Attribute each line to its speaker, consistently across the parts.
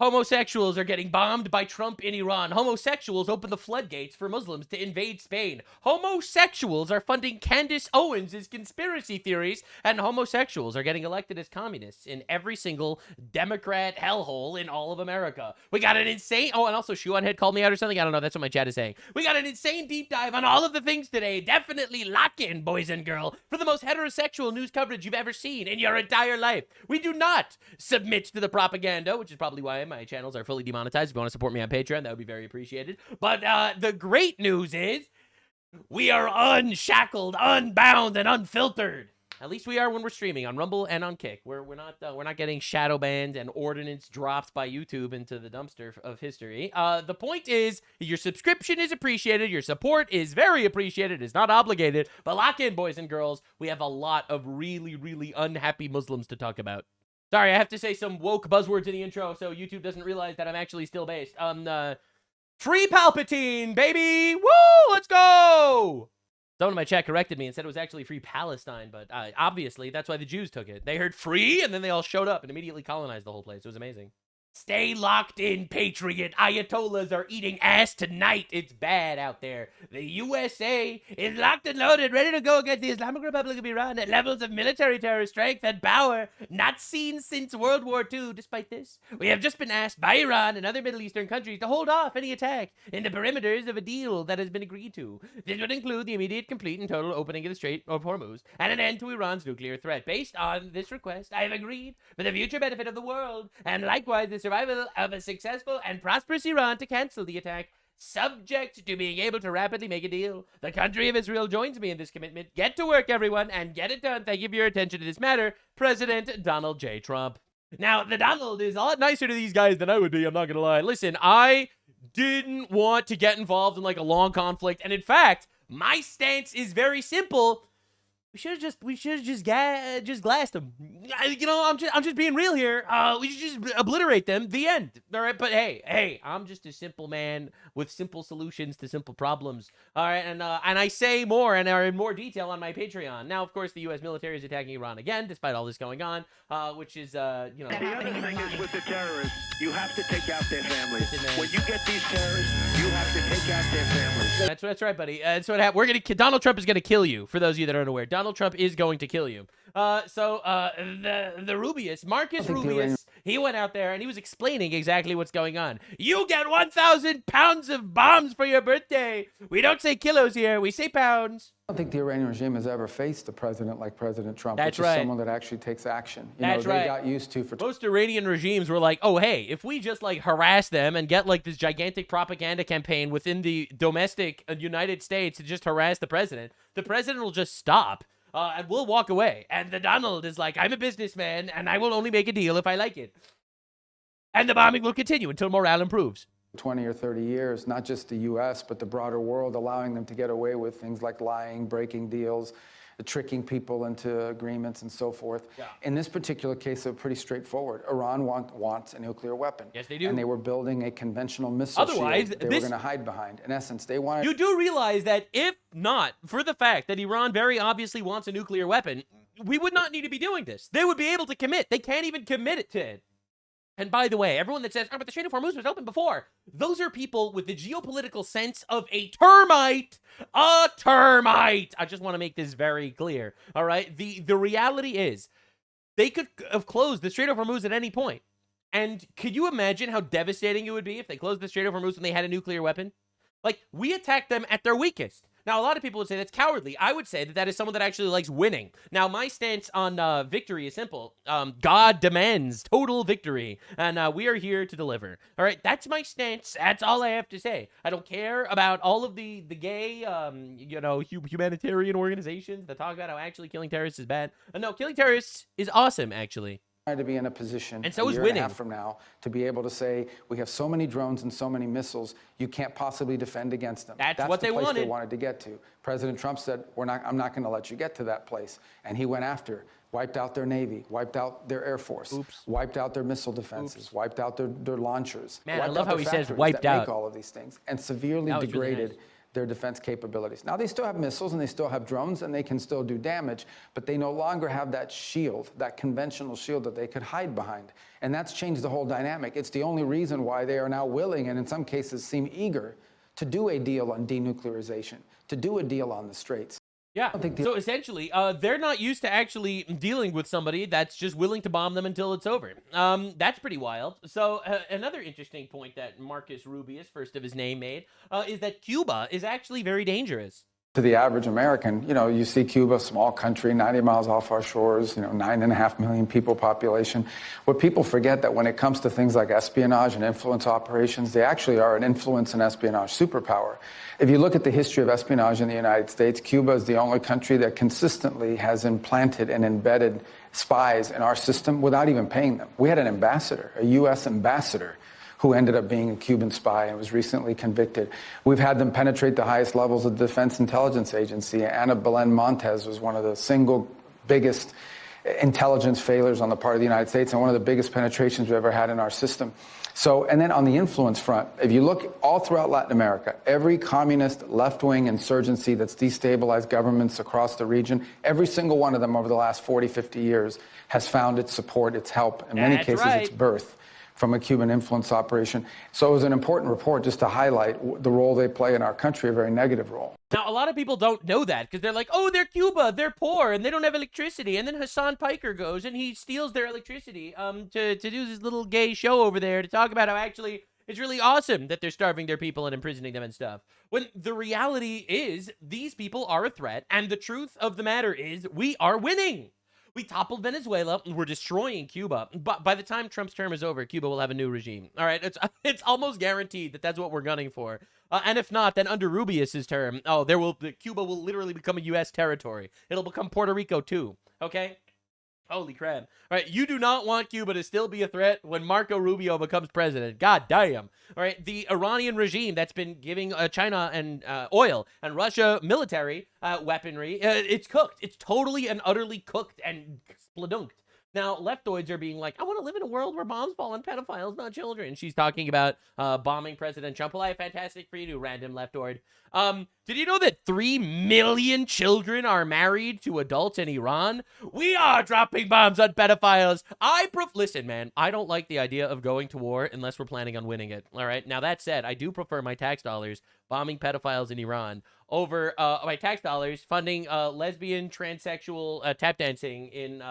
Speaker 1: Homosexuals are getting bombed by Trump in Iran. Homosexuals open the floodgates for Muslims to invade Spain. Homosexuals are funding Candace Owens' conspiracy theories, and homosexuals are getting elected as communists in every single Democrat hellhole in all of America. We got an insane... Oh, and also Shuanhead called me out or something. I don't know. That's what my chat is saying. We got an insane deep dive on all of the things today. Definitely lock in, boys and girls, for the most heterosexual news coverage you've ever seen in your entire life. We do not submit to the propaganda, which is probably why my channels are fully demonetized. If you want to support me on Patreon, that would be very appreciated. But the great news is we are unshackled, unbound, and unfiltered. At least we are when we're streaming on Rumble and on Kick. We're not getting shadow banned and ordinance dropped by YouTube into the dumpster of history. The point is, your subscription is appreciated. Your support is very appreciated. It's not obligated. But lock in, boys and girls. We have a lot of really, really unhappy Muslims to talk about. Sorry, I have to say some woke buzzwords in the intro so YouTube doesn't realize that I'm actually still based. Free Palpatine, baby! Woo! Let's go! Someone in my chat corrected me and said it was actually Free Palestine, but obviously that's why the Jews took it. They heard free, and then they all showed up and immediately colonized the whole place. It was amazing. Stay locked in, Patriot. Ayatollahs are eating ass tonight. It's bad out there. The USA is locked and loaded, ready to go against the Islamic Republic of Iran at levels of military terror strength and power not seen since World War II. Despite this, we have just been asked by Iran and other Middle Eastern countries to hold off any attack in the perimeters of a deal that has been agreed to. This would include the immediate, complete, and total opening of the Strait of Hormuz and an end to Iran's nuclear threat. Based on this request, I have agreed for the future benefit of the world and likewise the survival of a successful and prosperous Iran to cancel the attack, subject to being able to rapidly make a deal. The country of Israel joins me in this commitment. Get to work, everyone, and get it done. Thank you for your attention to this matter. President Donald J. Trump. Now, the Donald is a lot nicer to these guys than I would be, I'm not gonna lie. Listen, I didn't want to get involved in like a long conflict, and in fact, my stance is very simple. We should have just glassed them. You know, I'm just being real here. We should just obliterate them. The end. All right, but hey, I'm just a simple man with simple solutions to simple problems. All right, and I say more and are in more detail on my Patreon. Now, of course, the U.S. military is attacking Iran again, despite all this going on, which is you know.
Speaker 2: The other thing is with the terrorists, you have to take out their families. When you get these terrorists, you have to take out their families.
Speaker 1: That's right, buddy. That's what happened. Donald Trump is gonna kill you. For those of you that aren't aware, Donald Trump is going to kill you. The Rubius, Marcus Rubius, he went out there and he was explaining exactly what's going on. You get 1,000 pounds of bombs for your birthday. We don't say kilos here, we say pounds.
Speaker 3: I don't think the Iranian regime has ever faced a president like President Trump,
Speaker 1: That's
Speaker 3: which
Speaker 1: right.
Speaker 3: is someone that actually takes action.
Speaker 1: That's
Speaker 3: they
Speaker 1: right.
Speaker 3: got used to for
Speaker 1: Most Iranian regimes were like, oh, hey, if we just like harass them and get like this gigantic propaganda campaign within the domestic United States to just harass the president will just stop. And we'll walk away. And the Donald is like, I'm a businessman, and I will only make a deal if I like it. And the bombing will continue until morale improves.
Speaker 3: 20 or 30 years, not just the U.S., but the broader world, allowing them to get away with things like lying, breaking deals, tricking people into agreements and so forth.
Speaker 1: Yeah.
Speaker 3: In this particular case, they're pretty straightforward. Iran wants a nuclear weapon.
Speaker 1: Yes, they do.
Speaker 3: And they were building a conventional missile
Speaker 1: Otherwise,
Speaker 3: shield they were going to hide behind. In essence, they wanted...
Speaker 1: You do realize that if not for the fact that Iran very obviously wants a nuclear weapon, we would not need to be doing this. They would be able to commit. They can't even commit it to it. And by the way, everyone that says, oh, but the Strait of Hormuz was open before, those are people with the geopolitical sense of a termite. A termite! I just want to make this very clear, all right? The reality is, they could have closed the Strait of Hormuz at any point. And could you imagine how devastating it would be if they closed the Strait of Hormuz when they had a nuclear weapon? Like, we attacked them at their weakest. Now, a lot of people would say that's cowardly. I would say that that is someone that actually likes winning. Now, my stance on victory is simple. God demands total victory, and we are here to deliver. All right, that's my stance. That's all I have to say. I don't care about all of the gay, humanitarian organizations that talk about how actually killing terrorists is bad. No, killing terrorists is awesome, actually.
Speaker 3: To be in a position
Speaker 1: and so
Speaker 3: a
Speaker 1: is
Speaker 3: year
Speaker 1: winning.
Speaker 3: and a half from now to be able to say we have so many drones and so many missiles you can't possibly defend against them.
Speaker 1: That's what
Speaker 3: the
Speaker 1: they
Speaker 3: place
Speaker 1: wanted.
Speaker 3: They wanted to get to. President Trump said I'm not going to let you get to that place, and he went after, wiped out their Navy, wiped out their Air Force, wiped out their missile defenses, wiped out their launchers.
Speaker 1: Man, I
Speaker 3: wiped
Speaker 1: love
Speaker 3: out
Speaker 1: how
Speaker 3: their
Speaker 1: he says
Speaker 3: factories
Speaker 1: wiped
Speaker 3: that
Speaker 1: out.
Speaker 3: Make all of these things and severely
Speaker 1: That was really
Speaker 3: degraded
Speaker 1: nice.
Speaker 3: their defense capabilities. Now, they still have missiles and they still have drones and they can still do damage, but they no longer have that shield, that conventional shield that they could hide behind. And that's changed the whole dynamic. It's the only reason why they are now willing, and in some cases seem eager, to do a deal on denuclearization, to do a deal on the Straits.
Speaker 1: Yeah, so essentially, they're not used to actually dealing with somebody that's just willing to bomb them until it's over. That's pretty wild. So another interesting point that Marcus Rubius, first of his name, made is that Cuba is actually very dangerous.
Speaker 3: To the average American, you see Cuba, small country, 90 miles off our shores, 9.5 million people population. What people forget that when it comes to things like espionage and influence operations, they actually are an influence and espionage superpower. If you look at the history of espionage in the United States, Cuba is the only country that consistently has implanted and embedded spies in our system without even paying them. We had an ambassador, a U.S. ambassador, who ended up being a Cuban spy and was recently convicted. We've had them penetrate the highest levels of the Defense Intelligence Agency. Ana Belén Montes was one of the single biggest intelligence failures on the part of the United States and one of the biggest penetrations we've ever had in our system. So, and then on the influence front, if you look all throughout Latin America, every communist left-wing insurgency that's destabilized governments across the region, every single one of them over the last 40, 50 years has found its support, its help, in many cases its birth from a Cuban influence operation. So it was an important report just to highlight the role they play in our country, a very negative role.
Speaker 1: Now, a lot of people don't know that because they're like, oh, they're Cuba, they're poor, and they don't have electricity. And then Hasan Piker goes and he steals their electricity to do this little gay show over there to talk about how actually it's really awesome that they're starving their people and imprisoning them and stuff. When the reality is these people are a threat, and the truth of the matter is we are winning. We toppled Venezuela. We're destroying Cuba. But by the time Trump's term is over, Cuba will have a new regime. All right, it's almost guaranteed that that's what we're gunning for. And if not, then under Rubius's term, Cuba will literally become a U.S. territory. It'll become Puerto Rico too. Okay. Holy crap. All right, you do not want Cuba to still be a threat when Marco Rubio becomes president. God damn. All right, the Iranian regime that's been giving China and oil and Russia military weaponry, it's cooked. It's totally and utterly cooked and spladunked. Now, leftoids are being like, I want to live in a world where bombs fall on pedophiles, not children. She's talking about bombing President Trump. Well, I have fantastic for you, random leftoid. Did you know that 3 million children are married to adults in Iran? We are dropping bombs on pedophiles. Listen, man, I don't like the idea of going to war unless we're planning on winning it. All right. Now, that said, I do prefer my tax dollars bombing pedophiles in Iran over my tax dollars funding lesbian, transsexual tap dancing in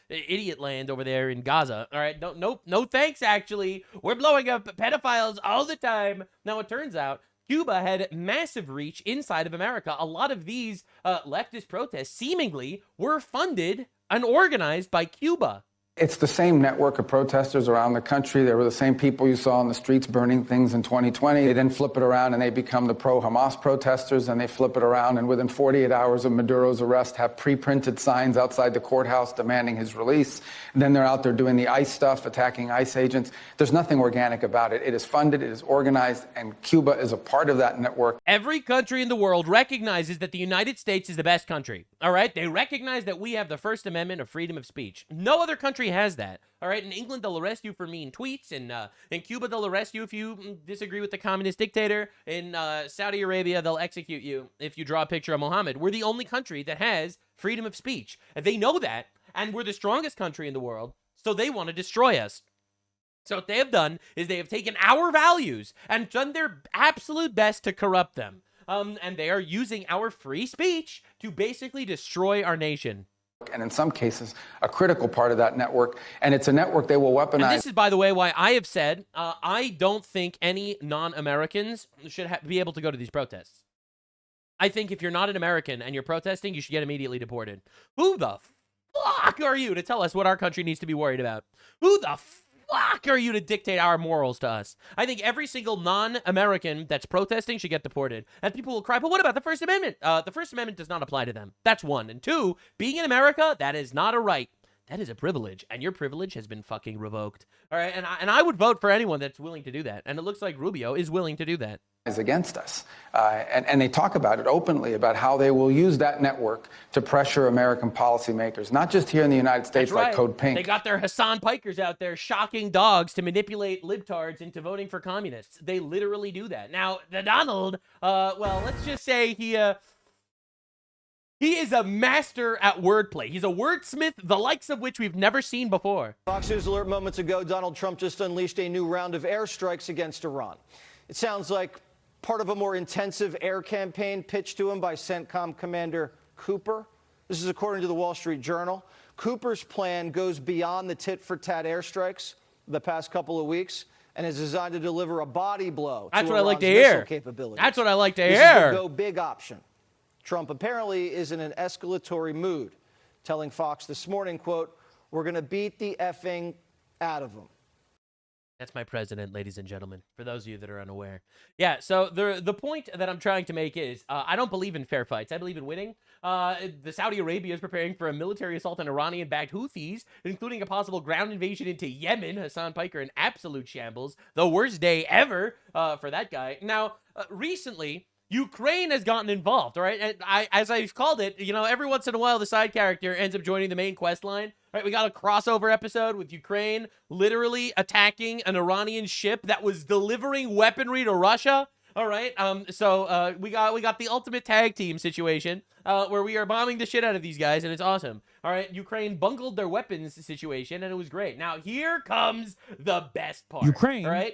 Speaker 1: idiot land over there in Gaza. All right, no thanks. Actually, we're blowing up pedophiles all the time. Now it turns out Cuba had massive reach inside of America. A lot of these leftist protests seemingly were funded and organized by Cuba.
Speaker 3: It's the same network of protesters around the country. They were the same people you saw on the streets burning things in 2020. They then flip it around and they become the pro-Hamas protesters, and they flip it around and within 48 hours of Maduro's arrest have pre-printed signs outside the courthouse demanding his release. And then they're out there doing the ICE stuff, attacking ICE agents. There's nothing organic about it. It is funded, it is organized, and Cuba is a part of that network.
Speaker 1: Every country in the world recognizes that the United States is the best country. All right? They recognize that we have the First Amendment of freedom of speech. No other country has that. All right, in England they'll arrest you for mean tweets, and in Cuba they'll arrest you if you disagree with the communist dictator. In Saudi Arabia they'll execute you if you draw a picture of Muhammad. We're the only country that has freedom of speech, and they know that, and we're the strongest country in the world, so they want to destroy us. So what they have done is they have taken our values and done their absolute best to corrupt them, and they are using our free speech to basically destroy our nation.
Speaker 3: And in some cases, a critical part of that network. And it's a network they will weaponize.
Speaker 1: And this is, by the way, why I have said I don't think any non-Americans should be able to go to these protests. I think if you're not an American and you're protesting, you should get immediately deported. Who the fuck are you to tell us what our country needs to be worried about? Who the fuck are you to dictate our morals to us? I think every single non-American that's protesting should get deported. And people will cry, but what about the First Amendment? The First Amendment does not apply to them. That's one. And two, being in America, that is not a right. That is a privilege, and your privilege has been fucking revoked. All right, and I would vote for anyone that's willing to do that, and it looks like Rubio is willing to do that.
Speaker 3: Is against us. And they talk about it openly, about how they will use that network to pressure American policymakers, not just here in the United States,
Speaker 1: That's right.
Speaker 3: like Code Pink.
Speaker 1: They got their Hasan Pikers out there shocking dogs to manipulate libtards into voting for communists. They literally do that. Now, the Donald, well, let's just say he is a master at wordplay. He's a wordsmith, the likes of which we've never seen before.
Speaker 4: Fox News alert moments ago, Donald Trump just unleashed a new round of airstrikes against Iran. It sounds like part of a more intensive air campaign pitched to him by CENTCOM Commander Cooper. This is according to the Wall Street Journal. Cooper's plan goes beyond the tit-for-tat airstrikes the past couple of weeks and is designed to deliver a body blow to Iran's missile capabilities.
Speaker 1: That's what I like to
Speaker 4: This
Speaker 1: hear.
Speaker 4: is the go big option. Trump apparently is in an escalatory mood, telling Fox this morning, quote, "We're going to beat the effing out of them."
Speaker 1: That's my president, ladies and gentlemen, for those of you that are unaware. Yeah, so the point that I'm trying to make is I don't believe in fair fights. I believe in winning. The Saudi Arabia is preparing for a military assault on Iranian-backed Houthis, including a possible ground invasion into Yemen. Hasan Piker in absolute shambles. The worst day ever for that guy. Now, recently, Ukraine has gotten involved, all right? And as I've called it, you know, every once in a while, the side character ends up joining the main quest line. Right, we got a crossover episode with Ukraine literally attacking an Iranian ship that was delivering weaponry to Russia. All right, so we got the ultimate tag team situation where we are bombing the shit out of these guys, and it's awesome. All right, Ukraine bungled their weapons situation, and it was great. Now here comes the best part.
Speaker 5: Ukraine.
Speaker 1: All right.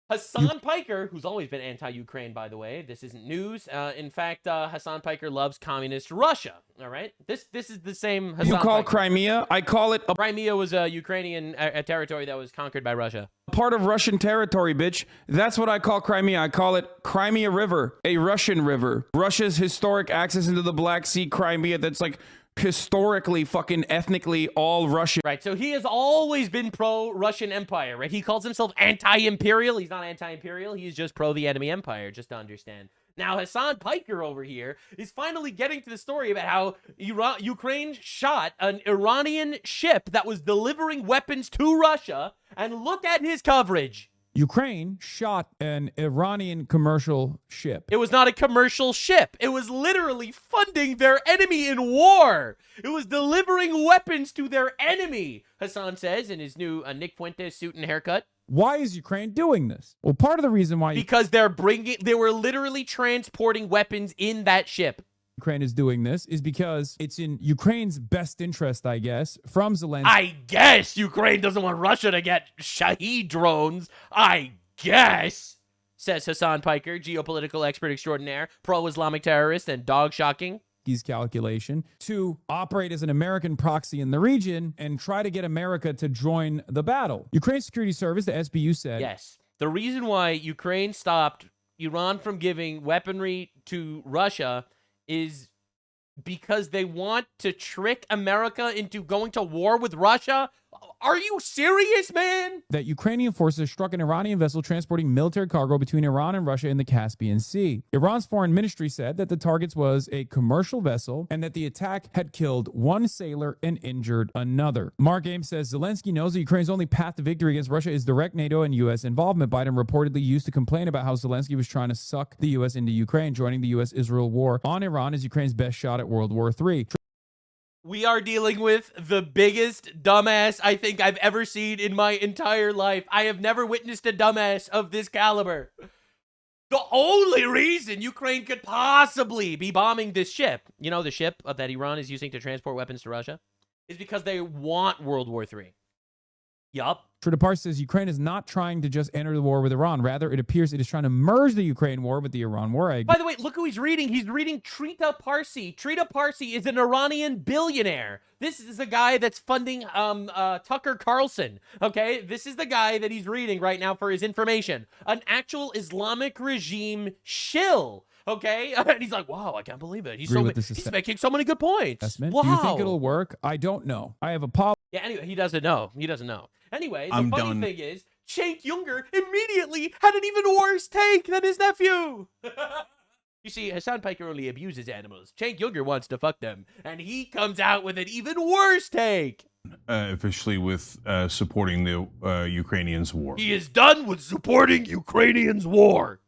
Speaker 1: Hasan Piker, who's always been anti-Ukraine, by the way. This isn't news. In fact, Hasan Piker loves communist Russia. All right? This is the same Hasan
Speaker 5: You call
Speaker 1: Piker.
Speaker 5: Crimea? I call it a
Speaker 1: Crimea was a Ukrainian territory that was conquered by Russia.
Speaker 5: part of Russian territory, bitch. That's what I call Crimea. I call it Crimea River, a Russian river. Russia's historic access into the Black Sea, Crimea, that's like historically, fucking ethnically all Russian.
Speaker 1: Right, so he has always been pro-Russian Empire, right? He calls himself anti-imperial. He's not anti-imperial. He's just pro the enemy empire, just to understand. Now, Hasan Piker over here is finally getting to the story about how Ukraine shot an Iranian ship that was delivering weapons to Russia, and look at his coverage.
Speaker 6: Ukraine shot an Iranian commercial ship.
Speaker 1: It was not a commercial ship. It was literally funding their enemy in war. It was delivering weapons to their enemy, Hasan says in his new Nick Fuentes suit and haircut.
Speaker 6: Why is Ukraine doing this? Well, part of the reason why
Speaker 1: Because they were literally transporting weapons in that ship.
Speaker 6: Ukraine is doing this is because it's in Ukraine's best interest, I guess, from Zelensky.
Speaker 1: I guess Ukraine doesn't want Russia to get Shahed drones. I guess, says Hasan Piker, geopolitical expert extraordinaire, pro-Islamic terrorist, and dog shocking.
Speaker 6: His calculation to operate as an American proxy in the region and try to get America to join the battle. Ukraine's security service, the SBU, said,
Speaker 1: yes, the reason why Ukraine stopped Iran from giving weaponry to Russia is because they want to trick America into going to war with Russia. Are you serious, man?
Speaker 6: that Ukrainian forces struck an Iranian vessel transporting military cargo between Iran and Russia in the Caspian Sea. Iran's foreign ministry said that the target was a commercial vessel and that the attack had killed one sailor and injured another. Mark Ames says Zelensky knows that Ukraine's only path to victory against Russia is direct NATO and U.S. involvement. Biden reportedly used to complain about how Zelensky was trying to suck the U.S. into Ukraine, joining the U.S.-Israel war on Iran as Ukraine's best shot at World War III.
Speaker 1: We are dealing with the biggest dumbass I think I've ever seen in my entire life. I have never witnessed a dumbass of this caliber. The only reason Ukraine could possibly be bombing this ship, you know, the ship that Iran is using to transport weapons to Russia, is because they want World War III. Yup.
Speaker 6: Tridapar says Ukraine is not trying to just enter the war with Iran. Rather, it appears it is trying to merge the Ukraine war with the Iran war.
Speaker 1: By the way, look who he's reading. He's reading Trita Parsi. Trita Parsi is an Iranian billionaire. This is a guy that's funding Tucker Carlson. Okay, this is the guy that he's reading right now for his information. An actual Islamic regime shill. Okay, and he's like, wow, I can't believe it. He's making so many good points. Wow.
Speaker 6: Do you think it'll work? I don't know. I have a policy.
Speaker 1: Yeah, anyway, he doesn't know. He doesn't know. Anyway, the funny thing is, Cenk Uygur immediately had an even worse take than his nephew. You see, Hasan Piker only abuses animals. Cenk Uygur wants to fuck them. And he comes out with an even worse take.
Speaker 7: officially with supporting the Ukrainians' war.
Speaker 1: He is done with supporting Ukrainians' war.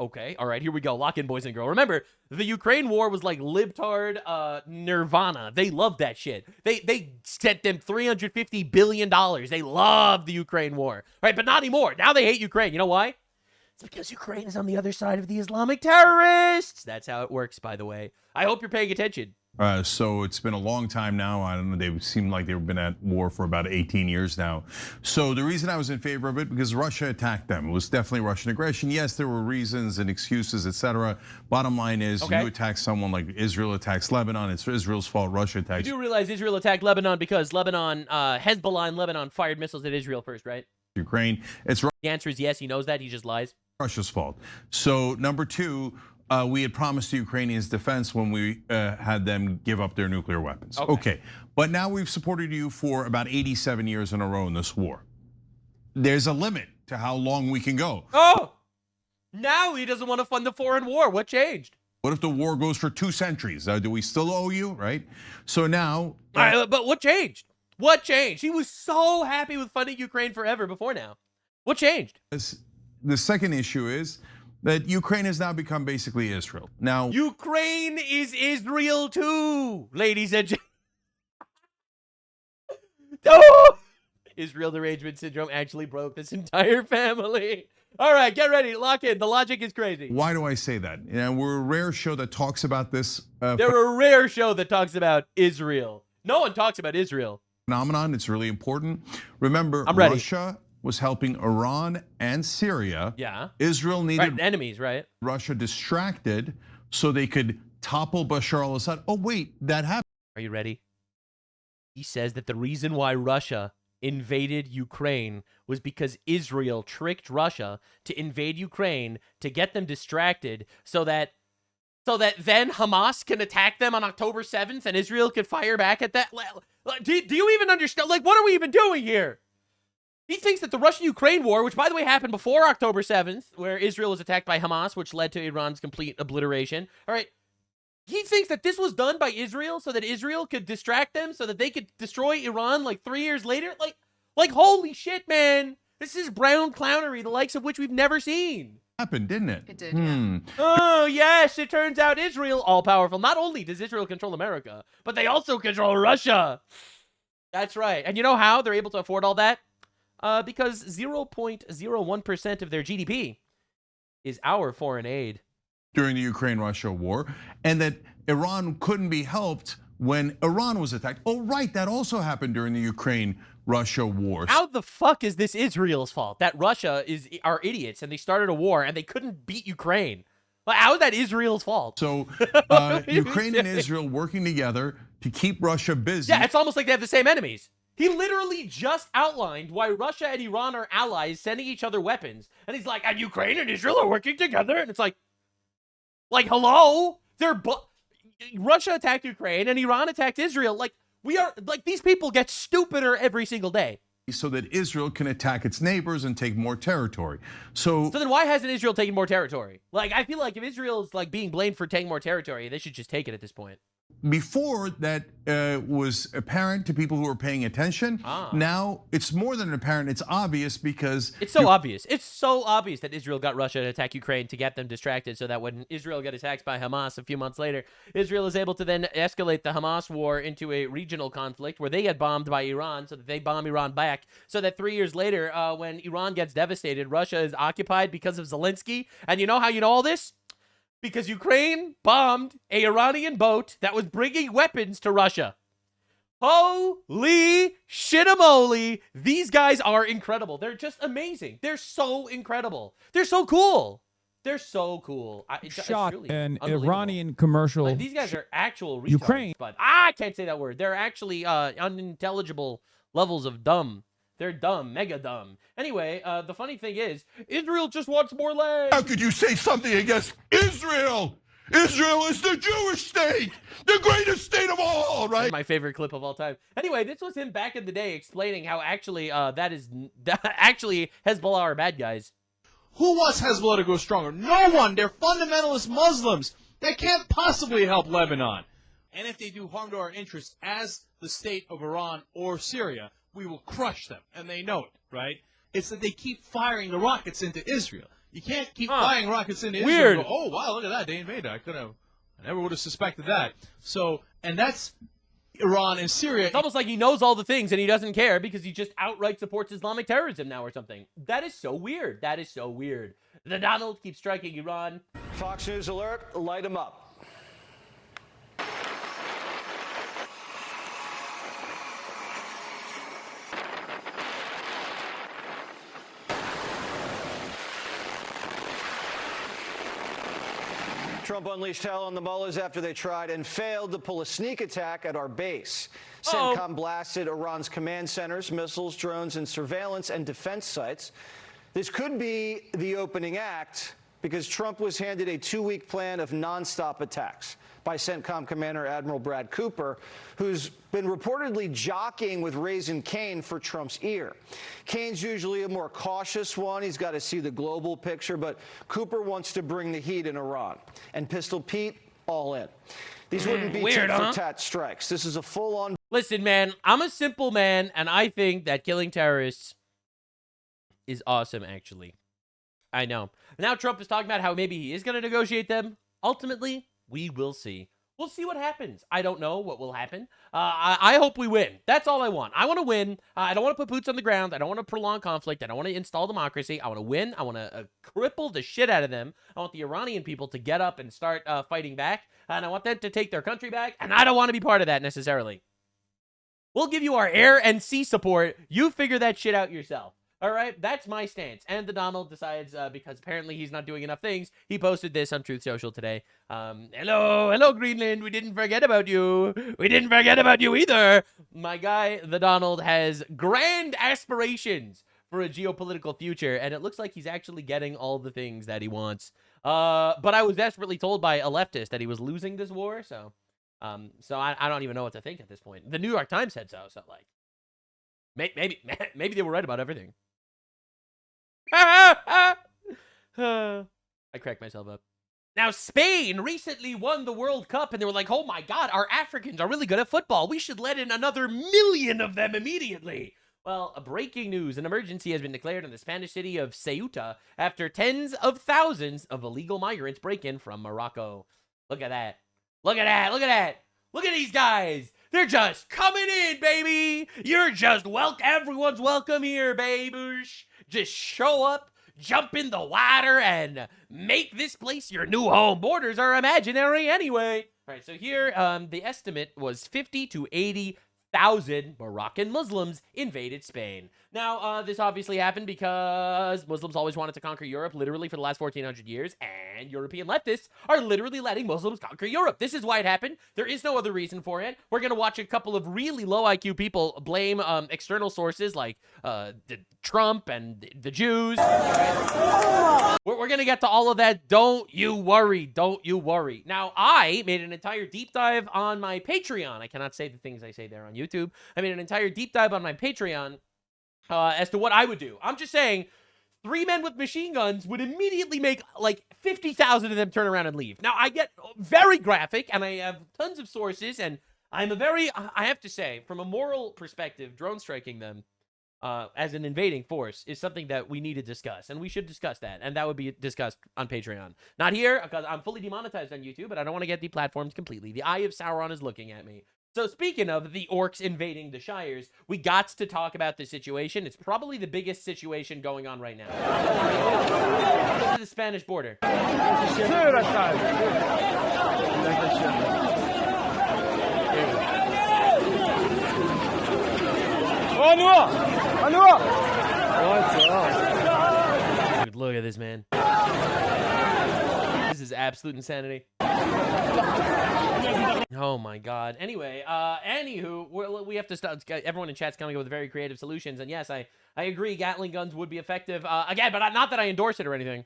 Speaker 1: Okay, all right, here we go. Lock in, boys and girls. Remember, the Ukraine war was like libtard nirvana. They loved that shit. They sent them $350 billion. They loved the Ukraine war. Right, but not anymore. Now they hate Ukraine. You know why? It's because Ukraine is on the other side of the Islamic terrorists. That's how it works, by the way. I hope you're paying attention.
Speaker 7: So it's been a long time now. I don't know. They seem like they've been at war for about 18 years now. So the reason I was in favor of it, because Russia attacked them. It was definitely Russian aggression. Yes, there were reasons and excuses, etc. Bottom line is, you attack someone like Israel attacks Lebanon. It's Israel's fault. Russia attacks.
Speaker 1: You do realize Israel attacked Lebanon because Lebanon, Hezbollah in Lebanon fired missiles at Israel first, right?
Speaker 7: Ukraine. It's
Speaker 1: the answer is yes. He knows that. He just lies.
Speaker 7: Russia's fault. So number two. We had promised the Ukrainians defense when we had them give up their nuclear weapons. Okay, but now we've supported you for about 87 years in a row in this war. There's a limit to how long we can go.
Speaker 1: Oh, now he doesn't want to fund the foreign war. What changed?
Speaker 7: What if the war goes for 2 centuries? Do we still owe you, right? So now.
Speaker 1: But what changed? What changed? He was so happy with funding Ukraine forever before now. What changed?
Speaker 7: The second issue is that Ukraine has now become basically Israel. Now,
Speaker 1: Ukraine is Israel too, ladies and gentlemen. Oh! Israel derangement syndrome actually broke this entire family. All right, get ready, lock in. The logic is crazy.
Speaker 7: Why do I say that? You know, we're a rare show that talks about this.
Speaker 1: They're a rare show that talks about Israel. No one talks about Israel.
Speaker 7: Phenomenon, it's really important. Remember,
Speaker 1: I'm ready.
Speaker 7: Russia was helping Iran and Syria.
Speaker 1: Yeah.
Speaker 7: Israel needed
Speaker 1: enemies, right?
Speaker 7: Russia distracted so they could topple Bashar al-Assad. Oh, wait, that happened.
Speaker 1: Are you ready? He says that the reason why Russia invaded Ukraine was because Israel tricked Russia to invade Ukraine to get them distracted so that then Hamas can attack them on October 7th and Israel could fire back at that. Do you even understand? Like, what are we even doing here? He thinks that the Russian-Ukraine war, which, by the way, happened before October 7th, where Israel was attacked by Hamas, which led to Iran's complete obliteration. All right. He thinks that this was done by Israel so that Israel could distract them so that they could destroy Iran like 3 years later. Like holy shit, man. This is brown clownery, the likes of which we've never seen.
Speaker 7: Happened, didn't it?
Speaker 8: It did, yeah.
Speaker 1: Oh, yes, it turns out Israel, all-powerful. Not only does Israel control America, but they also control Russia. That's right. And you know how they're able to afford all that? Because 0.01% of their GDP is our foreign aid.
Speaker 7: During the Ukraine-Russia war, and that Iran couldn't be helped when Iran was attacked. Oh, right, that also happened during the Ukraine-Russia war.
Speaker 1: How the fuck is this Israel's fault? That Russia are idiots and they started a war and they couldn't beat Ukraine. How is that Israel's fault?
Speaker 7: So Ukraine and Israel working together to keep Russia busy.
Speaker 1: Yeah, it's almost like they have the same enemies. He literally just outlined why Russia and Iran are allies, sending each other weapons. And he's like, and Ukraine and Israel are working together. And it's like hello? Russia attacked Ukraine and Iran attacked Israel. These people get stupider every single day.
Speaker 7: So that Israel can attack its neighbors and take more territory. So
Speaker 1: then why hasn't Israel taken more territory? I feel like if Israel's being blamed for taking more territory, they should just take it at this point.
Speaker 7: Before that was apparent to people who were paying attention. Now it's more than apparent, it's obvious because
Speaker 1: it's so obvious. It's so obvious that Israel got Russia to attack Ukraine to get them distracted so that when Israel got attacked by Hamas a few months later, Israel is able to then escalate the Hamas war into a regional conflict where they get bombed by Iran so that they bomb Iran back so that 3 years later when Iran gets devastated, Russia is occupied because of Zelensky. And you know how you know all this? Because Ukraine bombed an Iranian boat that was bringing weapons to Russia. Holy shitamoly. These guys are incredible. They're just amazing. They're so incredible. They're so cool. They're so cool.
Speaker 6: Shot
Speaker 1: really
Speaker 6: an Iranian commercial.
Speaker 1: These guys are actual retards,
Speaker 6: Ukraine.
Speaker 1: But I can't say that word. They're actually unintelligible levels of dumb. They're dumb, mega dumb. Anyway, the funny thing is, Israel just wants more land.
Speaker 9: How could you say something against Israel? Israel is the Jewish state, the greatest state of all, right?
Speaker 1: My favorite clip of all time. Anyway, this was him back in the day explaining how actually actually Hezbollah are bad guys.
Speaker 10: Who wants Hezbollah to go stronger? No one. They're fundamentalist Muslims. They can't possibly help Lebanon. And if they do harm to our interests as the state of Iran or Syria, we will crush them. And they know it, right? It's that they keep firing the rockets into Israel. You can't keep firing rockets into Israel
Speaker 1: Weird.
Speaker 10: and go, oh, wow, look at that. They invaded. I never would have suspected that. So, and that's Iran and Syria.
Speaker 1: It's almost like he knows all the things and he doesn't care because he just outright supports Islamic terrorism now or something. That is so weird. That is so weird. The Donald keeps striking Iran.
Speaker 4: Fox News alert, light them up. Trump unleashed hell on the mullahs after they tried and failed to pull a sneak attack at our base. CENTCOM blasted Iran's command centers, missiles, drones, and surveillance and defense sites. This could be the opening act because Trump was handed a 2-week plan of nonstop attacks by CENTCOM Commander Admiral Brad Cooper, who's been reportedly jockeying with Raising Cane for Trump's ear. Cane's usually a more cautious one. He's got to see the global picture, but Cooper wants to bring the heat in Iran. And Pistol Pete, all in. These wouldn't be tit-for-tat strikes. This is a full-on...
Speaker 1: Listen, man, I'm a simple man, and I think that killing terrorists is awesome, actually. I know. Now Trump is talking about how maybe he is going to negotiate them. Ultimately, we will see. We'll see what happens. I don't know what will happen. I hope we win. That's all I want. I want to win. I don't want to put boots on the ground. I don't want to prolong conflict. I don't want to install democracy. I want to win. I want to cripple the shit out of them. I want the Iranian people to get up and start fighting back. And I want them to take their country back. And I don't want to be part of that necessarily. We'll give you our air and sea support. You figure that shit out yourself. All right, that's my stance. And the Donald decides, because apparently he's not doing enough things, he posted this on Truth Social today. Hello, Greenland. We didn't forget about you. We didn't forget about you either. My guy, the Donald, has grand aspirations for a geopolitical future, and it looks like he's actually getting all the things that he wants. But I was desperately told by a leftist that he was losing this war, so I don't even know what to think at this point. The New York Times said so like, maybe they were right about everything. I cracked myself up. Now, Spain recently won the World Cup, and they were like, oh my God, our Africans are really good at football. We should let in another 1 million of them immediately. Well, breaking news. An emergency has been declared in the Spanish city of Ceuta after tens of thousands of illegal migrants break in from Morocco. Look at that. Look at that. Look at that. Look at these guys. They're just coming in, baby. You're just welcome. Everyone's welcome here, baby. Just show up, jump in the water, and make this place your new home. Borders are imaginary anyway. All right, so here, the estimate was 50 to 80,000 Moroccan Muslims invaded Spain. Now, this obviously happened because Muslims always wanted to conquer Europe, literally for the last 1,400 years, and European leftists are literally letting Muslims conquer Europe. This is why it happened. There is no other reason for it. We're going to watch a couple of really low IQ people blame external sources like Trump and the Jews. We're going to get to all of that. Don't you worry. Don't you worry. Now, I made an entire deep dive on my Patreon. I cannot say the things I say there on YouTube. I made an entire deep dive on my Patreon as to what I would do. I'm just saying, 3 men with machine guns would immediately make like 50,000 of them turn around and leave. Now, I get very graphic, and I have tons of sources, and I have to say, from a moral perspective, drone striking them as an invading force is something that we need to discuss, and we should discuss that, and that would be discussed on Patreon. Not here, because I'm fully demonetized on YouTube, but I don't want to get deplatformed completely. The Eye of Sauron is looking at me. So speaking of the orcs invading the Shires, we got to talk about this situation. It's probably the biggest situation going on right now. This is the Spanish border. Dude, look at this, man. This is absolute insanity. Oh my God. Anyway, anywho, we have to start. Everyone in chat's coming up with very creative solutions, and yes, I agree. Gatling guns would be effective. Again, but not that I endorse it or anything.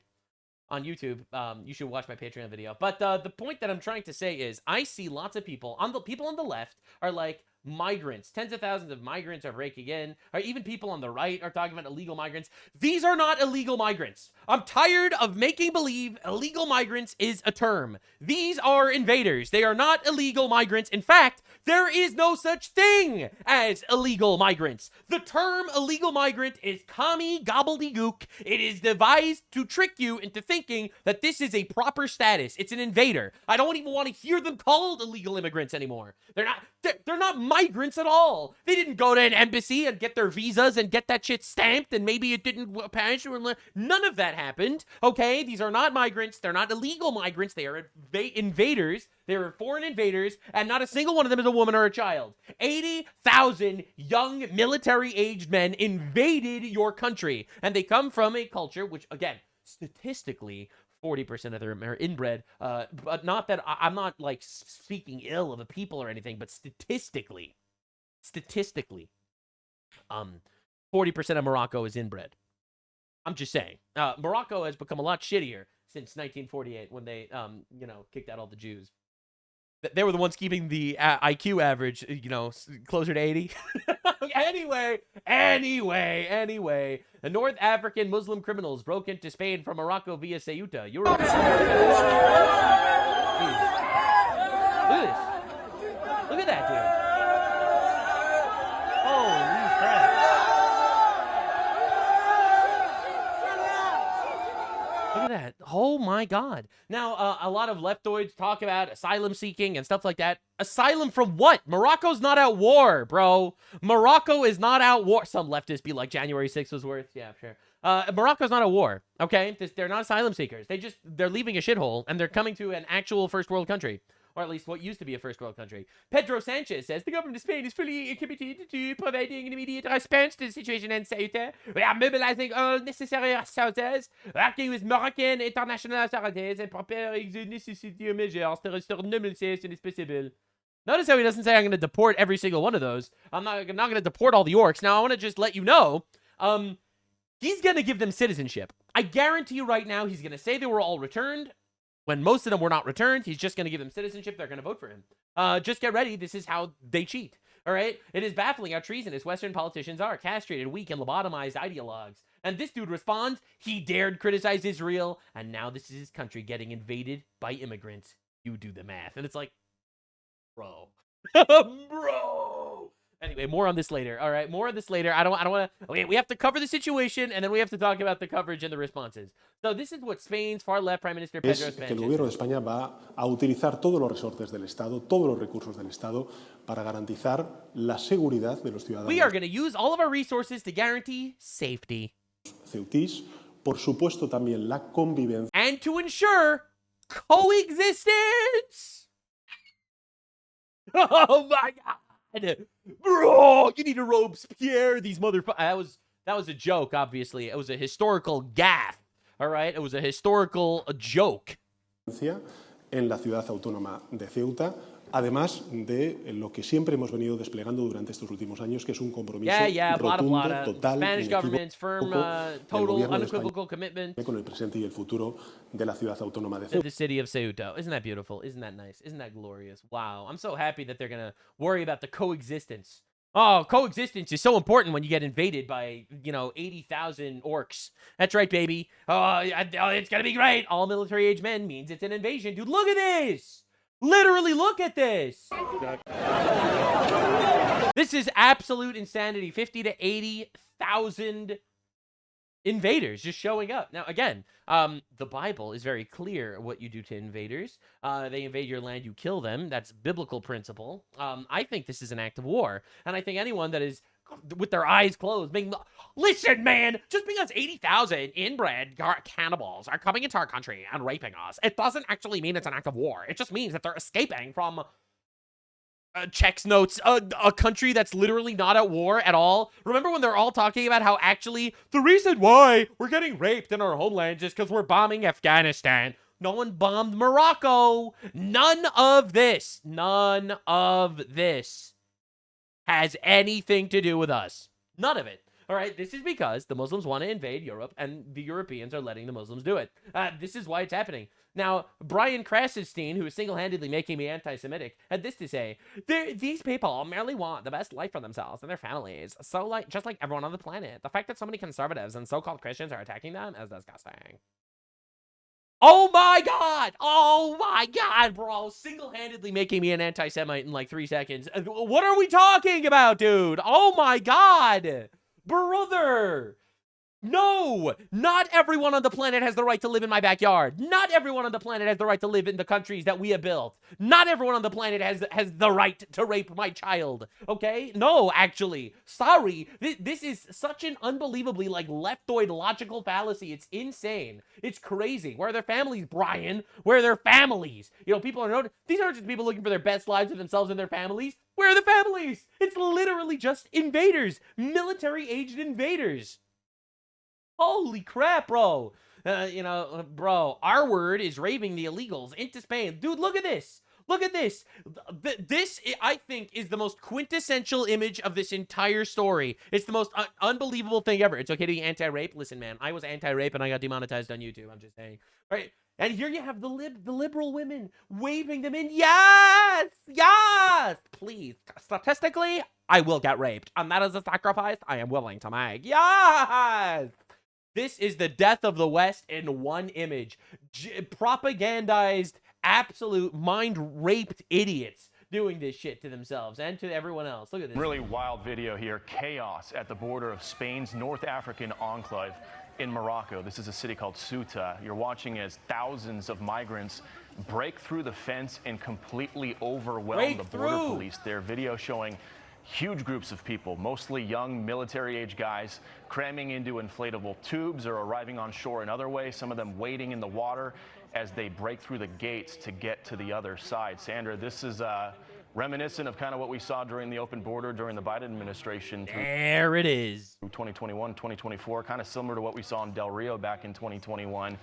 Speaker 1: On YouTube, you should watch my Patreon video. But the point that I'm trying to say is, I see lots of people on the left are like, migrants. Tens of thousands of migrants are breaking in. Or even people on the right are talking about illegal migrants. These are not illegal migrants. I'm tired of making believe illegal migrants is a term. These are invaders. They are not illegal migrants. In fact, there is no such thing as illegal migrants. The term illegal migrant is commie gobbledygook. It is devised to trick you into thinking that this is a proper status. It's an invader. I don't even want to hear them called illegal immigrants anymore. They're not migrants at all. They didn't go to an embassy and get their visas and get that shit stamped and maybe it didn't pass. None of that happened. Okay, these are not migrants. They're not illegal migrants. They are invaders. They are foreign invaders, and not a single one of them is a woman or a child. 80,000 young military-aged men invaded your country, and they come from a culture which, again, statistically, 40% of them are inbred. But not that I'm not like speaking ill of the people or anything, but statistically, 40% of Morocco is inbred. I'm just saying. Morocco has become a lot shittier since 1948 when they, kicked out all the Jews. They were the ones keeping the IQ average, closer to 80. Anyway. The North African Muslim criminals broke into Spain from Morocco via Ceuta. Europe. Look at this. Look at that, dude. Holy crap. Look at that. Oh my God. Now, a lot of leftoids talk about asylum seeking and stuff like that. Asylum from what? Morocco's not at war, bro. Morocco is not at war. Some leftists be like, January 6th was worth. Yeah, sure. Morocco's not at war, okay? They're not asylum seekers. They're leaving a shithole and they're coming to an actual first world country. Or at least what used to be a first world country. Pedro Sanchez says, the government of Spain is fully committed to providing an immediate response to the situation in Ceuta. We are mobilizing all necessary resources, working with Moroccan international authorities, and preparing the necessary measures to restore normalcy as soon as possible. Notice how he doesn't say I'm going to deport every single one of those. I'm not going to deport all the orcs. Now, I want to just let you know, he's going to give them citizenship. I guarantee you right now, he's going to say they were all returned. When most of them were not returned, he's just going to give them citizenship. They're going to vote for him. Just get ready. This is how they cheat. All right? It is baffling how treasonous Western politicians are. Castrated, weak, and lobotomized ideologues. And this dude responds, he dared criticize Israel, and now this is his country getting invaded by immigrants. You do the math. And it's like, bro. Bro. Anyway, more on this later. All right, more on this later. I don't want to. We have to cover the situation, and then we have to talk about the coverage and the responses. So this is what Spain's far-left Prime Minister Pedro Sanchez.
Speaker 8: Que el gobierno de España va a utilizar todos los resortes del Estado, todos los recursos del Estado, para garantizar la seguridad de los ciudadanos.
Speaker 1: We are going to use all of our resources to guarantee safety.
Speaker 8: Ceutís, por supuesto también la convivencia.
Speaker 1: And to ensure coexistence. Oh my God. Bro, you need a Robespierre. These motherfuckers. That was a joke, obviously. It was a historical gaffe. All right? It was a historical joke.
Speaker 8: En la ciudad autónoma de Ceuta, además de lo que siempre hemos venido desplegando durante estos últimos años, que es un compromiso rotundo, total,
Speaker 1: Spanish government's firm, total, unequivocal commitment
Speaker 8: con el presente y el futuro de la ciudad autónoma de Ceuta.
Speaker 1: The city of Ceuta. Isn't that beautiful? Isn't that nice? Isn't that glorious? Wow. I'm so happy that they're going to worry about the coexistence. Oh, coexistence is so important when you get invaded by, 80,000 orcs. That's right, baby. Oh, it's going to be great. All military-age men means it's an invasion. Dude, look at this. Literally, look at this. This is absolute insanity. 50 to 80,000 invaders just showing up. Now, again, the Bible is very clear what you do to invaders. They invade your land, you kill them. That's biblical principle. I think this is an act of war. And I think anyone that is with their eyes closed, listen, man, just because 80,000 inbred cannibals are coming into our country and raping us, it doesn't actually mean it's an act of war. It just means that they're escaping from checks notes, a country that's literally not at war at all. Remember when they're all talking about how actually the reason why we're getting raped in our homeland is because we're bombing Afghanistan. No one bombed Morocco. None of this has anything to do with us. None of it. All right, this is because the Muslims want to invade Europe, and the Europeans are letting the Muslims do it. This is why it's happening. Now, Brian Krassenstein, who is single-handedly making me anti-Semitic, had this to say: "These people merely want the best life for themselves and their families. So, just like everyone on the planet, the fact that so many conservatives and so-called Christians are attacking them is disgusting." Oh my God! Oh my God, bro! Single-handedly making me an anti-Semite in like 3 seconds. What are we talking about, dude? Oh my God! Brother! No! Not everyone on the planet has the right to live in my backyard. Not everyone on the planet has the right to live in the countries that we have built. Not everyone on the planet has the right to rape my child. Okay? No, actually. Sorry. This is such an unbelievably, leftoid logical fallacy. It's insane. It's crazy. Where are their families, Brian? Where are their families? You know, these aren't just people looking for their best lives for themselves and their families. Where are the families? It's literally just invaders. Military-aged invaders. Holy crap, bro. Bro, our word is raving the illegals into Spain. Dude, look at this. Look at this. This, I think, is the most quintessential image of this entire story. It's the most unbelievable thing ever. It's okay to be anti-rape. Listen, man, I was anti-rape and I got demonetized on YouTube. I'm just saying. Right? And here you have the liberal women waving them in. Yes! Yes! Please. Statistically, I will get raped. And that is a sacrifice I am willing to make. Yes! This is the death of the West in one image. Propagandized, absolute mind-raped idiots doing this shit to themselves and to everyone else. Look at this.
Speaker 11: Really wild video here. Chaos at the border of Spain's North African enclave in Morocco. This is a city called Ceuta. You're watching as thousands of migrants break through the fence and completely overwhelm the border police. Their video showing huge groups of people, mostly young military-age guys, cramming into inflatable tubes or arriving on shore in other ways, some of them wading in the water as they break through the gates to get to the other side. Sandra, this is reminiscent of kind of what we saw during the open border during the Biden administration.
Speaker 1: There it is.
Speaker 11: Through 2021, 2024, kind of similar to what we saw in Del Rio back in 2021.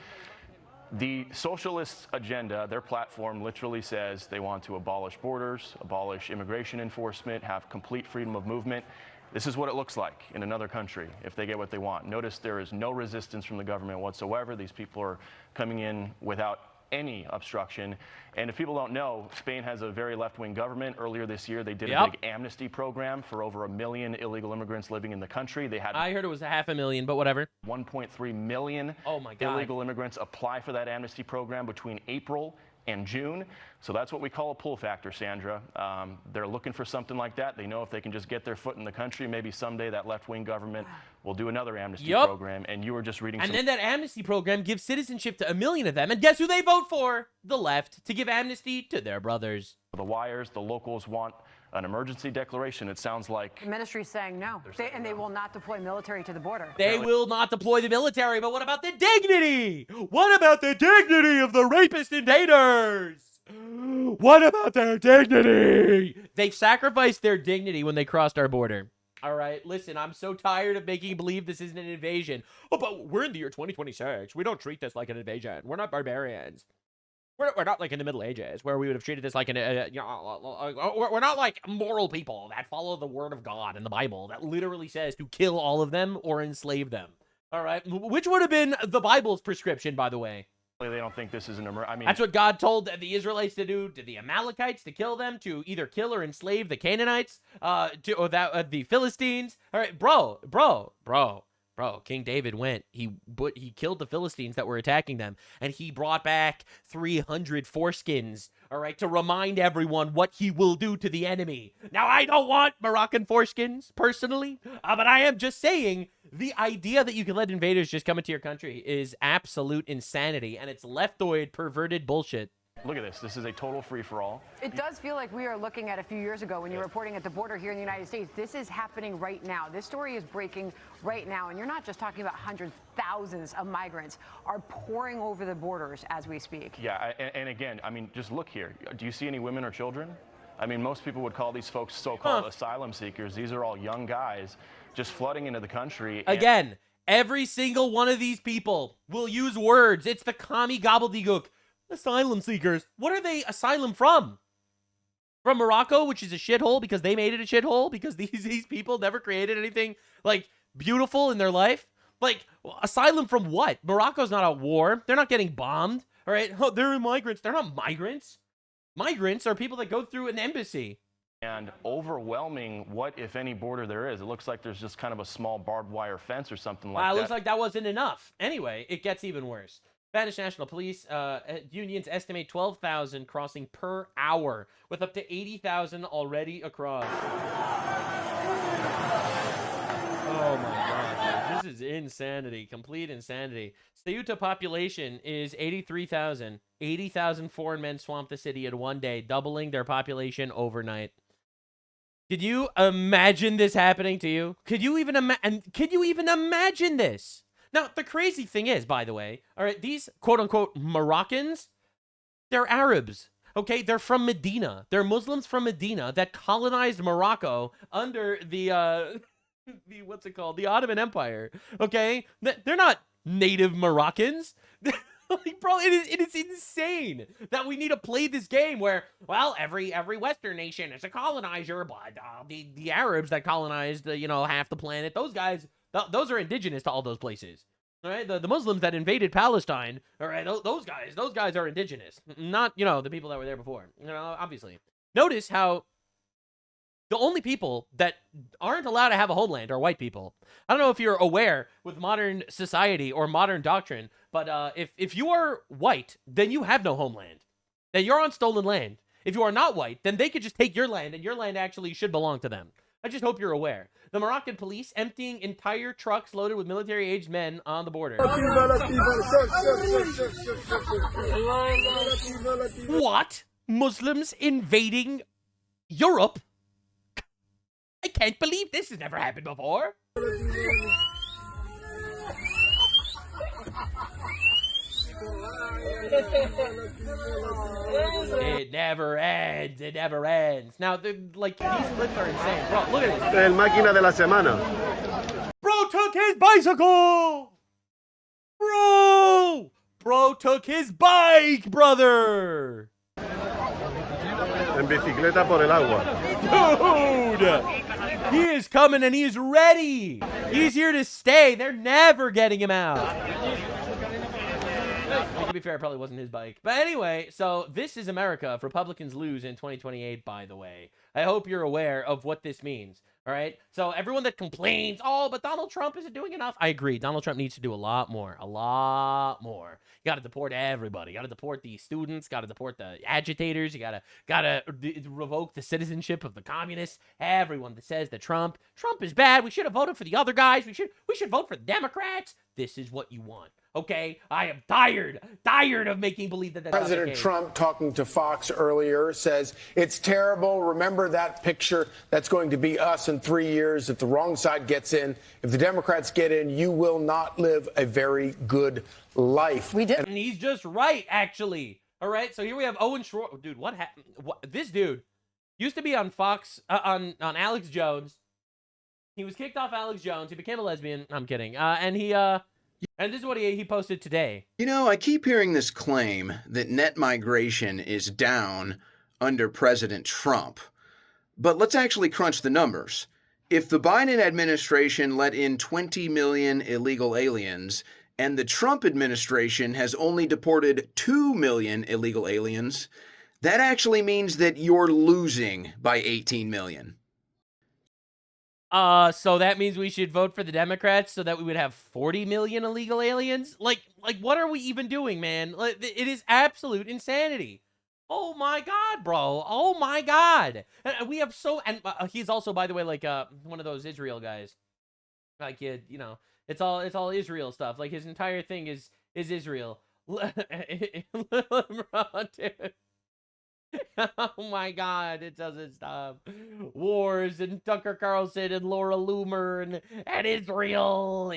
Speaker 11: The socialist agenda, their platform literally says they want to abolish borders, abolish immigration enforcement, have complete freedom of movement. This is what it looks like in another country if they get what they want. Notice there is no resistance from the government whatsoever. These people are coming in without any obstruction. And if people don't know, Spain has a very left-wing government. Earlier this year, they did a big amnesty program for over 1 million illegal immigrants living in the country. They had
Speaker 1: I heard it was 500,000, but whatever.
Speaker 11: 1.3 million illegal immigrants apply for that amnesty program between April and June. So that's what we call a pull factor, Sandra. They're looking for something like that. They know if they can just get their foot in the country, maybe someday that left-wing government will do another amnesty program. And you were just reading
Speaker 1: then that amnesty program gives citizenship to 1 million of them. And guess who they vote for? The left, to give amnesty to their brothers.
Speaker 11: The wires, the locals want an emergency declaration. It sounds like
Speaker 12: the ministry's saying no. They will not deploy military to the border.
Speaker 1: They will not deploy the military, but what about the dignity? What about the dignity of the rapist invaders? What about their dignity? They've sacrificed their dignity when they crossed our border. All right, listen, I'm so tired of making believe this isn't an invasion. Oh, but we're in the year 2026. We don't treat this like an invasion. We're not barbarians. We're not like in the Middle Ages where we would have treated this like we're not like moral people that follow the word of God in the Bible that literally says to kill all of them or enslave them. All right, which would have been the Bible's prescription, by the way.
Speaker 11: They don't think this is an emergency. I mean,
Speaker 1: that's what God told the Israelites to do to the Amalekites, to kill them, to either kill or enslave the Canaanites, the Philistines. All right, bro. King David went. He killed the Philistines that were attacking them, and he brought back 300 foreskins. All right, to remind everyone what he will do to the enemy. Now, I don't want Moroccan foreskins personally, but I am just saying the idea that you can let invaders just come into your country is absolute insanity, and it's leftoid, perverted bullshit.
Speaker 11: Look at this. This is a total free-for-all.
Speaker 12: It does feel like we are looking at a few years ago when you were reporting at the border here in the United States. This is happening right now. This story is breaking right now. And you're not just talking about hundreds, thousands of migrants are pouring over the borders as we speak.
Speaker 11: Yeah, and again, I mean, just look here. Do you see any women or children? I mean, most people would call these folks so-called asylum seekers. These are all young guys just flooding into the country.
Speaker 1: Again, every single one of these people will use words. It's the commie gobbledygook. Asylum seekers. What are they asylum from? From Morocco, which is a shithole because they made it a shithole because these people never created anything. Like, beautiful in their life? Like, asylum from what? Morocco's not at war. They're not getting bombed. All right? Oh, they're migrants. They're not migrants. Migrants are people that go through an embassy.
Speaker 11: And overwhelming what, if any, border there is. It looks like there's just kind of a small barbed wire fence or something like that.
Speaker 1: It looks like that wasn't enough. Anyway, it gets even worse. Spanish National Police unions estimate 12,000 crossing per hour, with up to 80,000 already across. Oh my God, this is insanity, complete insanity. Ceuta population is 83,000. 80,000 foreign men swamped the city in one day, doubling their population overnight. Could you imagine this happening to you? Could you even imagine this? Now, the crazy thing is, by the way, all right, these quote-unquote Moroccans, they're Arabs, okay? They're from Medina. They're Muslims from Medina that colonized Morocco under the what's it called? The Ottoman Empire, okay? They're not native Moroccans. Like, bro, it is insane that we need to play this game where, well, every Western nation is a colonizer, but the Arabs that colonized, half the planet, those guys, those are indigenous to all those places. All right, the Muslims that invaded Palestine, all right, those guys are indigenous, not, the people that were there before, obviously. Notice how the only people that aren't allowed to have a homeland are white people. I don't know if you're aware with modern society or modern doctrine, but if you are white, then you have no homeland. Then you're on stolen land. If you are not white, then they could just take your land, and your land actually should belong to them. I just hope you're aware. The Moroccan police emptying entire trucks loaded with military-aged men on the border. What? Muslims invading Europe? I can't believe this has never happened before. It never ends. It never ends. Now, these clips are insane. Bro, look at this.
Speaker 13: El máquina de la semana.
Speaker 1: Bro took his bicycle. Bro took his bike, brother.
Speaker 13: En bicicleta por el agua.
Speaker 1: Dude. He is coming and he is ready. He's here to stay. They're never getting him out. To be fair, it probably wasn't his bike. But anyway, so this is America. If Republicans lose in 2028, by the way. I hope you're aware of what this means. All right? So everyone that complains, oh, but Donald Trump isn't doing enough. I agree. Donald Trump needs to do a lot more. A lot more. You got to deport everybody. You got to deport the students. Got to deport the agitators. You got to revoke the citizenship of the communists. Everyone that says that Trump is bad. We should have voted for the other guys. We should vote for the Democrats. This is what you want. Okay, I am tired of making believe that that's
Speaker 14: President Trump, talking to Fox earlier, says it's terrible. Remember that picture? That's going to be us in 3 years. If the wrong side gets in, if the Democrats get in, you will not live a very good life.
Speaker 1: We did. And he's just right, actually. All right, so here we have Owen Schwartz. Dude, what happened? This dude used to be on Fox, on Alex Jones. He was kicked off Alex Jones. He became a lesbian. I'm kidding. And this is what he posted today.
Speaker 15: You know, I keep hearing this claim that net migration is down under President Trump. But let's actually crunch the numbers. If the Biden administration let in 20 million illegal aliens and the Trump administration has only deported 2 million illegal aliens, that actually means that you're losing by 18 million.
Speaker 1: So that means we should vote for the Democrats so that we would have 40 million illegal aliens? Like what are we even doing, man? It is absolute insanity. Oh my God, bro. Oh my God. And we have and he's also, by the way, like one of those Israel guys. Like, it's all Israel stuff. Like his entire thing is Israel. LeBron, dude. Oh my God, it doesn't stop. Wars and Tucker Carlson and Laura Loomer and Israel.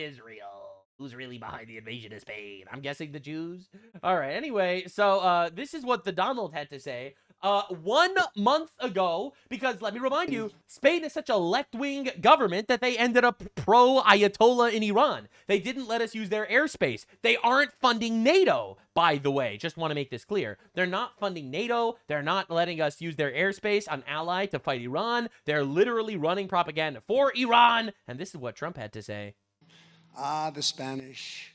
Speaker 1: Who's really behind the invasion of Spain? I'm guessing the Jews. All right, anyway, so this is what the Donald had to say. 1 month ago, because let me remind you, Spain is such a left-wing government that they ended up pro-Ayatollah in Iran. They didn't let us use their airspace. They aren't funding NATO, by the way. Just want to make this clear. They're not funding NATO. They're not letting us use their airspace, an ally, to fight Iran. They're literally running propaganda for Iran. And this is what Trump had to say.
Speaker 16: The Spanish,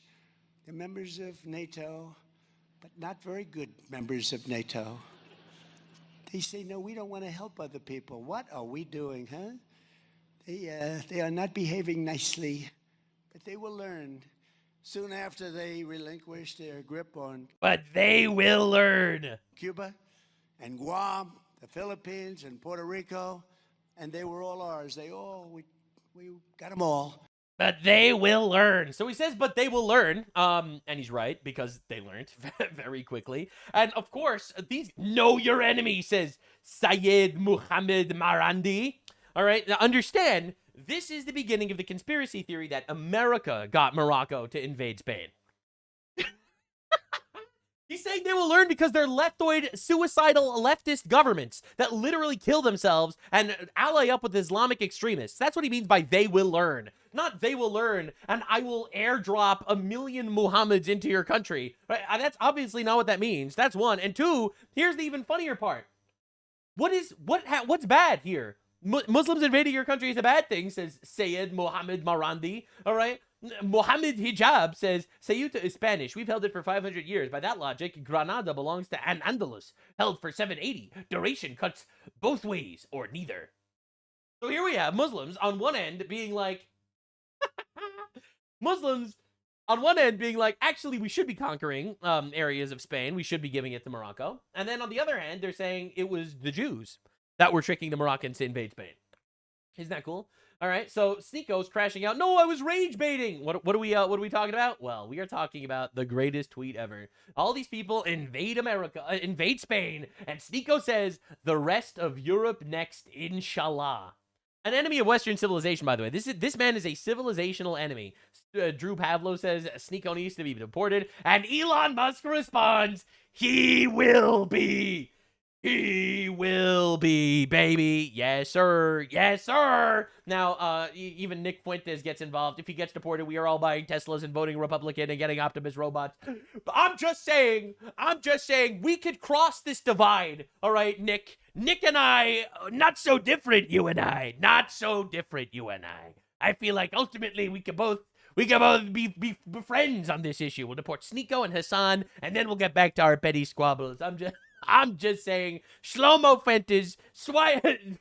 Speaker 16: they're members of NATO, but not very good members of NATO. They say, no, we don't want to help other people. What are we doing, huh? They are not behaving nicely, but they will learn soon after they relinquish their grip on.
Speaker 1: But they will learn.
Speaker 16: Cuba and Guam, the Philippines and Puerto Rico, and they were all ours. We got them all.
Speaker 1: But they will learn. So he says, but they will learn. And he's right, because they learned very quickly. And of course, these know your enemy, says Sayed Muhammad Marandi. All right, now understand, this is the beginning of the conspiracy theory that America got Morocco to invade Spain. He's saying they will learn because they're leftoid, suicidal leftist governments that literally kill themselves and ally up with Islamic extremists. That's what he means by they will learn. Not they will learn and I will airdrop 1 million Muhammads into your country. Right? That's obviously not what that means. That's one. And two, here's the even funnier part. What's bad here? Muslims invading your country is a bad thing, says Sayed Mohammed Marandi. All right. Mohammed Hijab says, Ceuta is Spanish. We've held it for 500 years. By that logic, Granada belongs to Al-Andalus, held for 780. Duration cuts both ways, or neither. So here we have Muslims on one end being like, actually, we should be conquering areas of Spain. We should be giving it to Morocco. And then on the other hand, they're saying it was the Jews that were tricking the Moroccans to invade Spain. Isn't that cool? All right, so Sneako's crashing out. No, I was rage baiting. What are we talking about? Well, we are talking about the greatest tweet ever. All these people invade America, invade Spain, and Sneako says the rest of Europe next, inshallah. An enemy of Western civilization, by the way. This man is a civilizational enemy. Drew Pavlo says Sneako needs to be deported, and Elon Musk responds, he will be. He will be, baby. Yes, sir. Yes, sir. Now, even Nick Fuentes gets involved. If he gets deported, we are all buying Teslas and voting Republican and getting Optimus robots. But I'm just saying, we could cross this divide. All right, Nick. Nick and I, not so different, you and I. Not so different, you and I. I feel like ultimately we can both be friends on this issue. We'll deport Sneako and Hasan, and then we'll get back to our petty squabbles. I'm just saying, Shlomo Fuentes,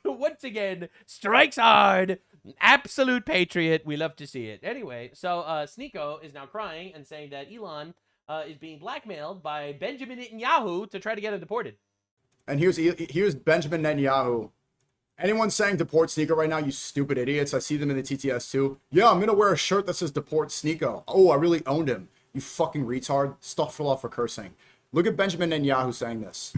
Speaker 1: once again, strikes hard. Absolute patriot. We love to see it. Anyway, so Sneako is now crying and saying that Elon is being blackmailed by Benjamin Netanyahu to try to get him deported.
Speaker 17: And here's Benjamin Netanyahu. Anyone saying deport Sneako right now, you stupid idiots. I see them in the TTS too. Yeah, I'm going to wear a shirt that says deport Sneako. Oh, I really owned him. You fucking retard. Astaghfirullah for cursing. Look at Benjamin Netanyahu saying this.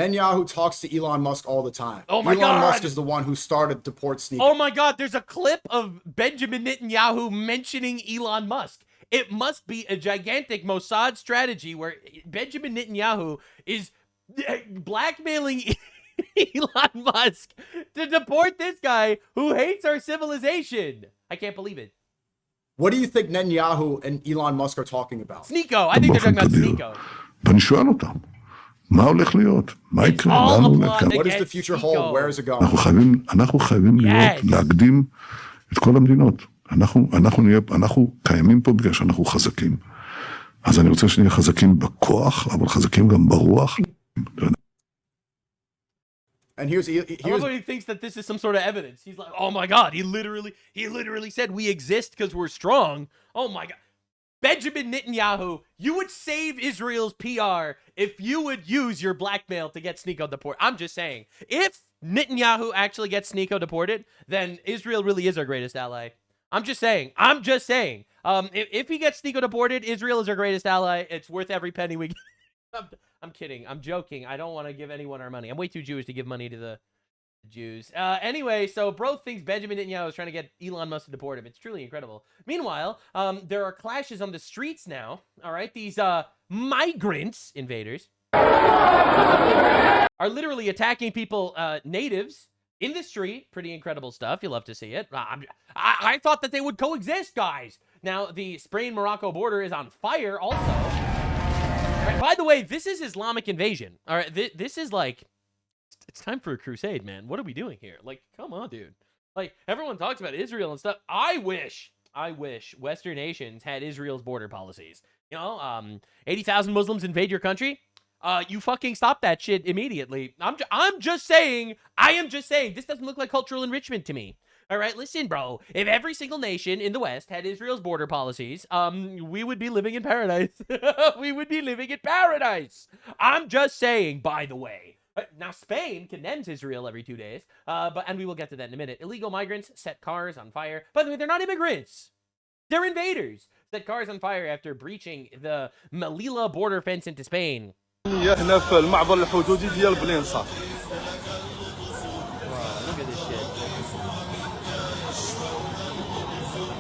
Speaker 17: Netanyahu talks to Elon Musk all the time.
Speaker 1: Oh my
Speaker 17: God. Elon Musk is the one who started deport Sneako.
Speaker 1: Oh my God, there's a clip of Benjamin Netanyahu mentioning Elon Musk. It must be a gigantic Mossad strategy where Benjamin Netanyahu is blackmailing Elon Musk to deport this guy who hates our civilization. I can't believe it.
Speaker 17: What do you think Netanyahu and Elon Musk are talking about?
Speaker 1: Sneako. I think they're talking about Sneako.
Speaker 17: What does the future hold? Where is it going?
Speaker 9: אנחנו קיימים פה בגלל שאנחנו חזקים. אז אני רוצה שנהיה חזקים בכוח, אבל חזקים גם ברוח.
Speaker 17: And here's
Speaker 1: he thinks that this is some sort of evidence. He's like, oh my God, he literally said we exist because we're strong. Oh my God. Benjamin Netanyahu, you would save Israel's PR if you would use your blackmail to get Sneako deported. I'm just saying, if Netanyahu actually gets Sneako deported, then Israel really is our greatest ally. I'm just saying. If he gets Sneako deported, Israel is our greatest ally. It's worth every penny we get. I'm kidding. I'm joking. I don't want to give anyone our money. I'm way too Jewish to give money to the Jews. Anyway, so bro thinks Benjamin Netanyahu is trying to get Elon Musk to deport him. It's truly incredible. Meanwhile, there are clashes on the streets now. All right, these migrants, invaders, are literally attacking people, natives, in the street. Pretty incredible stuff. You'll love to see it. I thought that they would coexist, guys. Now, the Spain-Morocco border is on fire also. Right, by the way, this is Islamic invasion. All right, this is like, it's time for a crusade, man. What are we doing here? Like, come on, dude. Like, everyone talks about Israel and stuff. I wish Western nations had Israel's border policies. You know, 80,000 Muslims invade your country. You fucking stop that shit immediately. I'm just saying, this doesn't look like cultural enrichment to me. All right, listen, bro. If every single nation in the West had Israel's border policies, we would be living in paradise. We would be living in paradise. I'm just saying, by the way. Now, Spain condemns Israel every 2 days, and we will get to that in a minute. Illegal migrants set cars on fire. By the way, they're not immigrants. They're invaders. Set cars on fire after breaching the Melilla border fence into Spain.
Speaker 18: هنا في المعبر الحدودي ديال بلينصة.
Speaker 1: Look at this shit.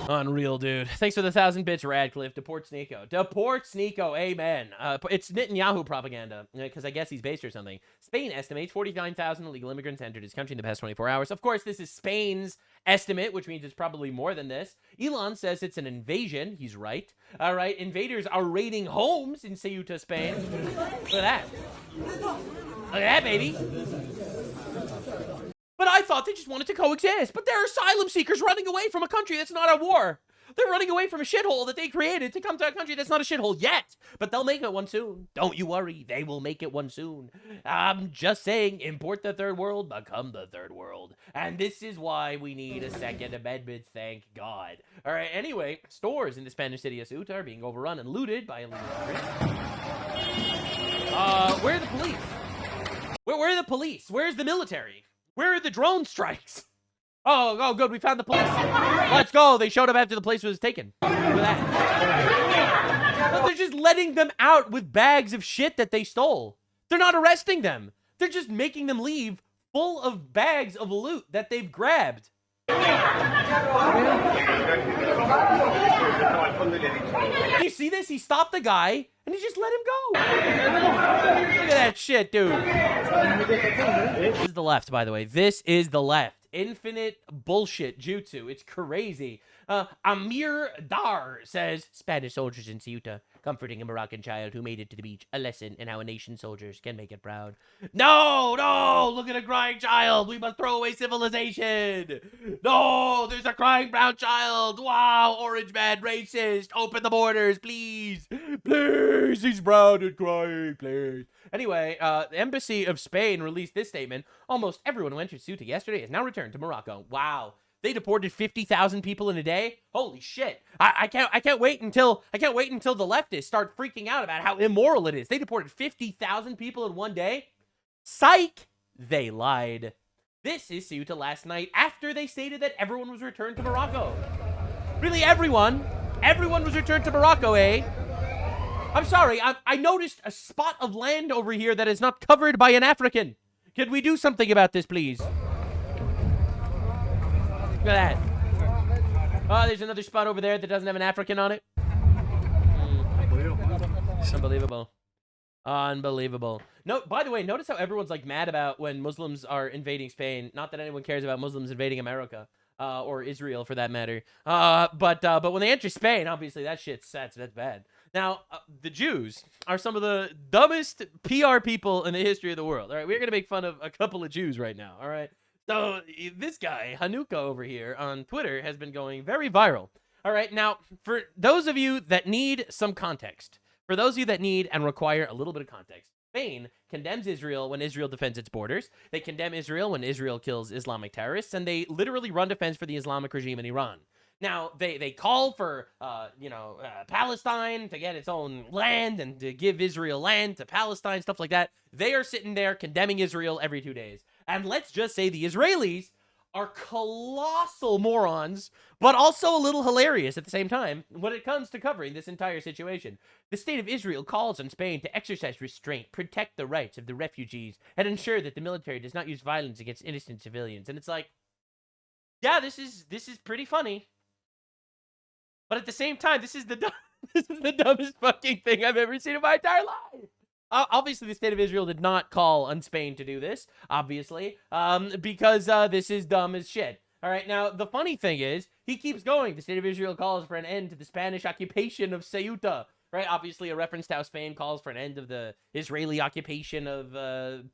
Speaker 1: Unreal, dude. Thanks for the 1,000 bits, Radcliffe. Deport Sneeko. Deport Sneeko. Amen. It's Netanyahu propaganda, because I guess he's based or something. Spain estimates 49,000 illegal immigrants entered his country in the past 24 hours. Of course, this is Spain's estimate, which means it's probably more than this. Elon says it's an invasion. He's right. All right. Invaders are raiding homes in Ceuta, Spain. Look at that. Look at that, baby. But I thought they just wanted to coexist. But they're asylum seekers running away from a country that's not at war. They're running away from a shithole that they created to come to a country that's not a shithole yet. But they'll make it one soon. Don't you worry. They will make it one soon. I'm just saying, import the third world, become the third world. And this is why we need a Second Amendment, thank God. All right, anyway, stores in the Spanish city of Ceuta are being overrun and looted by illegal immigrants. Where are the police? Where are the police? Where's the military? Where are the drone strikes? Oh, good. We found the police. Let's go. They showed up after the place was taken. Look at that. No, they're just letting them out with bags of shit that they stole. They're not arresting them. They're just making them leave full of bags of loot that they've grabbed. You see this? He stopped the guy and he just let him go. Look at that shit, dude. This is the left, by the way. This is the left. Infinite bullshit jutsu. It's crazy. Amir Dar says, Spanish soldiers in Ceuta comforting a Moroccan child who made it to the beach. A lesson in how a nation's soldiers can make it proud. No, look at a crying child. We must throw away civilization. No, there's a crying brown child. Wow, orange man, racist. Open the borders, please. Please, he's brown and crying, please. Anyway, the Embassy of Spain released this statement. Almost everyone who entered Ceuta yesterday has now returned to Morocco. Wow. They deported 50,000 people in a day. Holy shit! I can't wait until the leftists start freaking out about how immoral it is. They deported 50,000 people in one day. Psych! They lied. This is Ceuta last night after they stated that everyone was returned to Morocco. Really, everyone? Everyone was returned to Morocco, eh? I'm sorry. I noticed a spot of land over here that is not covered by an African. Could we do something about this, please? Look at that. Oh, there's another spot over there that doesn't have an African on it. Unbelievable. Unbelievable. No, by the way, notice how everyone's like mad about when Muslims are invading Spain. Not that anyone cares about Muslims invading America. Or Israel for that matter. But when they enter Spain, obviously that's bad. Now, the Jews are some of the dumbest PR people in the history of the world. All right, we're going to make fun of a couple of Jews right now. All right. So this guy, Hanukkah over here on Twitter, has been going very viral. All right. Now, for those of you that need some context, for those of you that need and require a little bit of context, Spain condemns Israel when Israel defends its borders. They condemn Israel when Israel kills Islamic terrorists, and they literally run defense for the Islamic regime in Iran. Now, they call for, Palestine to get its own land and to give Israel land to Palestine, stuff like that. They are sitting there condemning Israel every 2 days. And let's just say the Israelis are colossal morons, but also a little hilarious at the same time when it comes to covering this entire situation. The state of Israel calls on Spain to exercise restraint, protect the rights of the refugees, and ensure that the military does not use violence against innocent civilians. And it's like, yeah, this is pretty funny. But at the same time, this is the dumbest fucking thing I've ever seen in my entire life. Obviously, the state of Israel did not call on Spain to do this, obviously, because this is dumb as shit. All right, now, the funny thing is, he keeps going. The state of Israel calls for an end to the Spanish occupation of Ceuta, right? Obviously, a reference to how Spain calls for an end of the Israeli occupation of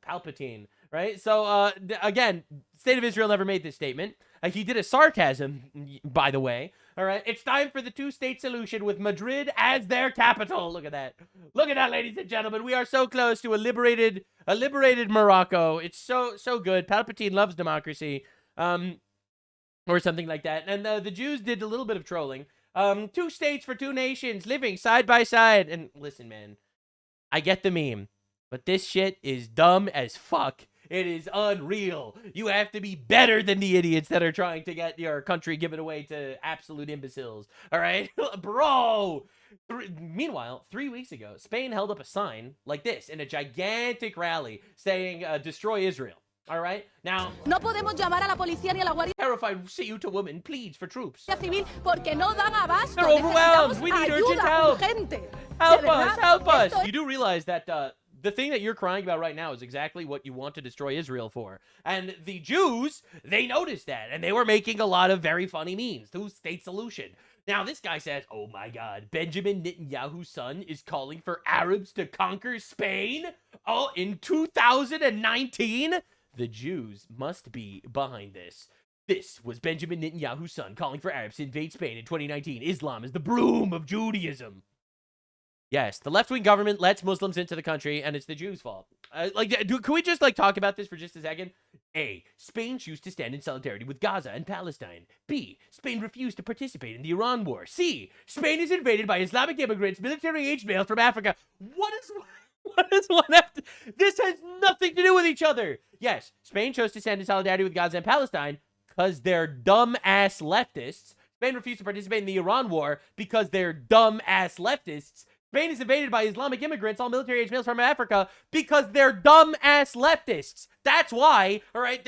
Speaker 1: Palpatine, right? So, again, state of Israel never made this statement. He did a sarcasm, by the way. All right, it's time for the two-state solution with Madrid as their capital. Look at that. Look at that, ladies and gentlemen. We are so close to a liberated Morocco. It's so good. Palpatine loves democracy, or something like that. And the Jews did a little bit of trolling. 2 states for 2 nations living side by side. And listen, man, I get the meme, but this shit is dumb as fuck. It is unreal. You have to be better than the idiots that are trying to get your country given away to absolute imbeciles. All right? Bro! Meanwhile, 3 weeks ago, Spain held up a sign like this in a gigantic rally saying, destroy Israel. All right? Now,
Speaker 19: no podemos llamar a la policía ni a la guardia.
Speaker 1: Terrified Ceuta woman pleads for troops.
Speaker 19: Civil porque no dan abasto.
Speaker 1: They're overwhelmed. We need urgent help. Help us. Help us. You do realize that the thing that you're crying about right now is exactly what you want to destroy Israel for. And the Jews, they noticed that, and they were making a lot of very funny memes. Two-state solution. Now, this guy says, oh my God, Benjamin Netanyahu's son is calling for Arabs to conquer Spain? Oh, in 2019? The Jews must be behind this. This was Benjamin Netanyahu's son calling for Arabs to invade Spain in 2019. Islam is the broom of Judaism. Yes, the left-wing government lets Muslims into the country, and it's the Jews' fault. Can we just, talk about this for just a second? A, Spain chose to stand in solidarity with Gaza and Palestine. B, Spain refused to participate in the Iran war. C, Spain is invaded by Islamic immigrants, military-aged males from Africa. What does one have to... This has nothing to do with each other. Yes, Spain chose to stand in solidarity with Gaza and Palestine because they're dumb-ass leftists. Spain refused to participate in the Iran war because they're dumb-ass leftists. Spain is invaded by Islamic immigrants, all military-age males from Africa, because they're dumb-ass leftists. That's why, all right?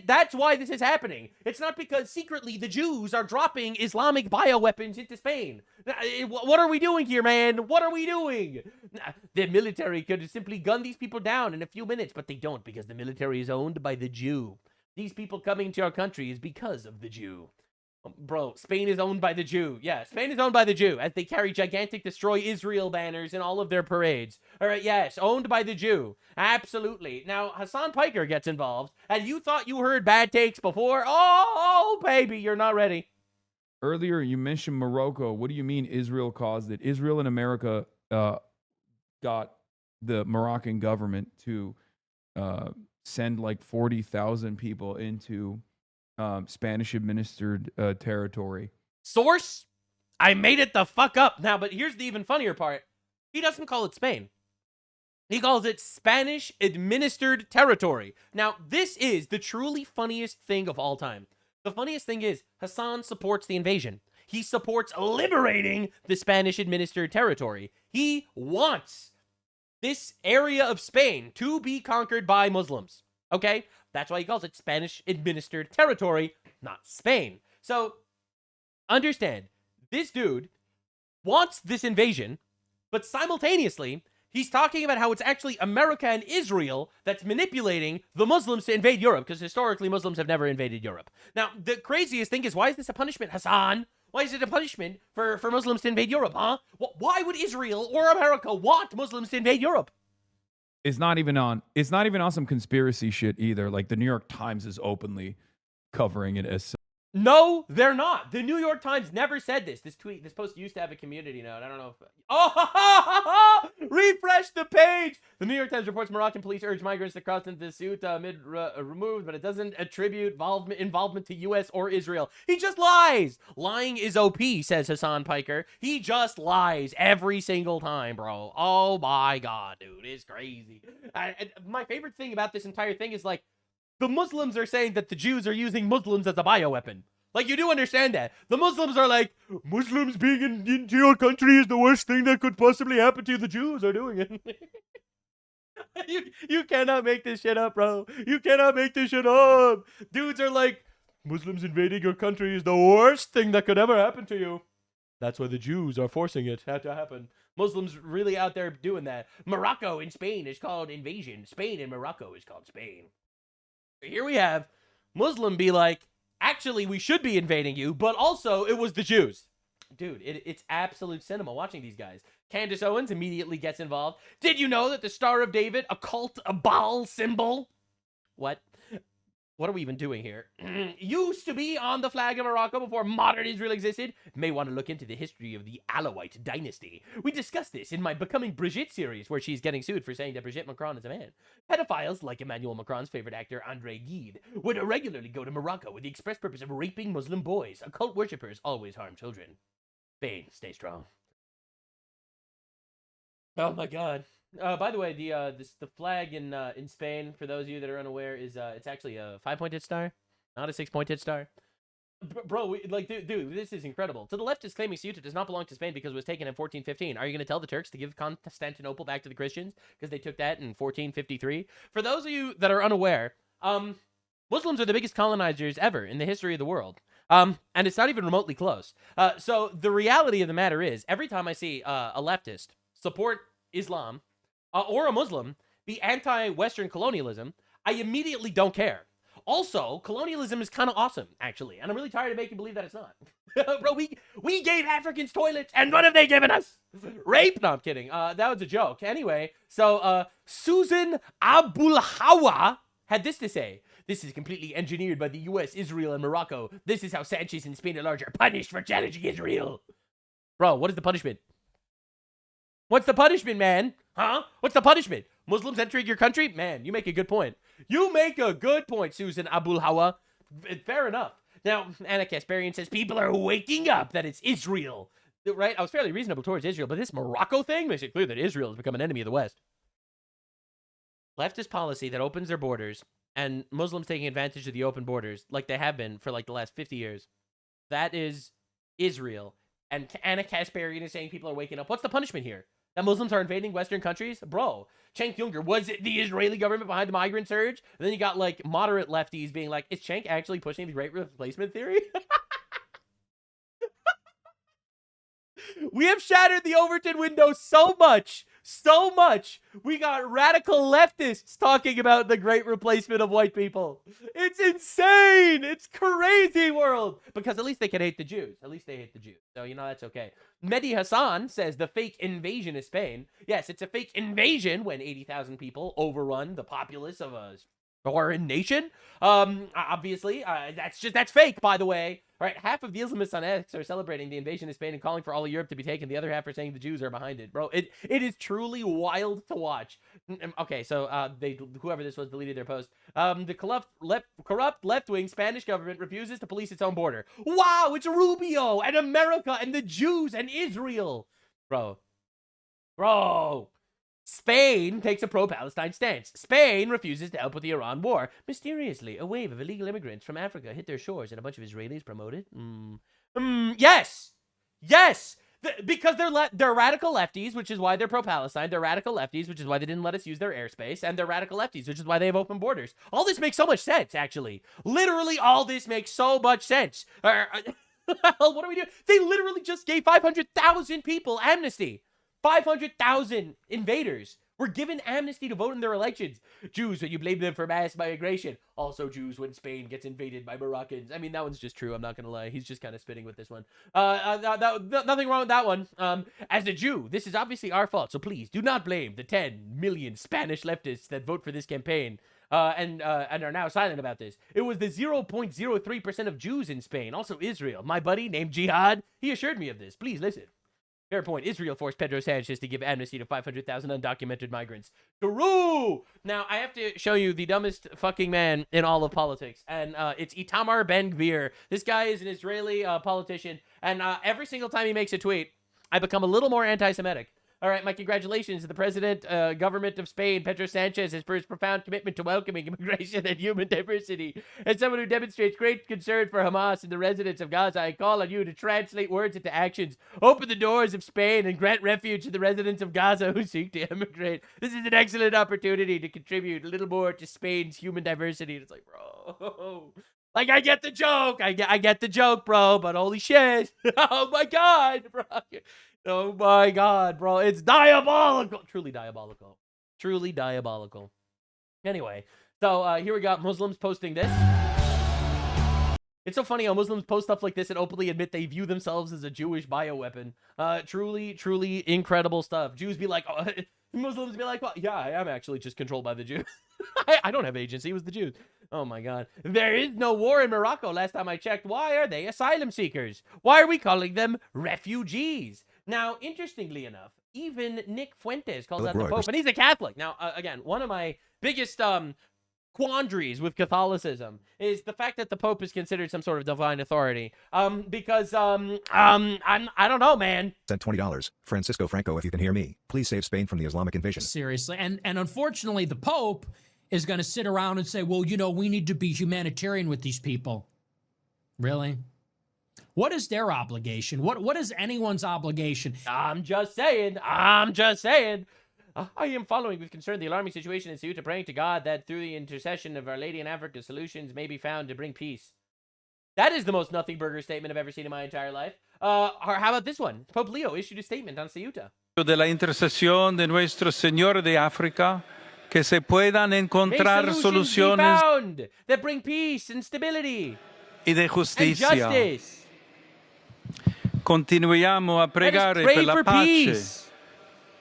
Speaker 1: That's why this is happening. It's not because secretly the Jews are dropping Islamic bioweapons into Spain. What are we doing here, man? What are we doing? The military could simply gun these people down in a few minutes, but they don't because the military is owned by the Jew. These people coming to our country is because of the Jew. Bro, Spain is owned by the Jew. Yeah, Spain is owned by the Jew as they carry gigantic Destroy Israel banners in all of their parades. All right, yes, owned by the Jew. Absolutely. Now, Hasan Piker gets involved, and you thought you heard bad takes before? Oh, baby, you're not ready.
Speaker 6: Earlier, you mentioned Morocco. What do you mean Israel caused it? Israel and America got the Moroccan government to send 40,000 people into Spanish-administered territory.
Speaker 1: Source? I made it the fuck up. Now, but here's the even funnier part. He doesn't call it Spain. He calls it Spanish-administered territory. Now, this is the truly funniest thing of all time. The funniest thing is, Hasan supports the invasion. He supports liberating the Spanish-administered territory. He wants this area of Spain to be conquered by Muslims. Okay? That's why he calls it Spanish-administered territory, not Spain. So, understand, this dude wants this invasion, but simultaneously, he's talking about how it's actually America and Israel that's manipulating the Muslims to invade Europe, because historically, Muslims have never invaded Europe. Now, the craziest thing is, why is this a punishment, Hasan? Why is it a punishment for Muslims to invade Europe, huh? Why would Israel or America want Muslims to invade Europe?
Speaker 6: It's not even on some conspiracy shit either. The New York Times is openly covering it as
Speaker 1: No, they're not. The New York Times never said this. This post used to have a community note. I don't know if... Oh, refresh the page. The New York Times reports Moroccan police urge migrants to cross into Ceuta amid removed, but it doesn't attribute involvement to U.S. or Israel. He just lies. Lying is OP, says Hasan Piker. He just lies every single time, bro. Oh my God, dude. It's crazy. My favorite thing about this entire thing is the Muslims are saying that the Jews are using Muslims as a bioweapon. Like, you do understand that. The Muslims are like, Muslims being into your country is the worst thing that could possibly happen to you. The Jews are doing it. You cannot make this shit up, bro. You cannot make this shit up. Dudes are like, Muslims invading your country is the worst thing that could ever happen to you. That's why the Jews are forcing it to happen. Muslims really out there doing that. Morocco in Spain is called invasion. Spain in Morocco is called Spain. Here we have Muslim be like, actually, we should be invading you, but also it was the Jews. Dude, it's absolute cinema watching these guys. Candace Owens immediately gets involved. Did you know that the Star of David, a cult, a Baal symbol? What? What are we even doing here? Used to be on the flag of Morocco before modern Israel existed. May want to look into the history of the Alawite dynasty. We discussed this in my Becoming Brigitte series, where she's getting sued for saying that Brigitte Macron is a man. Pedophiles, like Emmanuel Macron's favorite actor, Andre Guide, would regularly go to Morocco with the express purpose of raping Muslim boys. Occult worshippers always harm children. Spain, stay strong. Oh my God. By the way, the flag in Spain, for those of you that are unaware, is it's actually a 5-pointed star, not a 6-pointed star. Bro, dude, this is incredible. So the left is claiming Ceuta does not belong to Spain because it was taken in 1415. Are you going to tell the Turks to give Constantinople back to the Christians because they took that in 1453? For those of you that are unaware, Muslims are the biggest colonizers ever in the history of the world. And it's not even remotely close. So the reality of the matter is, every time I see a leftist support Islam, or a Muslim be anti-Western colonialism, I immediately don't care. Also, colonialism is kind of awesome, actually, and I'm really tired of making believe that it's not. Bro, we gave Africans toilets, and what have they given us? Rape? No, I'm kidding. That was a joke. Anyway, so Susan Abulhawa had this to say. This is completely engineered by the U.S., Israel, and Morocco. This is how Sanchez and Spain at large are punished for challenging Israel. Bro, what is the punishment? What's the punishment, man? Huh? What's the punishment? Muslims entering your country? Man, you make a good point. You make a good point, Susan Abulhawa. Fair enough. Now, Anna Kasparian says people are waking up that it's Israel. Right? I was fairly reasonable towards Israel, but this Morocco thing makes it clear that Israel has become an enemy of the West. Leftist policy that opens their borders and Muslims taking advantage of the open borders like they have been for like the last 50 years. That is Israel. And Anna Kasparian is saying people are waking up. What's the punishment here? That Muslims are invading Western countries? Bro, Cenk Uygur, was it the Israeli government behind the migrant surge? And then you got like moderate lefties being like, is Cenk actually pushing the great replacement theory? We have shattered the Overton window so much. We got radical leftists talking about the great replacement of white people. It's insane. It's crazy world. Because at least they can hate the Jews. At least they hate the Jews. So, you know, that's okay. Mehdi Hasan says the fake invasion is Spain. Yes, it's a fake invasion when 80,000 people overrun the populace of a foreign nation. Obviously, that's fake, by the way. All right, half of the Islamists on X are celebrating the invasion of Spain and calling for all of Europe to be taken. The other half are saying the Jews are behind it. Bro, it is truly wild to watch. Okay, so whoever this was deleted their post. The corrupt left-wing Spanish government refuses to police its own border. Wow, it's Rubio and America and the Jews and Israel. Bro. Spain takes a pro-Palestine stance. Spain refuses to help with the Iran war. Mysteriously, a wave of illegal immigrants from Africa hit their shores and a bunch of Israelis promoted. Yes! Because they're radical lefties, which is why they're pro-Palestine. They're radical lefties, which is why they didn't let us use their airspace. And they're radical lefties, which is why they have open borders. All this makes so much sense, actually. Literally, all this makes so much sense. What do we do? They literally just gave 500,000 people amnesty. 500,000 invaders were given amnesty to vote in their elections. Jews when you blame them for mass migration. Also Jews when Spain gets invaded by Moroccans. I mean, that one's just true. I'm not going to lie. He's just kind of spitting with this one. Nothing wrong with that one. As a Jew, this is obviously our fault. So please do not blame the 10 million Spanish leftists that vote for this campaign. And are now silent about this. It was the 0.03% of Jews in Spain. Also Israel. My buddy named Jihad, he assured me of this. Please listen. Fair point. Israel forced Pedro Sanchez to give amnesty to 500,000 undocumented migrants. True! Now, I have to show you the dumbest fucking man in all of politics. And it's Itamar Ben-Gvir. This guy is an Israeli politician. And every single time he makes a tweet, I become a little more anti-Semitic. All right, my congratulations to the president, government of Spain, Pedro Sanchez, for his profound commitment to welcoming immigration and human diversity. As someone who demonstrates great concern for Hamas and the residents of Gaza, I call on you to translate words into actions, open the doors of Spain, and grant refuge to the residents of Gaza who seek to immigrate. This is an excellent opportunity to contribute a little more to Spain's human diversity. And it's like, bro, like, I get the joke. I get the joke, bro, but holy shit. Oh my God, bro. Oh my God, bro. It's diabolical. Truly diabolical. Truly diabolical. Anyway, so here we got Muslims posting this. It's so funny how Muslims post stuff like this and openly admit they view themselves as a Jewish bioweapon. Truly, truly incredible stuff. Jews be like, oh, Muslims be like, well, yeah, I am actually just controlled by the Jews. I don't have agency. It was the Jews. Oh my God. There is no war in Morocco. Last time I checked. Why are they asylum seekers? Why are we calling them refugees? Now, interestingly enough, even Nick Fuentes calls out the Pope, and he's a Catholic. Now, again, one of my biggest quandaries with Catholicism is the fact that the Pope is considered some sort of divine authority. Because I don't know, man.
Speaker 20: Sent $20. Francisco Franco, if you can hear me, please save Spain from the Islamic invasion.
Speaker 21: Seriously. And unfortunately, the Pope is going to sit around and say, well, you know, we need to be humanitarian with these people. Really? What is their obligation? What is anyone's obligation?
Speaker 1: I'm just saying. I am following with concern the alarming situation in Ceuta, praying to God that through the intercession of Our Lady in Africa, solutions may be found to bring peace. That is the most nothing burger statement I've ever seen in my entire life. How about this one? Pope Leo issued a statement on Ceuta.
Speaker 22: De la intercesión de nuestro Señor de África, que se puedan encontrar soluciones
Speaker 1: be found that bring peace and stability
Speaker 22: y de justicia.
Speaker 1: And justice.
Speaker 22: Continuiamo a pregare per la pace,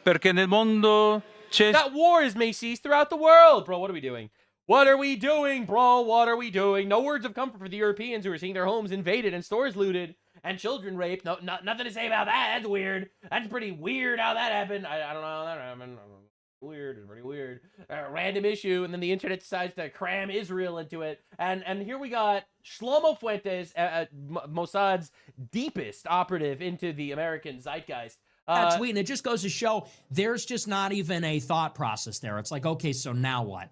Speaker 22: perché nel mondo c'è...
Speaker 1: That wars may cease throughout the world. Bro, what are we doing? What are we doing, bro? What are we doing? No words of comfort for the Europeans who are seeing their homes invaded and stores looted and children raped. No, nothing to say about that. That's weird. That's pretty weird how that happened. I don't know how that happened. Weird. It's pretty weird. Random issue, and then the internet decides to cram Israel into it. And here we got Shlomo Fuentes, Mossad's deepest operative into the American zeitgeist.
Speaker 21: That tweet, and it just goes to show there's just not even a thought process there. It's like, okay, so now what?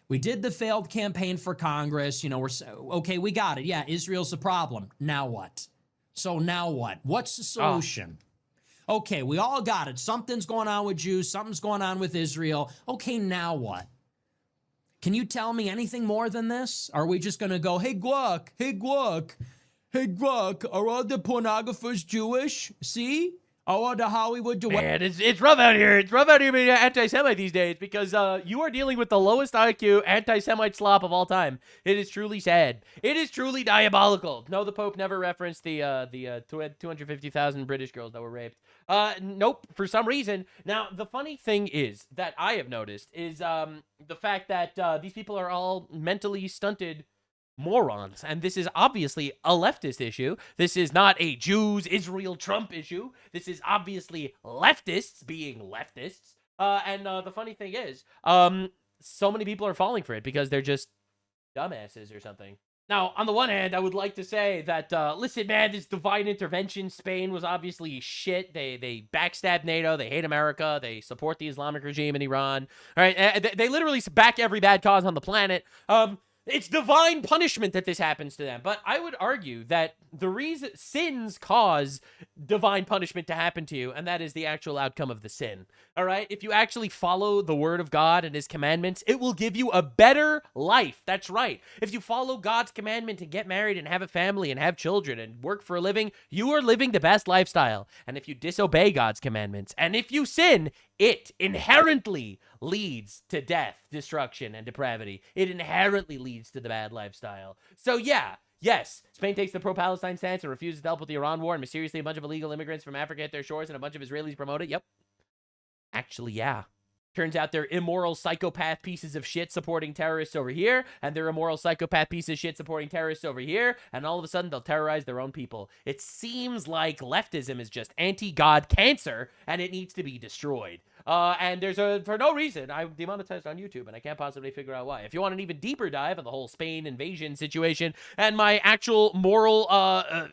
Speaker 21: We did the failed campaign for Congress. You know, okay, we got it. Yeah, Israel's a problem. Now what? So now what? What's the solution? Okay, we all got it. Something's going on with Jews. Something's going on with Israel. Okay, now what? Can you tell me anything more than this? Are we just going to go, hey, Gluck, are all the pornographers Jewish? See? Oh, the Hollywood...
Speaker 1: Man, it's rough out here. It's rough out here being an anti-Semite these days because you are dealing with the lowest IQ anti-Semite slop of all time. It is truly sad. It is truly diabolical. No, the Pope never referenced the 250,000 British girls that were raped. Nope, for some reason. Now, the funny thing is that I have noticed is the fact that these people are all mentally stunted morons, and this is obviously a leftist issue. This is not a Jews, Israel, Trump issue. This is obviously leftists being leftists. And the funny thing is, so many people are falling for it because they're just dumbasses or something. Now, on the one hand, I would like to say that, listen, man, this divine intervention, Spain was obviously shit. They backstab NATO. They hate America. They support the Islamic regime in Iran. All right, they literally back every bad cause on the planet. It's divine punishment that this happens to them. But I would argue that the reason sins cause divine punishment to happen to you, and that is the actual outcome of the sin. All right? If you actually follow the word of God and his commandments, it will give you a better life. That's right. If you follow God's commandment to get married and have a family and have children and work for a living, you are living the best lifestyle. And if you disobey God's commandments, and if you sin, it inherently leads to death, destruction, and depravity. It inherently leads to the bad lifestyle. So yeah, yes, Spain takes the pro-Palestine stance and refuses to help with the Iran war, and mysteriously a bunch of illegal immigrants from Africa hit their shores and a bunch of Israelis promote it. Yep. Actually, yeah. Turns out they're immoral psychopath pieces of shit supporting terrorists over here, and they're immoral psychopath pieces of shit supporting terrorists over here, and all of a sudden they'll terrorize their own people. It seems like leftism is just anti-God cancer, and it needs to be destroyed. And there's for no reason, I'm demonetized on YouTube, and I can't possibly figure out why. If you want an even deeper dive on the whole Spain invasion situation and my actual moral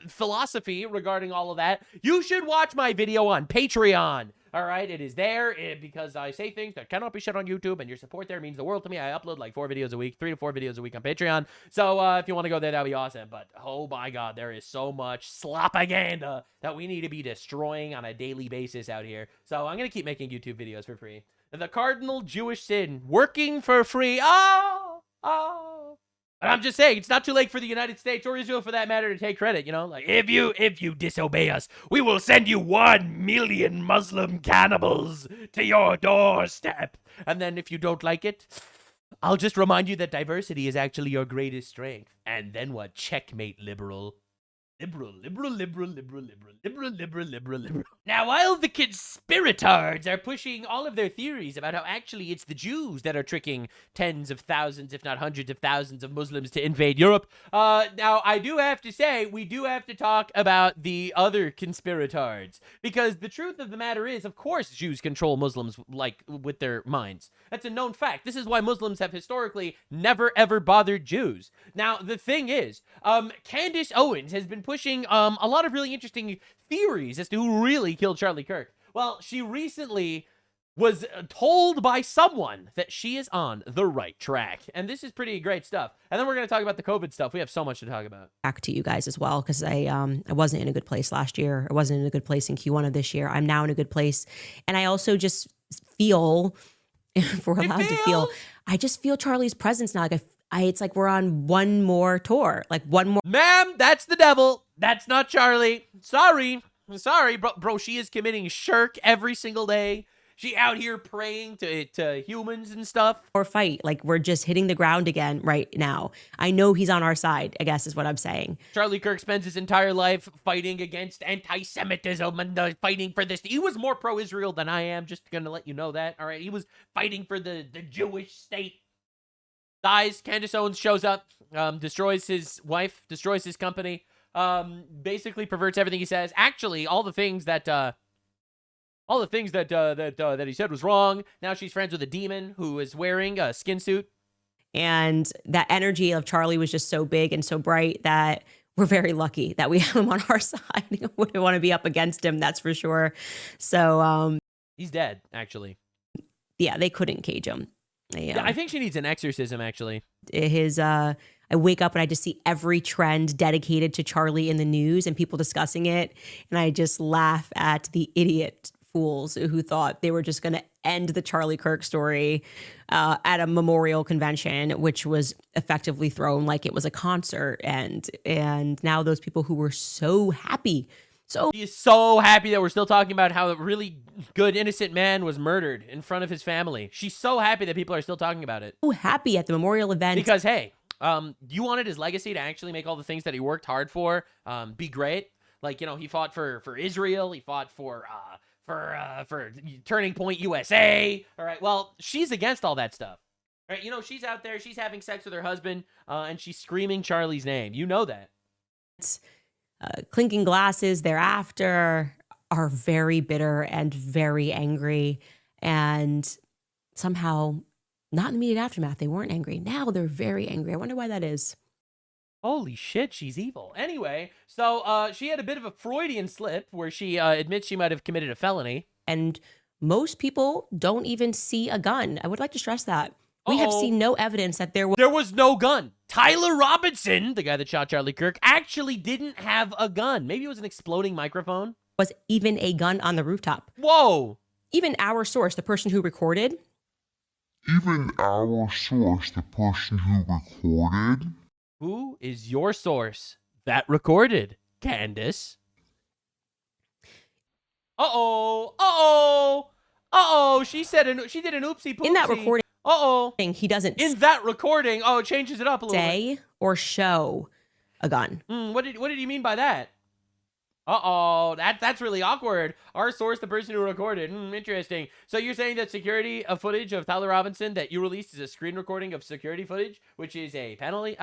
Speaker 1: philosophy regarding all of that, you should watch my video on Patreon. All right, it is there because I say things that cannot be shared on YouTube, and your support there means the world to me. I upload like 4 videos a week, 3 to 4 videos a week on Patreon. So if you want to go there, that'd be awesome. But oh my God, there is so much slopaganda that we need to be destroying on a daily basis out here. So I'm gonna keep making YouTube videos for free. The cardinal Jewish sin, working for free. But I'm just saying, it's not too late for the United States or Israel, for that matter, to take credit, you know? Like, if you disobey us, we will send you 1 million Muslim cannibals to your doorstep. And then if you don't like it, I'll just remind you that diversity is actually your greatest strength. And then what? Checkmate, liberal. Liberal. Now, while the conspiratards are pushing all of their theories about how actually it's the Jews that are tricking tens of thousands, if not hundreds of thousands of Muslims to invade Europe, now I do have to say, we do have to talk about the other conspiratards. Because the truth of the matter is, of course, Jews control Muslims, like, with their minds. That's a known fact. This is why Muslims have historically never, ever bothered Jews. Now, the thing is, Candace Owens has been pushing a lot of really interesting theories as to who really killed Charlie Kirk. Well, she recently was told by someone that she is on the right track. And this is pretty great stuff. And then we're going to talk about the COVID stuff. We have so much to talk about.
Speaker 2: Back to you guys as well, because I wasn't in a good place last year. I wasn't in a good place in Q1 of this year. I'm now in a good place. And I also just feel, if we're allowed to feel, I just feel Charlie's presence now. Like it's like we're on one more tour, like one more.
Speaker 1: Ma'am, that's the devil. That's not Charlie. Sorry, bro. She is committing shirk every single day. She out here praying to humans and stuff.
Speaker 2: Or fight, like we're just hitting the ground again right now. I know he's on our side, I guess is what I'm saying.
Speaker 1: Charlie Kirk spends his entire life fighting against anti-Semitism and fighting for this. He was more pro-Israel than I am, just gonna let you know that, all right? He was fighting for the Jewish state. Dies, Candace Owens shows up, destroys his wife, destroys his company, basically perverts everything he says. Actually, all the things that he said was wrong. Now she's friends with a demon who is wearing a skin suit.
Speaker 2: And that energy of Charlie was just so big and so bright that we're very lucky that we have him on our side. I wouldn't want to be up against him, that's for sure. So
Speaker 1: he's dead, actually.
Speaker 2: Yeah, they couldn't cage him.
Speaker 1: Yeah, I think she needs an exorcism, actually.
Speaker 2: I wake up and I just see every trend dedicated to Charlie in the news and people discussing it. And I just laugh at the idiot fools who thought they were just going to end the Charlie Kirk story at a memorial convention, which was effectively thrown like it was a concert. And now those people who were so happy.
Speaker 1: He is so happy that we're still talking about how a really good, innocent man was murdered in front of his family. She's so happy that people are still talking about it.
Speaker 2: So happy at the memorial event.
Speaker 1: Because, hey, you wanted his legacy to actually make all the things that he worked hard for be great. Like, you know, he fought for Israel. He fought for Turning Point USA. All right, well, she's against all that stuff. All right, you know, she's out there. She's having sex with her husband, and she's screaming Charlie's name. You know that.
Speaker 2: Clinking glasses thereafter are very bitter and very angry. And somehow, not in the immediate aftermath, they weren't angry. Now they're very angry. I wonder why that is.
Speaker 1: Holy shit, she's evil. Anyway, so she had a bit of a Freudian slip where she admits she might have committed a felony.
Speaker 2: And most people don't even see a gun. I would like to stress that. We have seen no evidence that there
Speaker 1: was no gun. Tyler Robinson, the guy that shot Charlie Kirk, actually didn't have a gun. Maybe it was an exploding microphone.
Speaker 2: Was even a gun on the rooftop.
Speaker 1: Whoa.
Speaker 2: Even our source, the person who recorded.
Speaker 1: Who is your source that recorded, Candace? She did an oopsie poopsie.
Speaker 2: In that recording. He doesn't.
Speaker 1: In that recording. Oh, it changes it up a little bit.
Speaker 2: Say or show a gun.
Speaker 1: What did he mean by that? That's really awkward. Our source, the person who recorded. Interesting. So you're saying that security footage of Tyler Robinson that you released is a screen recording of security footage, which is a felony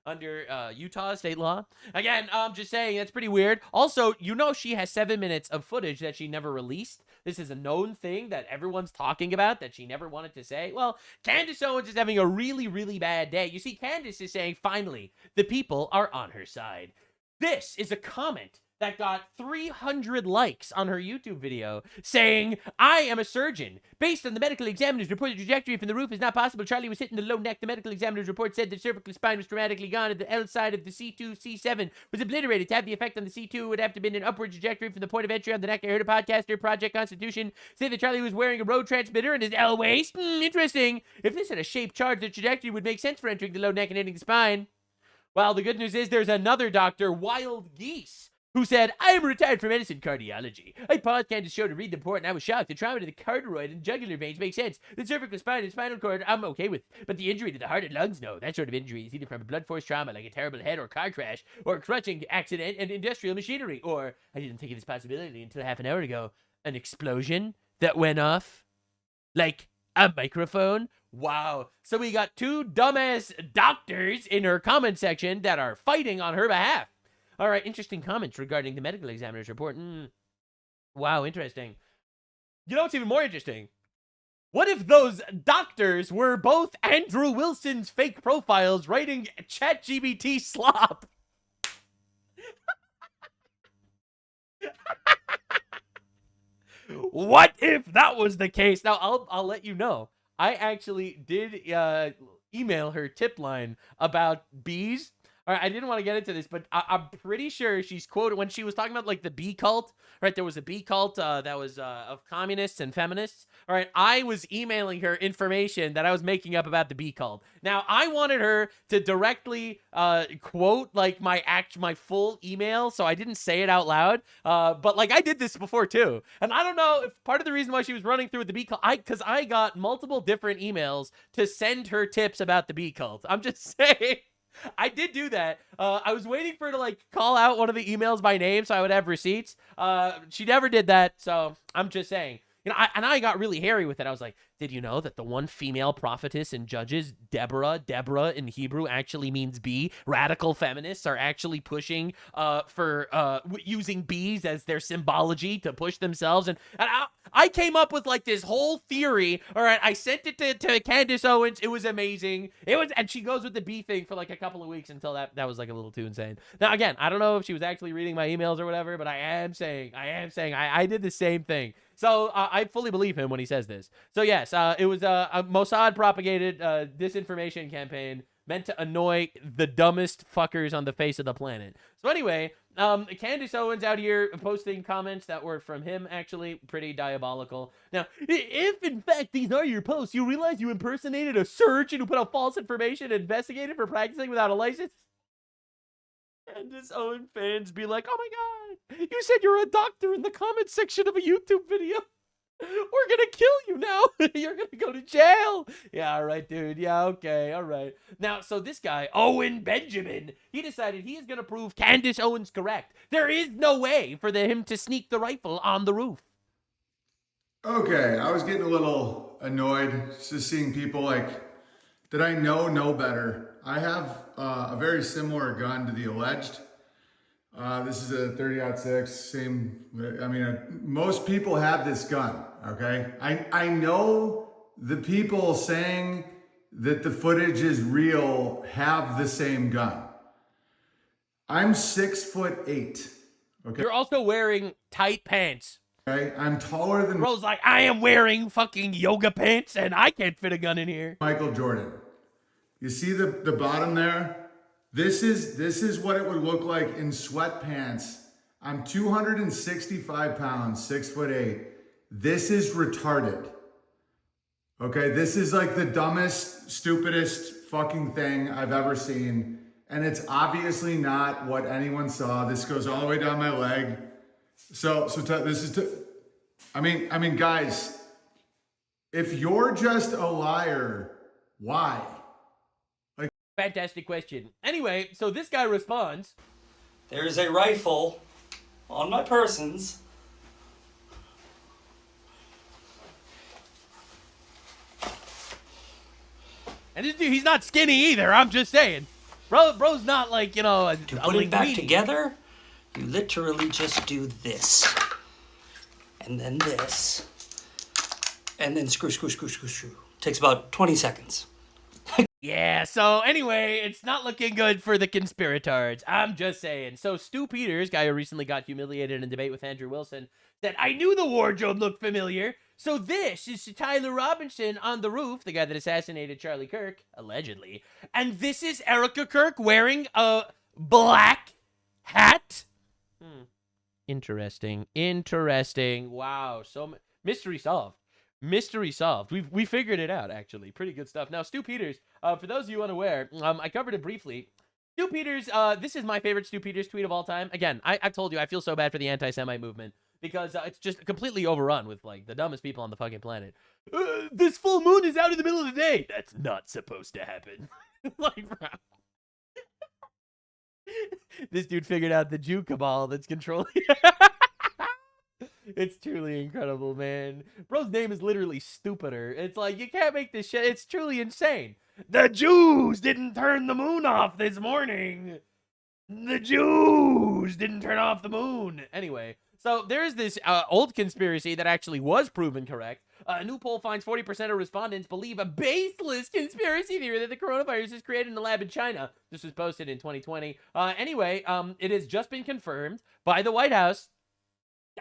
Speaker 1: under Utah state law? Again, I'm just saying that's pretty weird. Also, you know she has 7 minutes of footage that she never released. This is a known thing that everyone's talking about that she never wanted to say. Well, Candace Owens is having a really, really bad day. You see, Candace is saying, finally, the people are on her side. This is a comment that got 300 likes on her YouTube video saying, I am a surgeon. Based on the medical examiner's report, the trajectory from the roof is not possible. Charlie was hit in the low neck. The medical examiner's report said the cervical spine was dramatically gone and the L side of the C2, C7 was obliterated. To have the effect on the C2, it would have to have been an upward trajectory from the point of entry on the neck. I heard a podcaster, Project Constitution, say that Charlie was wearing a road transmitter in his L waist. Interesting. If this had a shaped chart, the trajectory would make sense for entering the low neck and hitting the spine. Well, the good news is there's another doctor, Wild Geese, who said, I am retired from medicine cardiology. I paused Candace's show to read the report, and I was shocked. The trauma to the carotid and jugular veins makes sense. The cervical spine and spinal cord, I'm okay with. But the injury to the heart and lungs, no. That sort of injury is either from a blunt force trauma, like a terrible head or car crash, or a crushing accident and industrial machinery. Or, I didn't think of this possibility until half an hour ago, an explosion that went off like a microphone. Wow. So we got two dumbass doctors in her comment section that are fighting on her behalf. All right, interesting comments regarding the medical examiner's report. Wow, interesting. You know what's even more interesting? What if those doctors were both Andrew Wilson's fake profiles writing ChatGPT slop? What if that was the case? Now, I'll let you know. I actually did email her tip line about bees. All right, I didn't want to get into this, but I'm pretty sure she's quoted when she was talking about like the bee cult, right? There was a bee cult that was of communists and feminists. All right, I was emailing her information that I was making up about the bee cult. Now, I wanted her to directly quote like my full email, so I didn't say it out loud. But like I did this before too, and I don't know if part of the reason why she was running through with the bee cult, because I got multiple different emails to send her tips about the bee cult. I'm just saying. I did do that. I was waiting for her to like call out one of the emails by name so I would have receipts. She never did that, so I'm just saying. You know, I got really hairy with it. I was like, did you know that the one female prophetess in Judges, Deborah in Hebrew actually means bee? Radical feminists are actually pushing for using bees as their symbology to push themselves. And I came up with like this whole theory. All right, I sent it to Candace Owens. It was amazing. And she goes with the bee thing for like a couple of weeks until that was like a little too insane. Now, again, I don't know if she was actually reading my emails or whatever, but I am saying I did the same thing. So I fully believe him when he says this. So yes, it was a Mossad propagated disinformation campaign meant to annoy the dumbest fuckers on the face of the planet. So anyway, Candace Owens out here posting comments that were from him, actually pretty diabolical. Now, if in fact these are your posts, you realize you impersonated a surgeon who put out false information and investigated for practicing without a license? Candace Owens fans be like, oh my god, you said you're a doctor in the comment section of a YouTube video. We're gonna kill you now. You're gonna go to jail. Yeah, all right, dude. Yeah, okay, all right. Now, so this guy, Owen Benjamin, he decided he is gonna prove Candace Owens correct. There is no way for him to sneak the rifle on the roof.
Speaker 3: Okay, I was getting a little annoyed just seeing people like that I know better. I have a very similar gun to the alleged. This is a 30-06, same, I mean, most people have this gun, okay? I know the people saying that the footage is real have the same gun. I'm 6'8", okay?
Speaker 1: You're also wearing tight pants.
Speaker 3: Okay, I'm taller than...
Speaker 1: Bro's like, I am wearing fucking yoga pants and I can't fit a gun in here.
Speaker 3: Michael Jordan. You see the bottom there? This is what it would look like in sweatpants. I'm 265 pounds, 6'8". This is retarded. Okay, this is like the dumbest, stupidest fucking thing I've ever seen. And it's obviously not what anyone saw. This goes all the way down my leg. I mean, guys, if you're just a liar, why?
Speaker 1: Fantastic question. Anyway, so this guy responds.
Speaker 5: There is a rifle on my persons.
Speaker 1: And this dude, he's not skinny either. I'm just saying. Bro's not like, you know,
Speaker 5: to put it back together, you literally just do this. And then this. And then screw. Takes about 20 seconds.
Speaker 1: Yeah, so anyway, it's not looking good for the conspiratards. I'm just saying. So Stu Peters, guy who recently got humiliated in a debate with Andrew Wilson, said, I knew the wardrobe looked familiar. So this is Tyler Robinson on the roof, the guy that assassinated Charlie Kirk, allegedly. And this is Erica Kirk wearing a black hat. Interesting. Wow. So mystery solved. Mystery solved. We figured it out, actually. Pretty good stuff. Now, Stu Peters, for those of you unaware, I covered it briefly. Stu Peters, this is my favorite Stu Peters tweet of all time. Again, I've told you, I feel so bad for the anti-Semite movement because it's just completely overrun with, like, the dumbest people on the fucking planet. This full moon is out in the middle of the day. That's not supposed to happen. Like, bro. This dude figured out the Jew cabal that's controlling. It's truly incredible, man. Bro's name is literally stupider. It's like, you can't make this shit. It's truly insane. The Jews didn't turn the moon off this morning. The Jews didn't turn off the moon. Anyway, so there's this old conspiracy that actually was proven correct. A new poll finds 40% of respondents believe a baseless conspiracy theory that the coronavirus is created in a lab in China. This was posted in 2020. Anyway, it has just been confirmed by the White House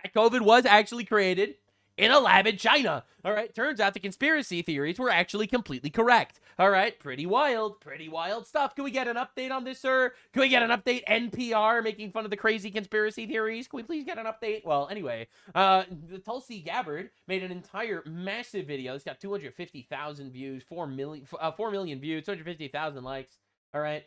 Speaker 1: that COVID was actually created in a lab in China. All right, turns out the conspiracy theories were actually completely correct. All right, pretty wild stuff. Can we get an update on this, sir? Can we get an update? NPR making fun of the crazy conspiracy theories. Can we please get an update? Well, anyway, the Tulsi Gabbard made an entire massive video. It's got 250,000 views, 4 million views, 250,000 likes. All right.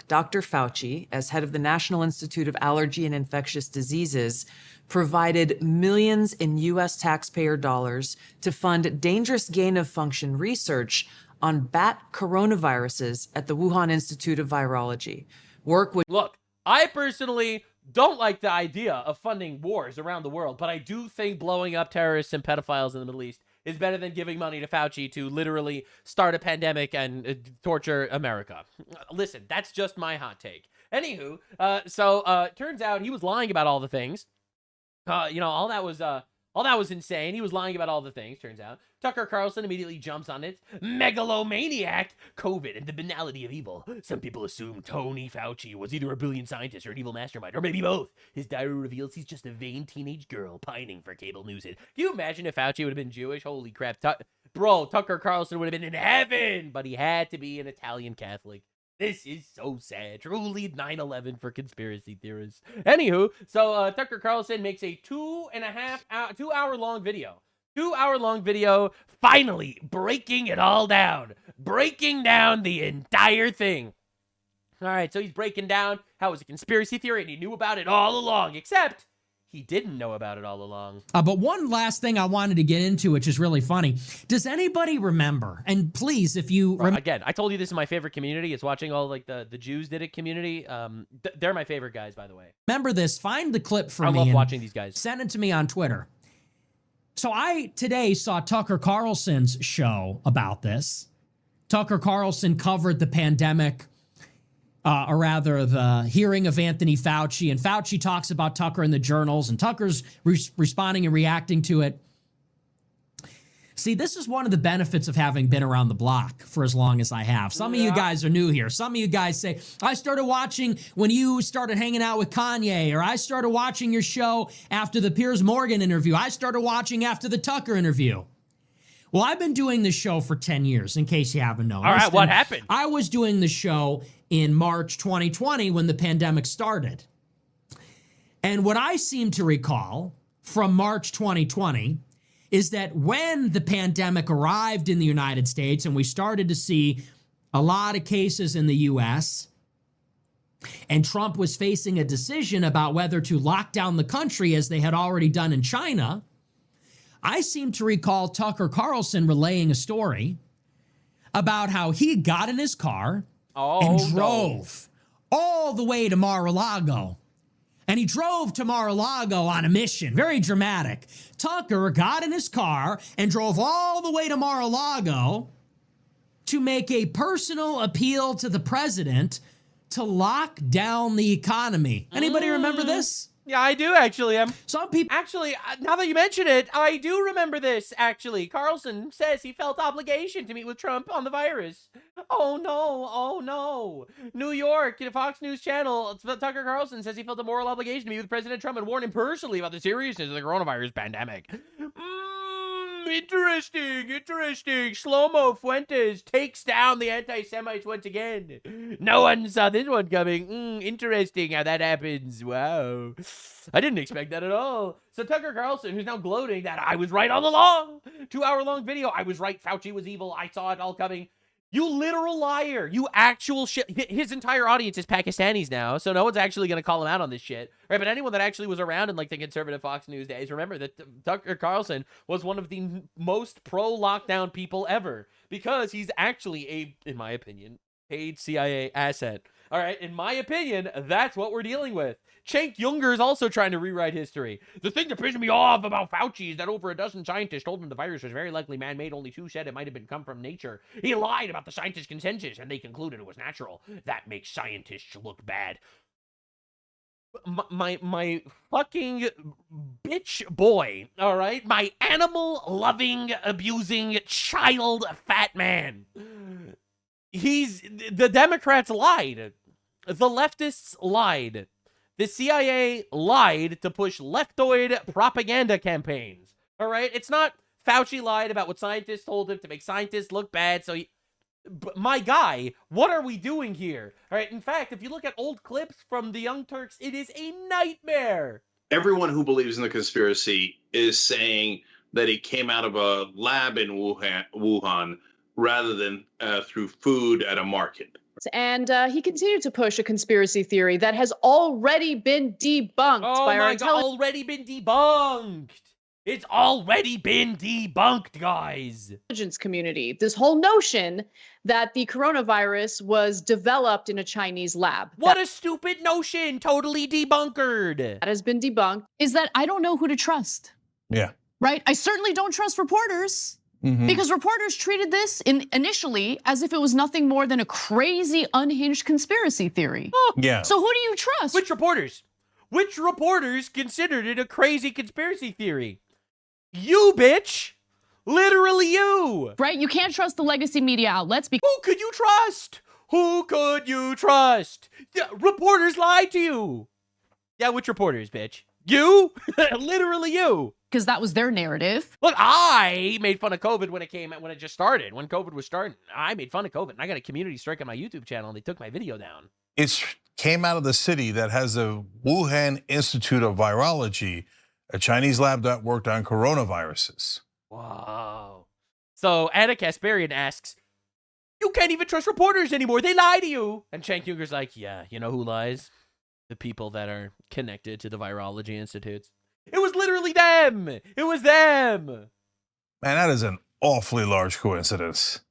Speaker 7: Dr. Fauci, as head of the National Institute of Allergy and Infectious Diseases, provided millions in U.S. taxpayer dollars to fund dangerous gain-of-function research on bat coronaviruses at the Wuhan Institute of Virology.
Speaker 1: Look, I personally don't like the idea of funding wars around the world, but I do think blowing up terrorists and pedophiles in the Middle East is better than giving money to Fauci to literally start a pandemic torture America. Listen, that's just my hot take. Anywho, turns out he was lying about all the things. All that was insane. He was lying about all the things, turns out. Tucker Carlson immediately jumps on it. Megalomaniac, COVID and the banality of evil. Some people assume Tony Fauci was either a brilliant scientist or an evil mastermind, or maybe both. His diary reveals he's just a vain teenage girl pining for cable news. Can you imagine if Fauci would have been Jewish? Holy crap. Tucker Carlson would have been in heaven, but he had to be an Italian Catholic. This is so sad. Truly 9/11 for conspiracy theorists. Anywho, so Tucker Carlson makes a 2 hour long video. 2 hour long video, finally breaking it all down. Breaking down the entire thing. All right, so he's breaking down how it was a conspiracy theory and he knew about it all along, except he didn't know about it all along.
Speaker 21: But one last thing I wanted to get into, which is really funny. Does anybody remember? And please, if you...
Speaker 1: Again, I told you this is my favorite community. It's watching all like the Jews did it community. They're my favorite guys, by the way.
Speaker 21: Remember this. Find the clip for me.
Speaker 1: I love watching these guys.
Speaker 21: Send it to me on Twitter. So I today saw Tucker Carlson's show about this. Tucker Carlson covered the pandemic, or rather the hearing of Anthony Fauci, and Fauci talks about Tucker in the journals, and Tucker's responding and reacting to it. See, this is one of the benefits of having been around the block for as long as I have. Some of you guys are new here. Some of you guys say, I started watching when you started hanging out with Kanye, or I started watching your show after the Piers Morgan interview. I started watching after the Tucker interview. Well, I've been doing this show for 10 years, in case you haven't noticed.
Speaker 1: All right, what happened?
Speaker 21: I was doing the show in March 2020 when the pandemic started. And what I seem to recall from March 2020 is that when the pandemic arrived in the United States and we started to see a lot of cases in the U.S., and Trump was facing a decision about whether to lock down the country as they had already done in China, I seem to recall Tucker Carlson relaying a story about how he got in his car and drove all the way to Mar-a-Lago. And he drove to Mar-a-Lago on a mission. Very dramatic. Tucker got in his car and drove all the way to Mar-a-Lago to make a personal appeal to the president to lock down the economy. Anybody remember this?
Speaker 1: Yeah, I do actually. Some people actually, now that you mention it, I do remember this actually. Carlson says he felt obligation to meet with Trump on the virus. Oh no, oh no. New York, Fox News Channel, Tucker Carlson says he felt a moral obligation to meet with President Trump and warn him personally about the seriousness of the coronavirus pandemic. Interesting. Shlomo Fuentes takes down the anti-Semites once again. No one saw this one coming. Interesting how that happens. Wow. I didn't expect that at all. So Tucker Carlson, who's now gloating that I was right all along. 2-hour-long video. I was right. Fauci was evil. I saw it all coming. You literal liar. You actual shit. His entire audience is Pakistanis now, so no one's actually going to call him out on this shit. Right? But anyone that actually was around in like the conservative Fox News days, remember that Tucker Carlson was one of the most pro-lockdown people ever because he's actually in my opinion, paid CIA asset. All right, in my opinion, that's what we're dealing with. Cenk Uygur is also trying to rewrite history. The thing that pissed me off about Fauci is that over a dozen scientists told him the virus was very likely man-made. Only 2 said it might have come from nature. He lied about the scientists' consensus, and they concluded it was natural. That makes scientists look bad. My fucking bitch boy, all right? My animal-loving, abusing, child fat man. The Democrats lied. The leftists lied. The CIA lied to push leftoid propaganda campaigns. All right? It's not Fauci lied about what scientists told him to make scientists look bad. So my guy, what are we doing here? All right? In fact, if you look at old clips from the Young Turks, it is a nightmare.
Speaker 4: Everyone who believes in the conspiracy is saying that he came out of a lab in Wuhan rather than through food at a market.
Speaker 10: And he continued to push a conspiracy theory that has already been debunked by our intelligence.
Speaker 1: Already been debunked. It's already been debunked, guys.
Speaker 10: Intelligence community. This whole notion that the coronavirus was developed in a Chinese lab.
Speaker 1: What a stupid notion. Totally debunkered.
Speaker 10: That has been debunked.
Speaker 19: Is that I don't know who to trust.
Speaker 23: Yeah.
Speaker 19: Right? I certainly don't trust reporters. Because reporters treated this initially as if it was nothing more than a crazy, unhinged conspiracy theory.
Speaker 23: Yeah.
Speaker 19: So who do you trust?
Speaker 1: Which reporters? Which reporters considered it a crazy conspiracy theory? You, bitch. Literally you.
Speaker 19: Right? You can't trust the legacy media outlets because
Speaker 1: who could you trust? Who could you trust? Reporters lied to you. Yeah, which reporters, bitch? You? Literally you.
Speaker 19: Because that was their narrative.
Speaker 1: Look, I made fun of COVID when it just started. When COVID was starting, I made fun of COVID. And I got a community strike on my YouTube channel, and they took my video down.
Speaker 23: It came out of the city that has the Wuhan Institute of Virology, a Chinese lab that worked on coronaviruses.
Speaker 1: Wow. So Anna Kasparian asks, you can't even trust reporters anymore. They lie to you. And Cenk Uygur's like, yeah, you know who lies? The people that are connected to the virology institutes. It was literally them. It was them.
Speaker 23: Man, that is an awfully large coincidence.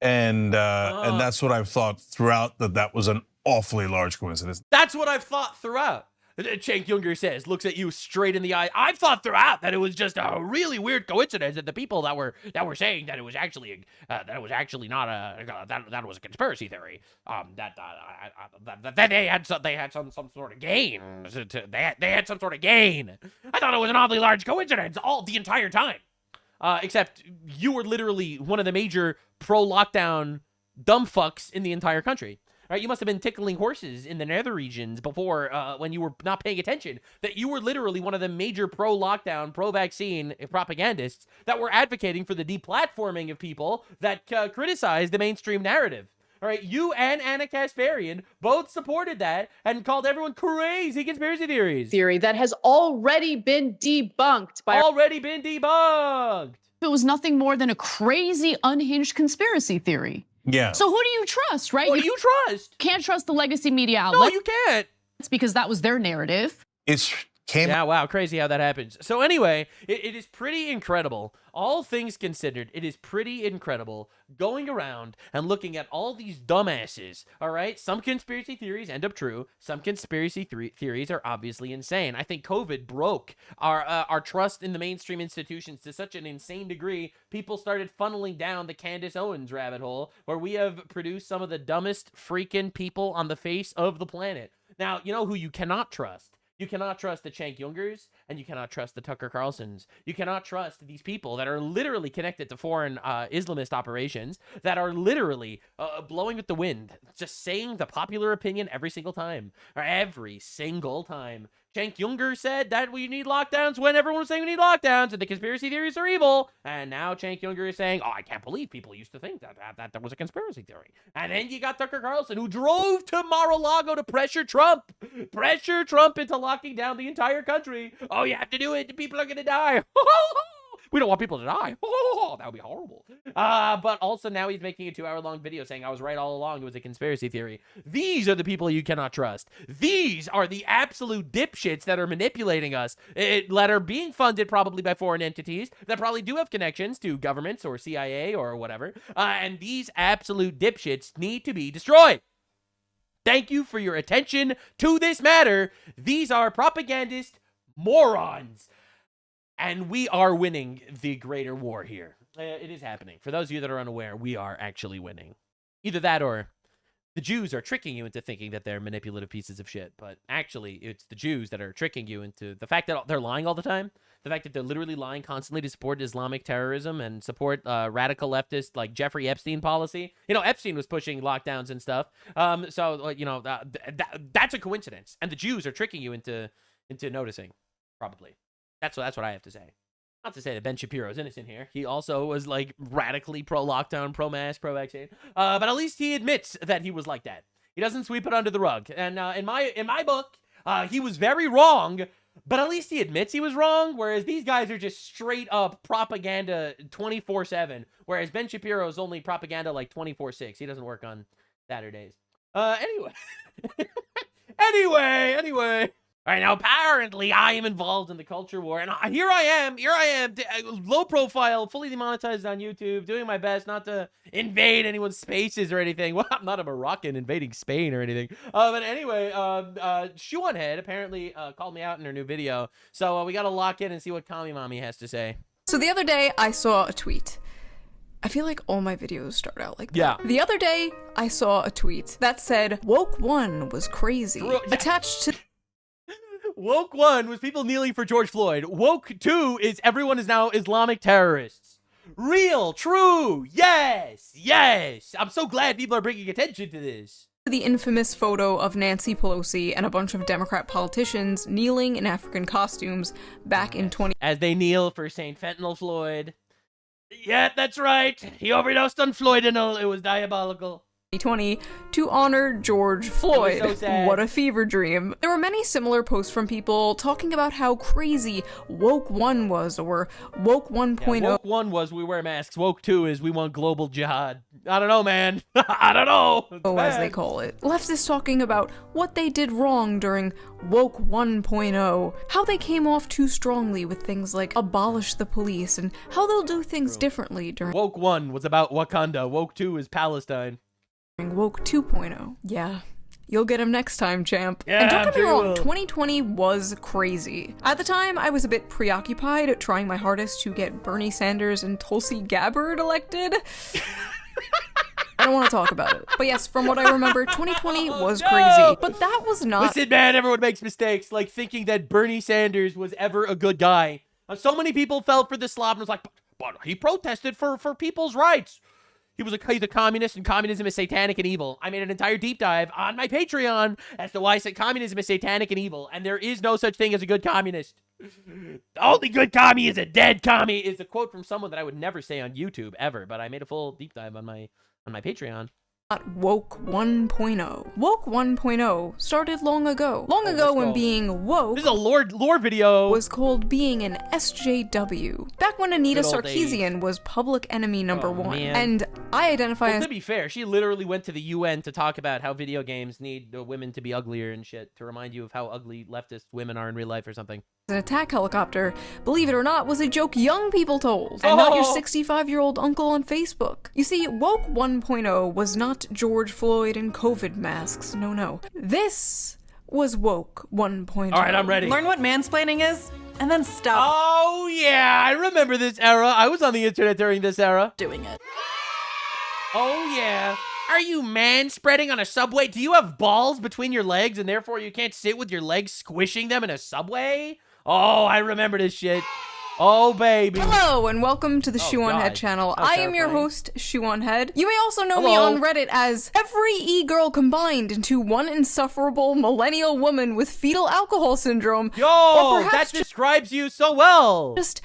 Speaker 23: And that's what I've thought throughout, that was an awfully large coincidence.
Speaker 1: That's what I've thought throughout. Cenk Uygur says, looks at you straight in the eye. I've thought throughout that it was just a really weird coincidence that the people that were saying that it was actually not that was a conspiracy theory. That they had some sort of gain. They had some sort of gain. I thought it was an awfully large coincidence the entire time. Except you were literally one of the major pro-lockdown dumb fucks in the entire country. Right, you must have been tickling horses in the nether regions before when you were not paying attention, that you were literally one of the major pro-lockdown, pro-vaccine propagandists that were advocating for the deplatforming of people that criticize the mainstream narrative. All right, you and Anna Kasparian both supported that and called everyone crazy conspiracy theories.
Speaker 10: Theory that has already been debunked by
Speaker 19: It was nothing more than a crazy, unhinged conspiracy theory.
Speaker 23: Yeah.
Speaker 19: So who do you trust, right?
Speaker 1: Who do you trust?
Speaker 19: Can't trust the legacy media outlet.
Speaker 1: No, you can't.
Speaker 19: It's because that was their narrative.
Speaker 1: Yeah, wow, crazy how that happens. So anyway, it is pretty incredible. All things considered, it is pretty incredible going around and looking at all these dumbasses, all right? Some conspiracy theories end up true. Some conspiracy theories are obviously insane. I think COVID broke our trust in the mainstream institutions to such an insane degree, people started funneling down the Candace Owens rabbit hole, where we have produced some of the dumbest freaking people on the face of the planet. Now, you know who you cannot trust? You cannot trust the Cenk Jungers, and you cannot trust the Tucker Carlsons. You cannot trust these people that are literally connected to foreign Islamist operations, that are literally blowing with the wind, just saying the popular opinion every single time. Or every single time. Cenk Junger said that we need lockdowns when everyone was saying we need lockdowns, and the conspiracy theories are evil. And now Cenk Junger is saying, oh, I can't believe people used to think that was a conspiracy theory. And then you got Tucker Carlson, who drove to Mar-a-Lago to pressure Trump into locking down the entire country. Oh, you have to do it. People are going to die. We don't want people to die. Oh, that would be horrible. But also now he's making a 2-hour-long video saying I was right all along. It was a conspiracy theory. These are the people you cannot trust. These are the absolute dipshits that are manipulating us, that are being funded probably by foreign entities, that probably do have connections to governments or CIA or whatever. And these absolute dipshits need to be destroyed. Thank you for your attention to this matter. These are propagandist morons. And we are winning the greater war here. It is happening. For those of you that are unaware, we are actually winning. Either that or the Jews are tricking you into thinking that they're manipulative pieces of shit. But actually, it's the Jews that are tricking you into the fact that they're lying all the time. The fact that they're literally lying constantly to support Islamic terrorism and support radical leftist like Jeffrey Epstein policy. You know, Epstein was pushing lockdowns and stuff. That's a coincidence. And the Jews are tricking you into noticing, probably. That's what I have to say. Not to say that Ben Shapiro is innocent here. He also was like radically pro-lockdown, pro-mask, pro-vaccine. But at least he admits that he was like that. He doesn't sweep it under the rug. And in my book, he was very wrong. But at least he admits he was wrong. Whereas these guys are just straight up propaganda 24/7. Whereas Ben Shapiro is only propaganda like 24/6. He doesn't work on Saturdays. Anyway. Anyway. All right, now apparently I am involved in the culture war, and here I am, low profile, fully demonetized on YouTube, doing my best not to invade anyone's spaces or anything. Well, I'm not a Moroccan invading Spain or anything. But anyway, Shoe on Head apparently called me out in her new video, so we got to lock in and see what Kami Mommy has to say.
Speaker 8: So the other day, I saw a tweet. I feel like all my videos start out like that.
Speaker 1: Yeah.
Speaker 8: The other day, I saw a tweet that said, Woke 1 was crazy. Attached to...
Speaker 1: Woke 1 was people kneeling for George Floyd. Woke 2 is everyone is now Islamic terrorists. Real, true, yes. I'm so glad people are bringing attention to this.
Speaker 8: The infamous photo of Nancy Pelosi and a bunch of Democrat politicians kneeling in African costumes back in 20...
Speaker 1: As they kneel for St. Fentanyl Floyd. Yeah, that's right. He overdosed on Floydinol. It was diabolical.
Speaker 8: 2020 to honor George Floyd.
Speaker 1: So sad.
Speaker 8: What a fever dream. There were many similar posts from people talking about how crazy Woke 1 was, or Woke 1.0.
Speaker 1: Yeah, Woke 1 was we wear masks. Woke 2 is we want global jihad. I don't know, man. I don't know.
Speaker 8: As they call it. Leftists talking about what they did wrong during Woke 1.0, how they came off too strongly with things like abolish the police, and how they'll do things differently during
Speaker 1: Woke 1 was about Wakanda. Woke 2 is Palestine.
Speaker 8: Woke 2.0. Yeah. You'll get him next time, champ.
Speaker 1: Yeah,
Speaker 8: and don't get me wrong,
Speaker 1: will.
Speaker 8: 2020 was crazy. At the time, I was a bit preoccupied trying my hardest to get Bernie Sanders and Tulsi Gabbard elected. I don't want to talk about it. But yes, from what I remember, 2020 was crazy. But that was not...
Speaker 1: Listen, man, everyone makes mistakes, like thinking that Bernie Sanders was ever a good guy. So many people fell for this slob and was like, but he protested for people's rights. He's a communist, and communism is satanic and evil. I made an entire deep dive on my Patreon as to why communism is satanic and evil, and there is no such thing as a good communist. The only good commie is a dead commie, is a quote from someone that I would never say on YouTube, ever, but I made a full deep dive on my Patreon.
Speaker 8: Woke 1.0. Woke 1.0 started long ago. Long ago when being woke...
Speaker 1: This is a lore video.
Speaker 8: ...was called being an SJW. Back when Anita Sarkeesian was public enemy number one.
Speaker 1: Man.
Speaker 8: And I identify as...
Speaker 1: To be fair, she literally went to the UN to talk about how video games need women to be uglier and shit, to remind you of how ugly leftist women are in real life or something.
Speaker 8: An attack helicopter, believe it or not, was a joke young people told, and not your 65-year-old uncle on Facebook. You see, Woke 1.0 was not George Floyd and COVID masks, no. This was Woke 1.0.
Speaker 1: All right, I'm ready.
Speaker 11: Learn what mansplaining is, and then stop.
Speaker 1: Oh, yeah, I remember this era. I was on the internet during this era.
Speaker 11: Doing it.
Speaker 1: Oh, yeah. Are you man-spreading on a subway? Do you have balls between your legs and therefore you can't sit with your legs squishing them in a subway? Oh, I remember this shit. Oh, baby.
Speaker 8: Hello, and welcome to the Shoe on
Speaker 1: God.
Speaker 8: Head channel.
Speaker 1: That was
Speaker 8: I am your
Speaker 1: terrifying.
Speaker 8: host, Shoe on Head. You may also know me
Speaker 1: Hello.
Speaker 8: on Reddit as every e-girl combined into one insufferable millennial woman with fetal alcohol syndrome.
Speaker 1: Yo,
Speaker 8: or
Speaker 1: that
Speaker 8: perhaps
Speaker 1: describes you so well.
Speaker 8: just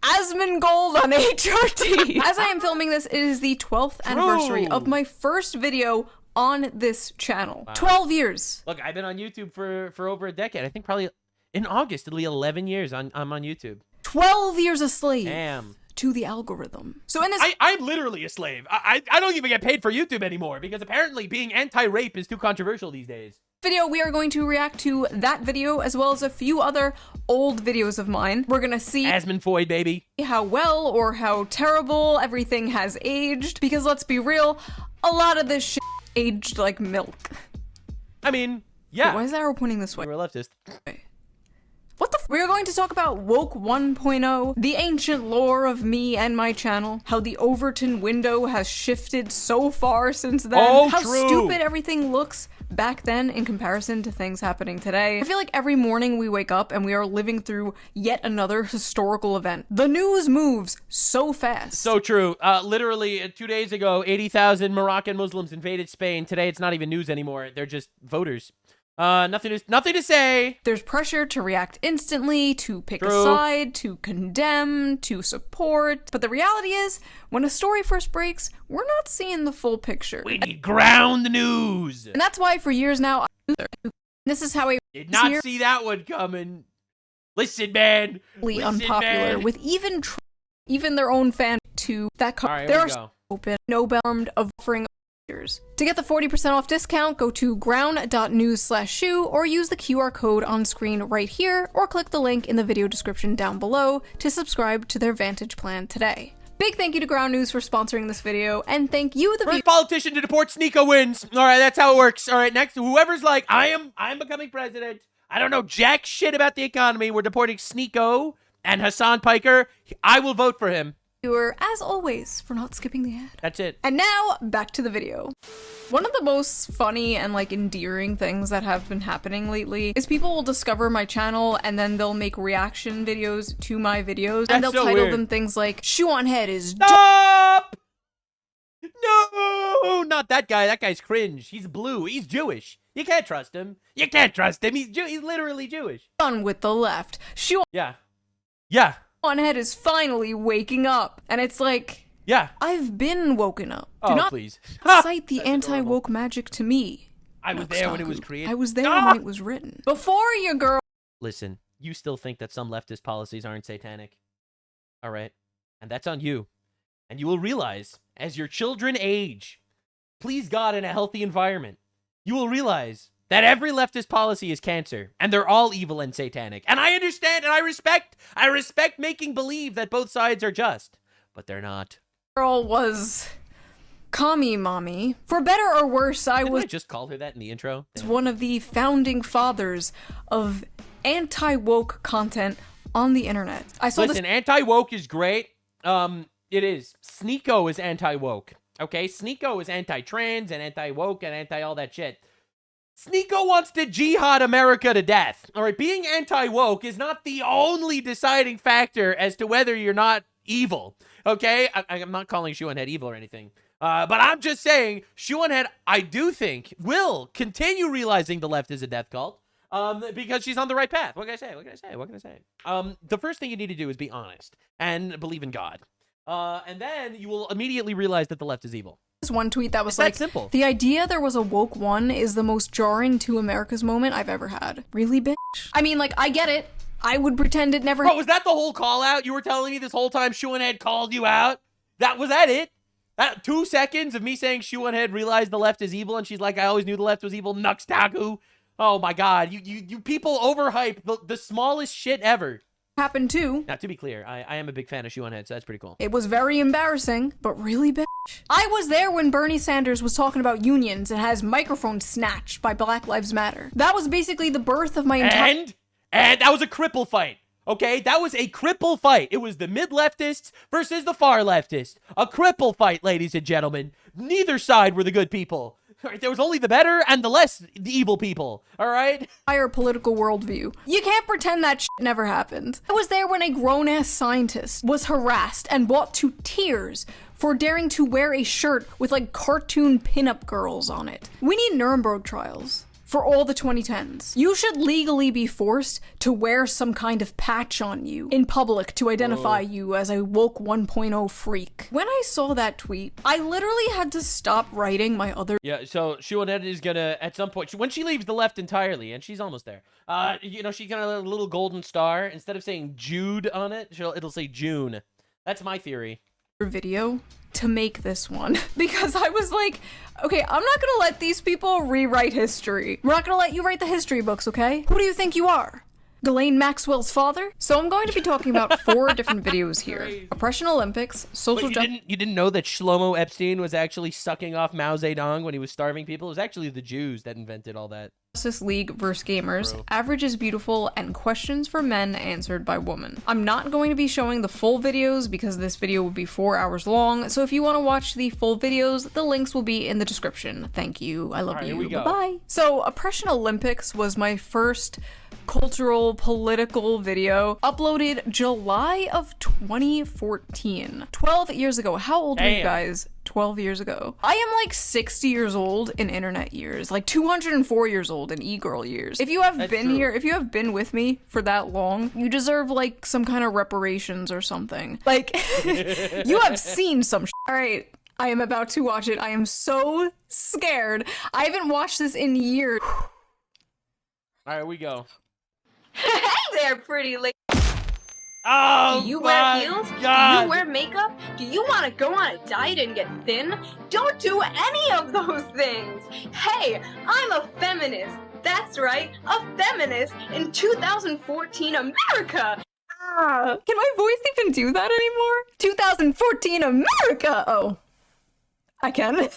Speaker 8: Asmongold on HRT. As I am filming this, it is the 12th anniversary of my first video on this channel.
Speaker 1: Wow.
Speaker 8: 12 years.
Speaker 1: Look, I've been on YouTube for over a decade. I think probably in August it'll be 11 years I'm on YouTube.
Speaker 8: 12 years a slave.
Speaker 1: Damn.
Speaker 8: To the algorithm. So in this
Speaker 1: I'm literally a slave. I don't even get paid for YouTube anymore because apparently being anti-rape is too controversial these days.
Speaker 8: video, we are going to react to that video as well as a few other old videos of mine. We're gonna see
Speaker 1: Asmongold, baby.
Speaker 8: How well or how terrible everything has aged, because let's be real, a lot of this shit aged like milk.
Speaker 1: I mean, yeah.
Speaker 8: Wait, why is the arrow pointing this way?
Speaker 1: You're a leftist.
Speaker 8: What the f- We are going to talk about Woke 1.0, the ancient lore of me and my channel, how the Overton window has shifted so far since then,
Speaker 1: Oh,
Speaker 8: how
Speaker 1: true.
Speaker 8: stupid everything looks back then in comparison to things happening today. I feel like every morning we wake up and we are living through yet another historical event. The news moves so fast.
Speaker 1: So true. Literally 2 days ago, 80,000 Moroccan Muslims invaded Spain. Today, it's not even news anymore. They're just voters. Nothing to say.
Speaker 8: There's pressure to react instantly, to pick a
Speaker 1: True.
Speaker 8: side, to condemn, to support. But the reality is, when a story first breaks, we're not seeing the full picture.
Speaker 1: We need ground news.
Speaker 8: And that's why for years now, this is how I
Speaker 1: Did not see that one coming. Listen, man.
Speaker 8: really
Speaker 1: Listen,
Speaker 8: unpopular
Speaker 1: man.
Speaker 8: with even their own fan to that
Speaker 1: All right,
Speaker 8: there
Speaker 1: here
Speaker 8: are
Speaker 1: we go.
Speaker 8: open Nobel armed of offering features. To get the 40% off discount, go to ground.news/shoe or use the QR code on screen right here, or click the link in the video description down below to subscribe to their Vantage plan today. Big thank you to Ground News for sponsoring this video, and thank you, the
Speaker 1: First politician to deport Sneeko wins. All right, that's how it works. All right, next, whoever's like, I'm becoming president. I don't know jack shit about the economy. We're deporting Sneeko and Hasan Piker. I will vote for him.
Speaker 8: viewer, as always, for not skipping the ad.
Speaker 1: That's it.
Speaker 8: And now, back to the video. One of the most funny and like endearing things that have been happening lately is people will discover my channel and then they'll make reaction videos to my videos, and they'll
Speaker 1: That's so
Speaker 8: title
Speaker 1: weird.
Speaker 8: them things like Shoe on Head is
Speaker 1: Stop! No, not that guy. That guy's cringe. He's blue. He's Jewish. You can't trust him. You can't trust him. He's literally Jewish.
Speaker 8: done with the left. Shoe
Speaker 1: Yeah. Yeah.
Speaker 8: on Head is finally waking up. And it's like,
Speaker 1: Yeah.
Speaker 8: I've been woken up. Do
Speaker 1: Oh,
Speaker 8: not
Speaker 1: please.
Speaker 8: cite the anti-woke magic to me.
Speaker 1: I was there when it was created.
Speaker 8: I was there
Speaker 1: Ah!
Speaker 8: when it was written. Before your girl
Speaker 1: Listen, you still think that some leftist policies aren't satanic. All right. And that's on you. And you will realize, as your children age, please God in a healthy environment, you will realize that every leftist policy is cancer, and they're all evil and satanic. And I understand and I respect making believe that both sides are just, but they're not.
Speaker 8: girl was commie mommy. For better or worse, I
Speaker 1: Didn't
Speaker 8: was
Speaker 1: I just called her that in the intro?
Speaker 8: one of the founding fathers of anti-woke content on the internet. I saw
Speaker 1: Listen, anti-woke is great. It is. Sneeko is anti-woke. Okay? Sneeko is anti-trans and anti-woke and anti-all that shit. Sneeko wants to jihad America to death. All right? Being anti-woke is not the only deciding factor as to whether you're not evil. Okay? I'm not calling Shoe on Head evil or anything. But I'm just saying, Shoe on Head, I do think, will continue realizing the left is a death cult. Because she's on the right path. What can I say? What can I say? What can I say? The first thing you need to do is be honest and believe in God. And then you will immediately realize that the left is evil.
Speaker 8: this one tweet that was
Speaker 1: It's
Speaker 8: like,
Speaker 1: that simple.
Speaker 8: the idea there was a woke one is the most jarring to America's moment I've ever had. Really, bitch? I mean, like, I get it. I would pretend it never
Speaker 1: Bro, was that the whole call out? You were telling me this whole time Shoe on Head called you out? Was that it? That 2 seconds of me saying Shoe on Head realized the left is evil, and she's like, I always knew the left was evil. Nux Taku. Oh my God, you people overhype the smallest shit ever.
Speaker 8: happened too.
Speaker 1: Now, to be clear, I am a big fan of Shoe on Head, so that's pretty cool.
Speaker 8: It was very embarrassing, but really, bitch. I was there when Bernie Sanders was talking about unions and has microphone snatched by Black Lives Matter. That was basically the birth of my entire-
Speaker 1: And that was a cripple fight. Okay, that was a cripple fight. It was the mid-leftists versus the far-leftists. A cripple fight, ladies and gentlemen. Neither side were the good people. There was only the better and the less the evil people, all right?
Speaker 8: Higher political worldview. You can't pretend that shit never happened. I was there when a grown-ass scientist was harassed and brought to tears for daring to wear a shirt with like cartoon pinup girls on it. We need Nuremberg trials for all the 2010s. You should legally be forced to wear some kind of patch on you in public to identify you as a woke 1.0 freak. When I saw that tweet, I literally had to stop writing my other—
Speaker 1: Yeah, so Shuanet is gonna, at some point, when she leaves the left entirely, and she's almost there, you know, she's gonna have a little golden star. Instead of saying Jude on it, it'll say June. That's my theory.
Speaker 8: Video to make this one because I was like, okay, I'm not gonna let these people rewrite history. We're not gonna let you write the history books, okay? Who do you think you are? Ghislaine Maxwell's father? So I'm going to be talking about 4 different videos here. Oppression Olympics, social justice—
Speaker 1: You didn't know that Shlomo Epstein was actually sucking off Mao Zedong when he was starving people? It was actually the Jews that invented all that.
Speaker 8: Justice League vs. Gamers, Average is Beautiful, and Questions for Men Answered by Woman. I'm not going to be showing the full videos because this video would be 4 hours long, so if you want to watch the full videos, the links will be in the description. Thank you. I love you. Bye-bye. So, Oppression Olympics was my first cultural, political video, uploaded July of 2014. 12 years ago. How old were you guys 12 years ago? I am like 60 years old in internet years, like 204 years old in e-girl years. If you have been here, if you have been with me for that long, you deserve like some kind of reparations or something. Like, you have seen some shit. All right. I am about to watch it. I am so scared. I haven't watched this in years.
Speaker 1: All right, we go.
Speaker 12: Hey there, pretty lady.
Speaker 1: Oh,
Speaker 12: do you wear heels?
Speaker 1: God.
Speaker 12: Do you wear makeup? Do you want to go on a diet and get thin? Don't do any of those things. Hey, I'm a feminist. That's right, a feminist in 2014 America.
Speaker 8: Can my voice even do that anymore? 2014 America. Oh, I can.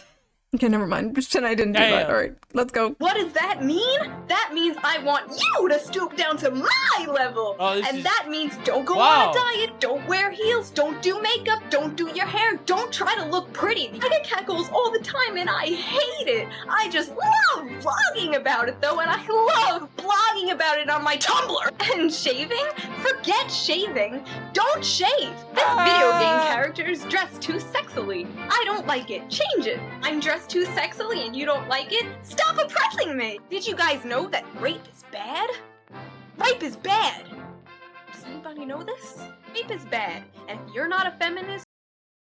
Speaker 8: Okay, never mind. Pretend I didn't do that. All right, let's go.
Speaker 12: What does that mean? That means I want you to stoop down to my level. And that means don't go on a diet, don't wear heels, don't do makeup, don't do your hair, don't try to look pretty. I get catcalls all the time and I hate it. I just love vlogging about it though, and I love blogging about it on my Tumblr. And shaving? Forget shaving. Don't shave. This video game character is dressed too sexily. I don't like it. Change it. I'm dressed too sexily and you don't like it? Stop oppressing me! Did you guys know that rape is bad? Rape is bad! Does anybody know this? Rape is bad, and if you're not a feminist—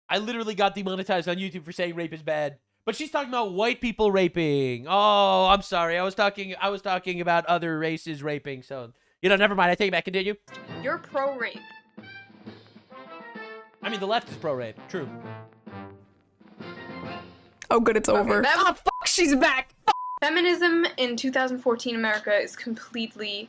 Speaker 1: I literally got demonetized on YouTube for saying rape is bad. But she's talking about white people raping. Oh, I'm sorry. I was talking about other races raping, so you know, never mind. I take it back. Continue.
Speaker 12: You're pro-rape.
Speaker 1: I mean, the left is pro-rape. True.
Speaker 8: Oh, good, it's over.
Speaker 12: Oh, fuck, she's back. Fuck. Feminism in 2014 America is completely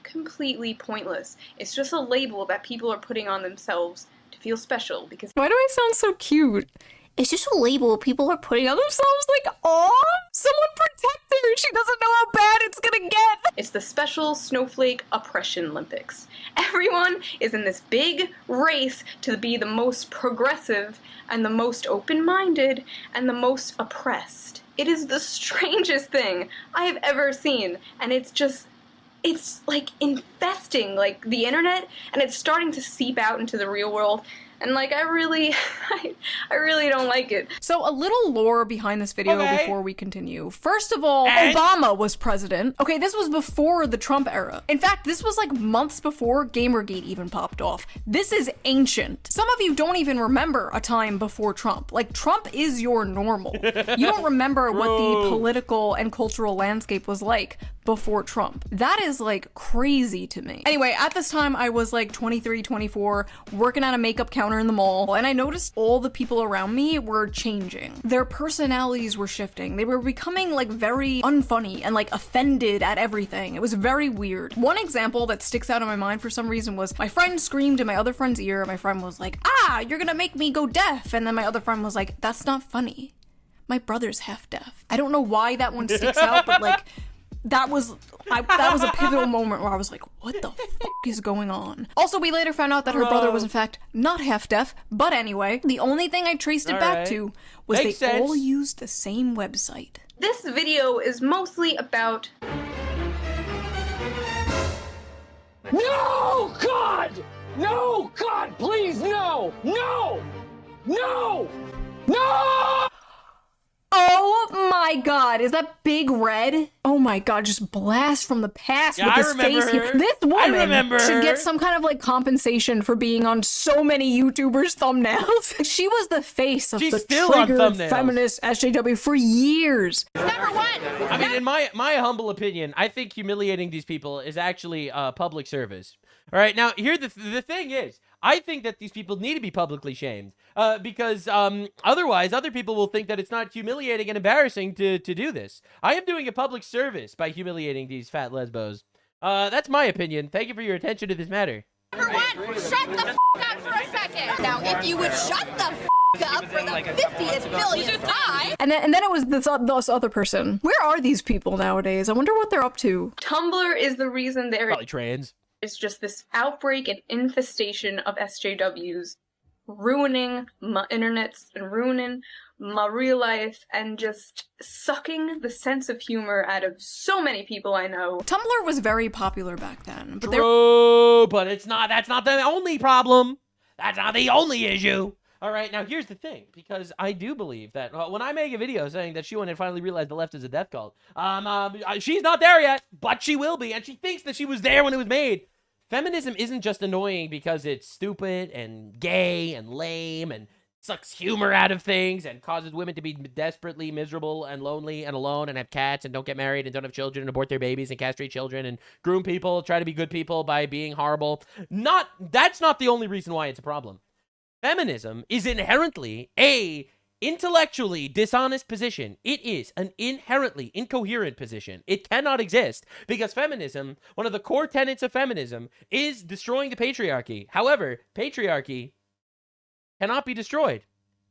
Speaker 12: pointless. It's just a label that people are putting on themselves to feel special because—
Speaker 8: Why do I sound so cute?
Speaker 12: It's just a label people are putting on themselves, like, aw, someone protect her, she doesn't know how bad it's gonna get. It's the special snowflake oppression Olympics. Everyone is in this big race to be the most progressive and the most open-minded and the most oppressed. It is the strangest thing I have ever seen, and it's like infesting like the internet, and it's starting to seep out into the real world. And like, I really don't like it.
Speaker 8: So a little lore behind this video before we continue. First of all, Obama was president. Okay, this was before the Trump era. In fact, this was like months before Gamergate even popped off. This is ancient. Some of you don't even remember a time before Trump. Like, Trump is your normal. You don't remember what the political and cultural landscape was like before Trump. That is like crazy to me. Anyway, at this time I was like 23, 24, working at a makeup counter in the mall, and I noticed all the people around me were changing. Their personalities were shifting. They were becoming like very unfunny and like offended at everything. It was very weird. One example that sticks out in my mind for some reason was my friend screamed in my other friend's ear. My friend was like, "Ah, you're gonna make me go deaf." And then my other friend was like, "That's not funny. My brother's half deaf." I don't know why that one sticks out, but like, that was a pivotal moment where I was like, what the fuck is going on? Also, we later found out that her brother was in fact not half deaf, but anyway, the only thing I traced it back to was
Speaker 1: Makes
Speaker 8: they
Speaker 1: sense.
Speaker 8: all used the same website.
Speaker 12: This video is mostly about...
Speaker 13: No, God! No, God, please, no! No! No! No!
Speaker 8: Oh my god, is that Big Red? Oh my god, just blast from the past with his face here. This woman should get some kind of like compensation for being on so many YouTubers' thumbnails. She was the face of the triggered feminist SJW for years.
Speaker 1: I mean, in my humble opinion, I think humiliating these people is actually public service. All right, now here the thing is, I think that these people need to be publicly shamed because otherwise other people will think that it's not humiliating and embarrassing to do this. I am doing a public service by humiliating these fat lesbos. That's my opinion. Thank you for your attention to this matter.
Speaker 14: Number one, shut the f up for a second. Now, if you would shut the f up for the 50th billionth time.
Speaker 8: And then it was this other person. Where are these people nowadays? I wonder what they're up to.
Speaker 12: Tumblr is the reason there
Speaker 1: Probably trans.
Speaker 12: is just this outbreak and infestation of SJWs, ruining my internets and ruining my real life and just sucking the sense of humor out of so many people I know.
Speaker 8: Tumblr was very popular back then. But
Speaker 1: True, but that's not the only problem. That's not the only issue. All right, now here's the thing, because I do believe that when I make a video saying that Shuan had finally realized the left is a death cult, she's not there yet, but she will be, and she thinks that she was there when it was made. Feminism isn't just annoying because it's stupid and gay and lame and sucks humor out of things and causes women to be desperately miserable and lonely and alone and have cats and don't get married and don't have children and abort their babies and castrate children and groom people, try to be good people by being horrible. That's not the only reason why it's a problem. Feminism is inherently a intellectually dishonest position. It is an inherently incoherent position. It cannot exist because feminism, one of the core tenets of feminism, is destroying the patriarchy. However, patriarchy cannot be destroyed.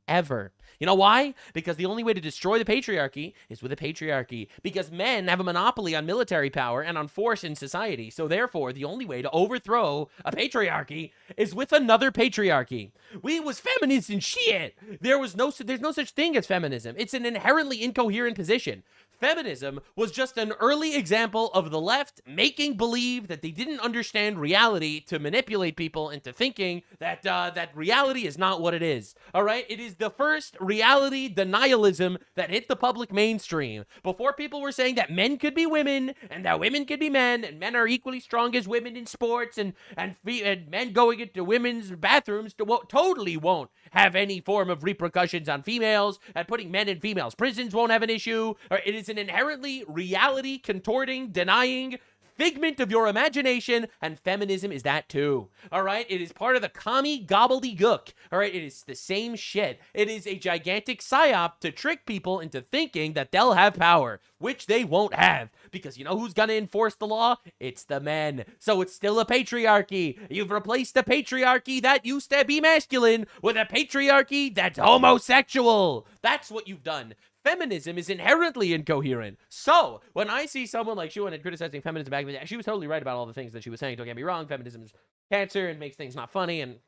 Speaker 1: Ever. You know why? Because the only way to destroy the patriarchy is with a patriarchy. Because men have a monopoly on military power and on force in society. So therefore, the only way to overthrow a patriarchy is with another patriarchy. We was feminists and shit. There's no such thing as feminism. It's an inherently incoherent position. Feminism was just an early example of the left making believe that they didn't understand reality to manipulate people into thinking that that reality is not what it is. All right? It is the first reality denialism that hit the public mainstream. Before, people were saying that men could be women and that women could be men and men are equally strong as women in sports and men going into women's bathrooms totally won't have any form of repercussions on females, and putting men in females' prisons won't have an issue. Or it is an inherently reality contorting, denying figment of your imagination, and feminism is that too. All right? It is part of the commie gobbledygook. All right? It is the same shit. It is a gigantic psyop to trick people into thinking that they'll have power, which they won't have. Because you know who's gonna enforce the law? It's the men. So it's still a patriarchy. You've replaced the patriarchy that used to be masculine with a patriarchy that's homosexual. That's what you've done. Feminism is inherently incoherent. So, when I see someone like Shuan criticizing feminism back in the day, she was totally right about all the things that she was saying. Don't get me wrong, feminism is cancer and makes things not funny and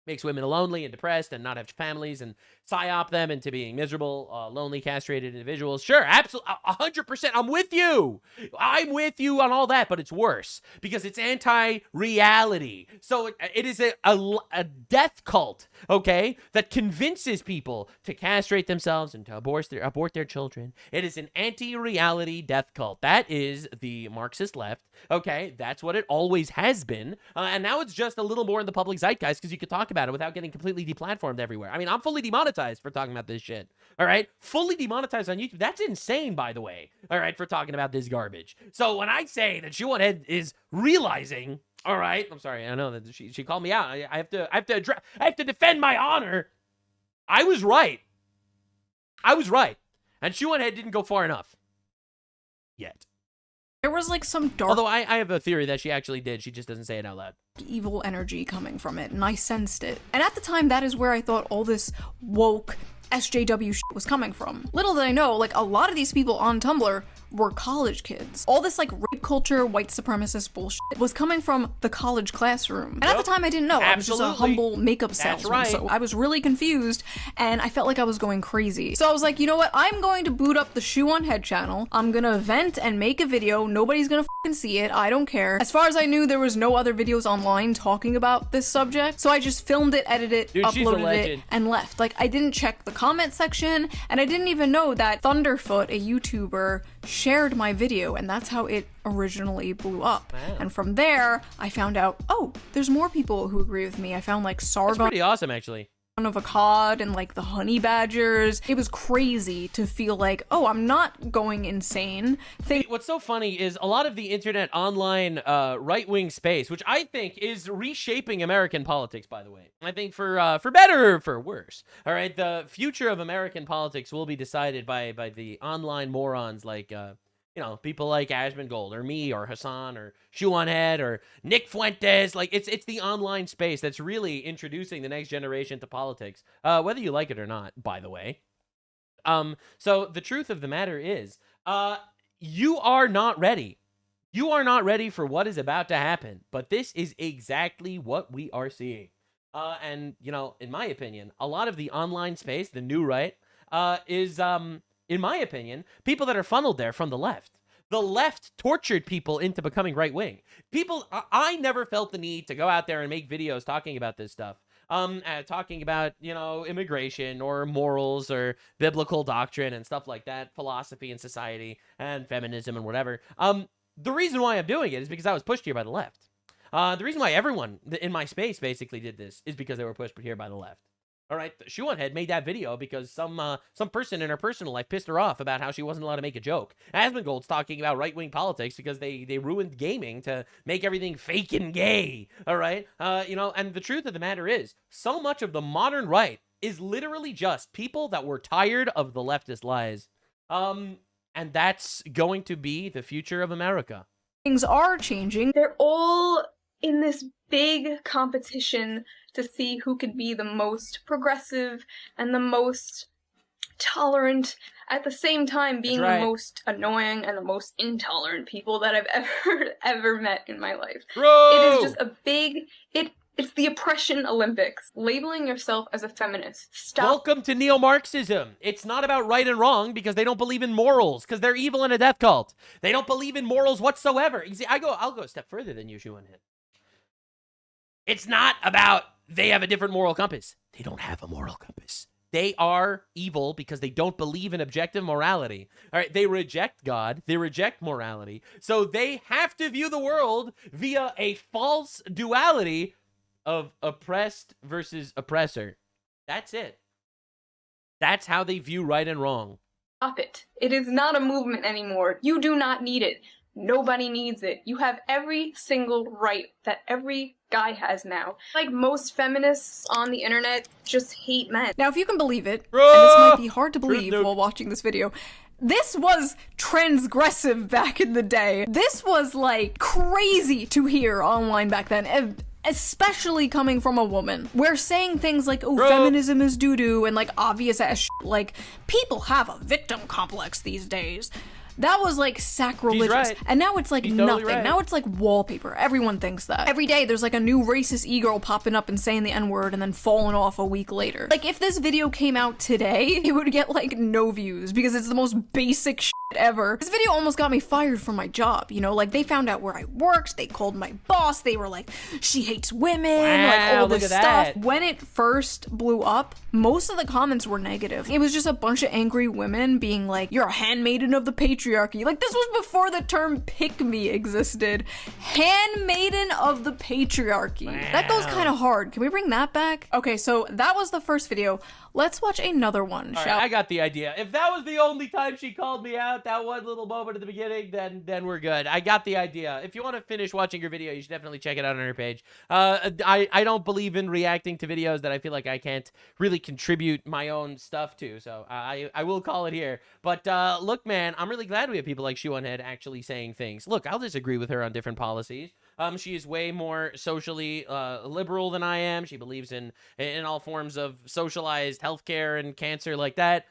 Speaker 1: makes women lonely and depressed and not have families and psyop them into being miserable, lonely, castrated individuals. Sure, absolutely, 100%. I'm with you. I'm with you on all that, but it's worse because it's anti-reality. So it is a death cult, okay, that convinces people to castrate themselves and to abort their children. It is an anti-reality death cult. That is the Marxist left, okay? That's what it always has been. And now it's just a little more in the public zeitgeist because you could talk about it without getting completely deplatformed everywhere. I mean, I'm fully demonetized for talking about this shit. All right? Fully demonetized on YouTube. That's insane, by the way. All right, for talking about this garbage. So when I say that Shuan is realizing, all right, I'm sorry, I know that she called me out. I have to defend my honor. I was right. And Shuan didn't go far enough. Yet.
Speaker 8: There was like some dark...
Speaker 1: Although I have a theory that she actually did. She just doesn't say it out loud.
Speaker 8: Evil energy coming from it, and I sensed it. And at the time, that is where I thought all this woke SJW shit was coming from. Little did I know, like, a lot of these people on Tumblr were college kids. All this like rape culture, white supremacist bullshit was coming from the college classroom. And at the time I didn't know. I was just a humble makeup salesman. So I was really confused and I felt like I was going crazy. So I was like, you know what? I'm going to boot up the Shoe on Head channel. I'm gonna vent and make a video. Nobody's gonna fucking see it. I don't care. As far as I knew, there was no other videos online talking about this subject. So I just filmed it, edited it, uploaded it, and left. Like, I didn't check the comment section, and I didn't even know that Thunderfoot, a YouTuber, shared my video, and that's how it originally blew up. Wow. And from there, I found out, oh, there's more people who agree with me. I found like Sargon.
Speaker 1: That's pretty awesome, actually.
Speaker 8: Of a cod and like the honey badgers. It was crazy to feel like, oh, I'm not going insane.
Speaker 1: What's so funny is a lot of the internet online right-wing space, which I think is reshaping American politics, by the way. I think for better or for worse. All right, the future of American politics will be decided by the online morons like you know, people like Asmongold or me or Hasan or Shoe on Head or Nick Fuentes. Like, it's the online space that's really introducing the next generation to politics, whether you like it or not, by the way. So the truth of the matter is, you are not ready. You are not ready for what is about to happen, but this is exactly what we are seeing. And, you know, in my opinion, a lot of the online space, the new right, is... in my opinion, people that are funneled there from the left. The left tortured people into becoming right-wing. People, I never felt the need to go out there and make videos talking about this stuff. Talking about, you know, immigration or morals or biblical doctrine and stuff like that, philosophy and society and feminism and whatever. The reason why I'm doing it is because I was pushed here by the left. The reason why everyone in my space basically did this is because they were pushed here by the left. All right, Shoe on Head made that video because some person in her personal life pissed her off about how she wasn't allowed to make a joke. Asmongold's talking about right-wing politics because they ruined gaming to make everything fake and gay. All right, you know, and the truth of the matter is, so much of the modern right is literally just people that were tired of the leftist lies. And that's going to be the future of America.
Speaker 8: Things are changing.
Speaker 12: They're all in this big competition to see who could be the most progressive and the most tolerant, at the same time being the most annoying and the most intolerant people that I've ever met in my life. It is just a big... It's the oppression Olympics. Labeling yourself as a feminist. Stop.
Speaker 1: Welcome to neo-Marxism. It's not about right and wrong because they don't believe in morals, because they're evil and a death cult. They don't believe in morals whatsoever. You see, I'll go a step further than you, Shoe on Head. It's not about they have a different moral compass. They don't have a moral compass. They are evil because they don't believe in objective morality. All right, they reject God. They reject morality. So they have to view the world via a false duality of oppressed versus oppressor. That's it. That's how they view right and wrong.
Speaker 12: Stop it. It is not a movement anymore. You do not need it. Nobody needs it. You have every single right that every guy has now. Like most feminists on the internet just hate men.
Speaker 8: Now, if you can believe it, and this might be hard to believe while watching this video, this was transgressive back in the day. This was like crazy to hear online back then. Especially coming from a woman. We're saying things like, oh, feminism is doo-doo, and like obvious ass shit. Like, people have a victim complex these days. That was like sacrilegious.
Speaker 1: Right.
Speaker 8: And now it's like nothing. Right. Now it's like wallpaper. Everyone thinks that. Every day there's like a new racist e-girl popping up and saying the N-word and then falling off a week later. Like if this video came out today, it would get like no views because it's the most basic shit ever. This video almost got me fired from my job, you know? Like they found out where I worked, they called my boss, they were like, she hates women, like all this stuff. When it first blew up, most of the comments were negative. It was just a bunch of angry women being like, you're a handmaiden of the patriarchy. Like this was before the term pick-me existed. Handmaiden of the patriarchy. That goes kind of hard. Can we bring that back? Okay, so that was the first video. Let's watch another one,
Speaker 1: shall we? I got the idea. If that was the only time she called me out, that one little moment at the beginning, then we're good. I got the idea. If you want to finish watching her video, you should definitely check it out on her page. I don't believe in reacting to videos that I feel like I can't really contribute my own stuff to, so I will call it here. But look, man, I'm really glad we have people like Shoe on Head actually saying things. Look, I'll disagree with her on different policies. She is way more socially liberal than I am. She believes in all forms of socialized healthcare and cancer like that.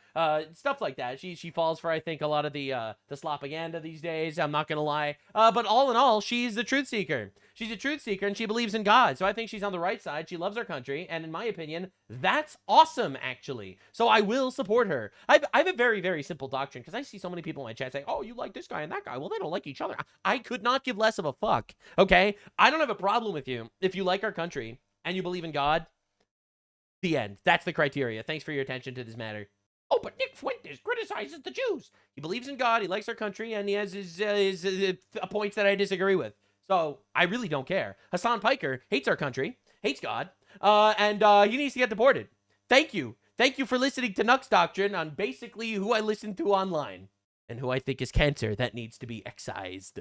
Speaker 1: Stuff like that. She falls for, I think, a lot of the slopaganda these days. I'm not gonna lie. But all in all, she's the truth seeker. She's a truth seeker, and she believes in God. So I think she's on the right side. She loves our country, and in my opinion, that's awesome, actually. So I will support her. I have a very, very simple doctrine, because I see so many people in my chat say, oh, you like this guy and that guy. Well, they don't like each other. I could not give less of a fuck, okay? I don't have a problem with you if you like our country and you believe in God. The end. That's the criteria. Thanks for your attention to this matter. Oh, but Nick Fuentes criticizes the Jews. He believes in God, he likes our country, and he has his points that I disagree with. So I really don't care. Hasan Piker hates our country, hates God, and he needs to get deported. Thank you. Thank you for listening to Nux Doctrine on basically who I listen to online and who I think is cancer that needs to be excised.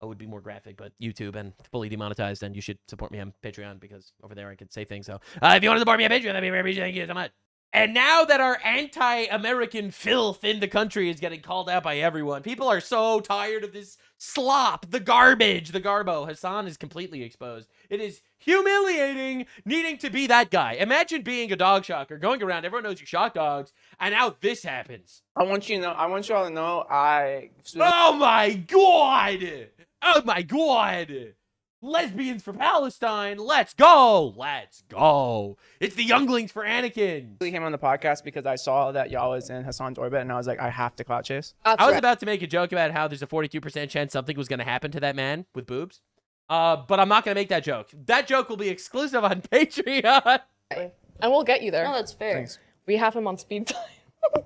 Speaker 1: I would be more graphic, but YouTube and fully demonetized, and you should support me on Patreon because over there I could say things. So if you want to support me on Patreon, that'd be very appreciated. Thank you so much. And now that our anti-American filth in the country is getting called out by everyone, people are so tired of this slop, the garbage, the garbo. Hasan is completely exposed. It is humiliating needing to be that guy. Imagine being a dog shocker, going around, everyone knows you shock dogs, and now this happens.
Speaker 9: I want y'all to know
Speaker 1: Oh my God! Oh my God! Lesbians for Palestine. Let's go. Let's go. It's the younglings for Anakin.
Speaker 9: I came on the podcast because I saw that y'all was in Hasan's orbit, and I was like, I have to clout chase.
Speaker 1: I was about to make a joke about how there's a 42% chance something was going to happen to that man with boobs. But I'm not going to make that joke. That joke will be exclusive on Patreon.
Speaker 15: And we'll get you there.
Speaker 12: No, that's fair.
Speaker 9: Thanks.
Speaker 15: We have him on speed time.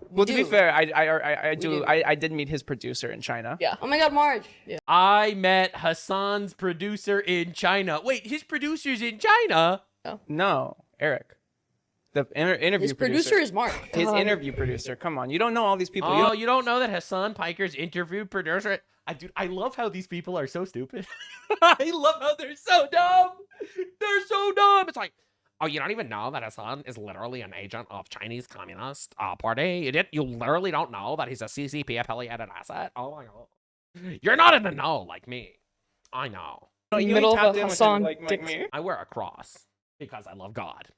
Speaker 9: Well, to be fair, I did meet his producer in China.
Speaker 15: Yeah.
Speaker 12: Oh my God, Marge. Yeah.
Speaker 1: I met Hasan's producer in China. Wait, his producer's in China?
Speaker 9: No, Eric. The interview
Speaker 12: His
Speaker 9: producer.
Speaker 12: producer is Mark.
Speaker 9: His interview producer. Come on, you don't know all these people.
Speaker 1: Oh, you don't know that Hasan Piker's interview producer? I love how these people are so stupid. I love how they're so dumb. They're so dumb. It's like, oh, you don't even know that Hasan is literally an agent of Chinese Communist Party? You literally don't know that he's a CCP affiliated asset? Oh my God. You're not in the know like me. I know.
Speaker 15: Middle of a Hasan
Speaker 9: like me.
Speaker 1: I wear a cross because I love God.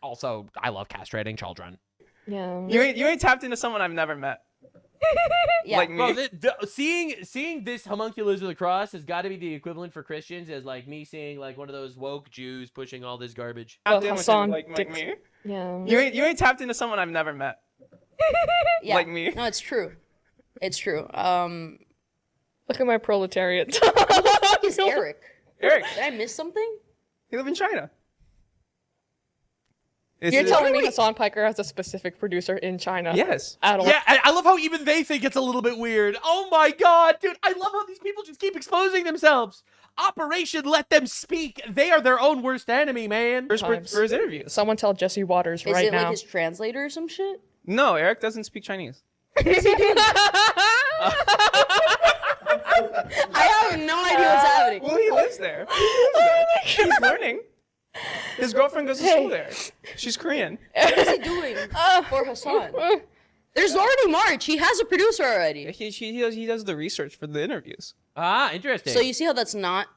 Speaker 1: Also, I love castrating children.
Speaker 15: Yeah.
Speaker 9: You ain't tapped into someone I've never met.
Speaker 12: Yeah.
Speaker 9: Like me.
Speaker 1: Bro, seeing this homunculus of the cross has got to be the equivalent for Christians as like me seeing like one of those woke Jews pushing all this garbage.
Speaker 15: Well, Hasan
Speaker 9: like me.
Speaker 15: Yeah.
Speaker 9: You ain't tapped into someone I've never met.
Speaker 12: Yeah.
Speaker 9: Like me.
Speaker 12: No, it's true. It's true.
Speaker 15: Look at my proletariat.
Speaker 12: Who the fuck is Eric?
Speaker 9: Eric.
Speaker 12: Did I miss something?
Speaker 9: He live in China.
Speaker 15: You're telling me Hasan Piker has a specific producer in China?
Speaker 9: Yes.
Speaker 15: At all.
Speaker 1: Yeah, I love how even they think it's a little bit weird. Oh my God, dude. I love how these people just keep exposing themselves. Operation Let Them Speak. They are their own worst enemy, man.
Speaker 9: For his interviews.
Speaker 15: Someone tell Jesse Waters
Speaker 12: Is
Speaker 15: right
Speaker 12: it
Speaker 15: now.
Speaker 12: like his translator or some shit?
Speaker 9: No, Eric doesn't speak Chinese.
Speaker 12: I have no idea what's happening.
Speaker 9: Well, he lives there. He's learning. His girlfriend goes to school there. She's Korean.
Speaker 12: What is he doing for Hasan? There's already March. He has a producer already.
Speaker 9: He does the research for the interviews.
Speaker 1: Ah, interesting.
Speaker 12: So you see how that's not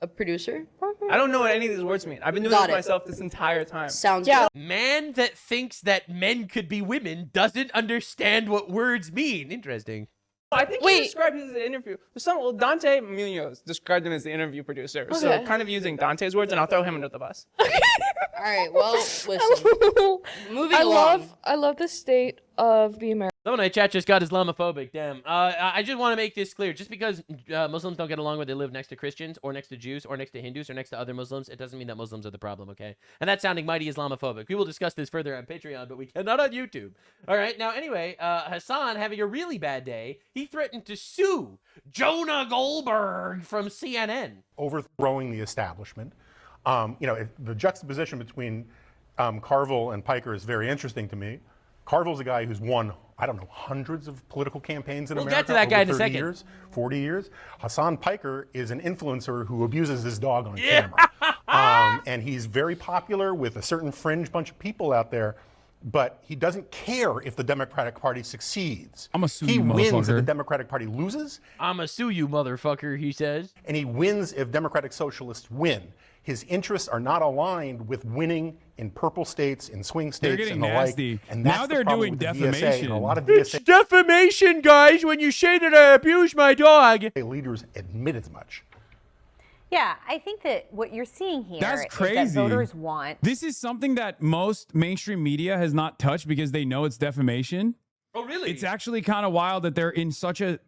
Speaker 12: a producer?
Speaker 9: I don't know what any of these words mean. I've been doing this myself this entire time.
Speaker 12: Sounds good.
Speaker 1: Man that thinks that men could be women doesn't understand what words mean. Interesting.
Speaker 9: I think he described him as an interview. Dante Munoz described him as the interview producer.
Speaker 15: Okay.
Speaker 9: So kind of using Dante's words, and I'll throw him under the bus.
Speaker 12: All right. Well, listen. Moving
Speaker 15: I
Speaker 12: along.
Speaker 15: love the state of the American.
Speaker 1: Someone in my chat just got Islamophobic. Damn. I just want to make this clear. Just because Muslims don't get along where they live next to Christians or next to Jews or next to Hindus or next to other Muslims, it doesn't mean that Muslims are the problem, okay? And that's sounding mighty Islamophobic. We will discuss this further on Patreon, but we cannot on YouTube. All right. Now, anyway, Hasan having a really bad day. He threatened to sue Jonah Goldberg from CNN.
Speaker 16: Overthrowing the establishment. The juxtaposition between Carville and Piker is very interesting to me. Carville's a guy who's won, I don't know, hundreds of political campaigns in America.
Speaker 1: We'll get to that guy in a
Speaker 16: 30
Speaker 1: second.
Speaker 16: Years, 40 years. Hasan Piker is an influencer who abuses his dog on camera. And he's very popular with a certain fringe bunch of people out there. but he doesn't care if the Democratic Party succeeds.
Speaker 6: I'm a sue
Speaker 16: He
Speaker 6: you,
Speaker 16: wins if the
Speaker 6: motherfucker.
Speaker 16: Democratic Party loses.
Speaker 1: I'm a sue you, motherfucker, he says.
Speaker 16: And he wins if Democratic Socialists win. His interests are not aligned with winning in purple states, in swing
Speaker 6: They're
Speaker 16: states,
Speaker 6: getting
Speaker 16: and the
Speaker 6: nasty.
Speaker 16: like. And that's
Speaker 6: Now
Speaker 16: the
Speaker 6: they're
Speaker 16: problem
Speaker 6: doing
Speaker 16: with the DSA,
Speaker 6: defamation.
Speaker 16: and a lot of
Speaker 1: It's
Speaker 16: DSA
Speaker 1: defamation, guys, when you say that I abuse my dog.
Speaker 16: leaders admit as much.
Speaker 17: Yeah, I think that what you're seeing here
Speaker 6: That's
Speaker 17: is
Speaker 6: crazy.
Speaker 17: that voters want.
Speaker 6: This is something that most mainstream media has not touched because they know it's defamation.
Speaker 1: Oh, really?
Speaker 6: It's actually kind of wild that they're in such a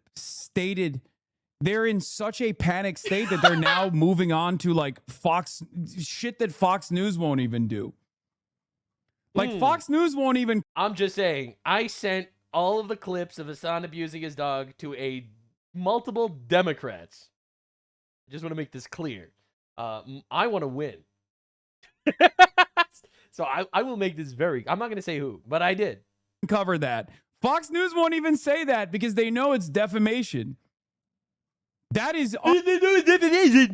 Speaker 6: panic state that they're now moving on to like Fox shit that Fox News won't even do. Like Fox News won't even.
Speaker 1: I'm just saying, I sent all of the clips of Hasan abusing his dog to multiple Democrats. Just want to make this clear. I want to win. So I will make this I'm not going to say who, but I did.
Speaker 6: Cover that. Fox News won't even say that because they know it's defamation. That is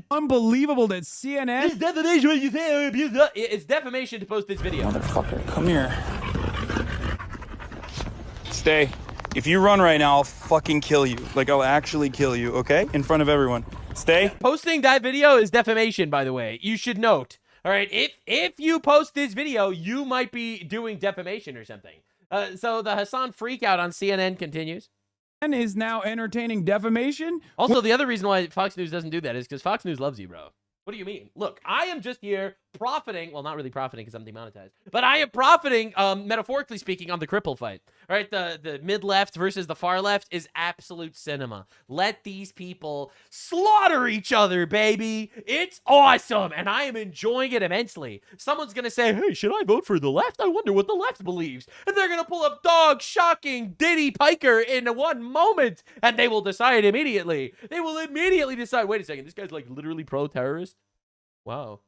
Speaker 6: unbelievable that CNN...
Speaker 1: It's defamation when you say it's defamation to post this video.
Speaker 9: Motherfucker, come here. Stay. If you run right now, I'll fucking kill you. Like, I'll actually kill you, okay? In front of everyone. Stay.
Speaker 1: Posting that video is defamation, by the way. You should note. All right, if you post this video, you might be doing defamation or something. So the Hasan freakout on CNN continues.
Speaker 6: And is now entertaining defamation.
Speaker 1: Also, the other reason why Fox News doesn't do that is because Fox News loves you, bro. What do you mean? Look, I am just here profiting. Well, not really profiting because I'm demonetized. But I am profiting, metaphorically speaking, on the cripple fight. All right, the mid-left versus the far left is absolute cinema. Let these people slaughter each other, baby. It's awesome, and I am enjoying it immensely. Someone's going to say, hey, should I vote for the left? I wonder what the left believes. And they're going to pull up dog shocking Diddy Piker in one moment, and they will decide immediately. They will immediately decide, wait a second, this guy's like literally pro-terrorist? Wow.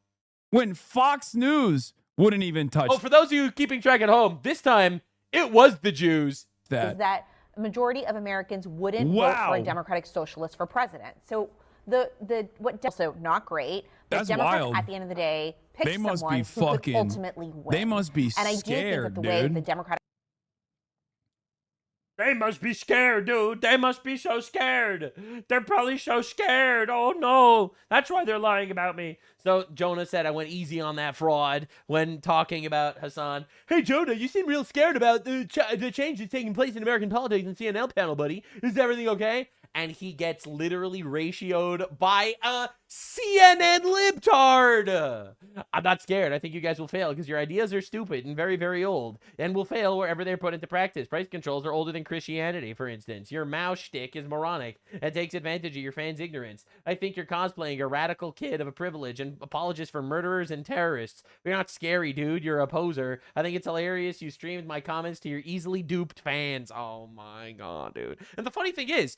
Speaker 6: When Fox News wouldn't even touch.
Speaker 1: Oh, for those of you keeping track at home, this time it was the Jews.
Speaker 17: Is that a majority of Americans wouldn't vote for a Democratic Socialist for president. So what also not great.
Speaker 6: That's
Speaker 17: Democrats
Speaker 6: wild.
Speaker 17: At the end of the day, pick
Speaker 6: They must
Speaker 17: someone
Speaker 6: be
Speaker 17: who could
Speaker 6: fucking.
Speaker 17: ultimately win.
Speaker 6: They must be
Speaker 17: and I do think
Speaker 6: scared,
Speaker 17: that the way
Speaker 6: dude.
Speaker 17: the Democratic
Speaker 1: They must be scared, dude. They must be so scared. They're probably so scared. Oh, no. That's why they're lying about me. So Jonah said I went easy on that fraud when talking about Hasan. Hey, Jonah, you seem real scared about the changes taking place in American politics in CNN panel, buddy. Is everything okay? And he gets literally ratioed by a CNN libtard. I'm not scared. I think you guys will fail because your ideas are stupid and very, very old and will fail wherever they're put into practice. Price controls are older than Christianity, for instance. Your Mao shtick is moronic and takes advantage of your fans' ignorance. I think you're cosplaying a radical kid of a privilege and apologist for murderers and terrorists. You're not scary, dude. You're a poser. I think it's hilarious you streamed my comments to your easily duped fans. Oh my God, dude. And the funny thing is,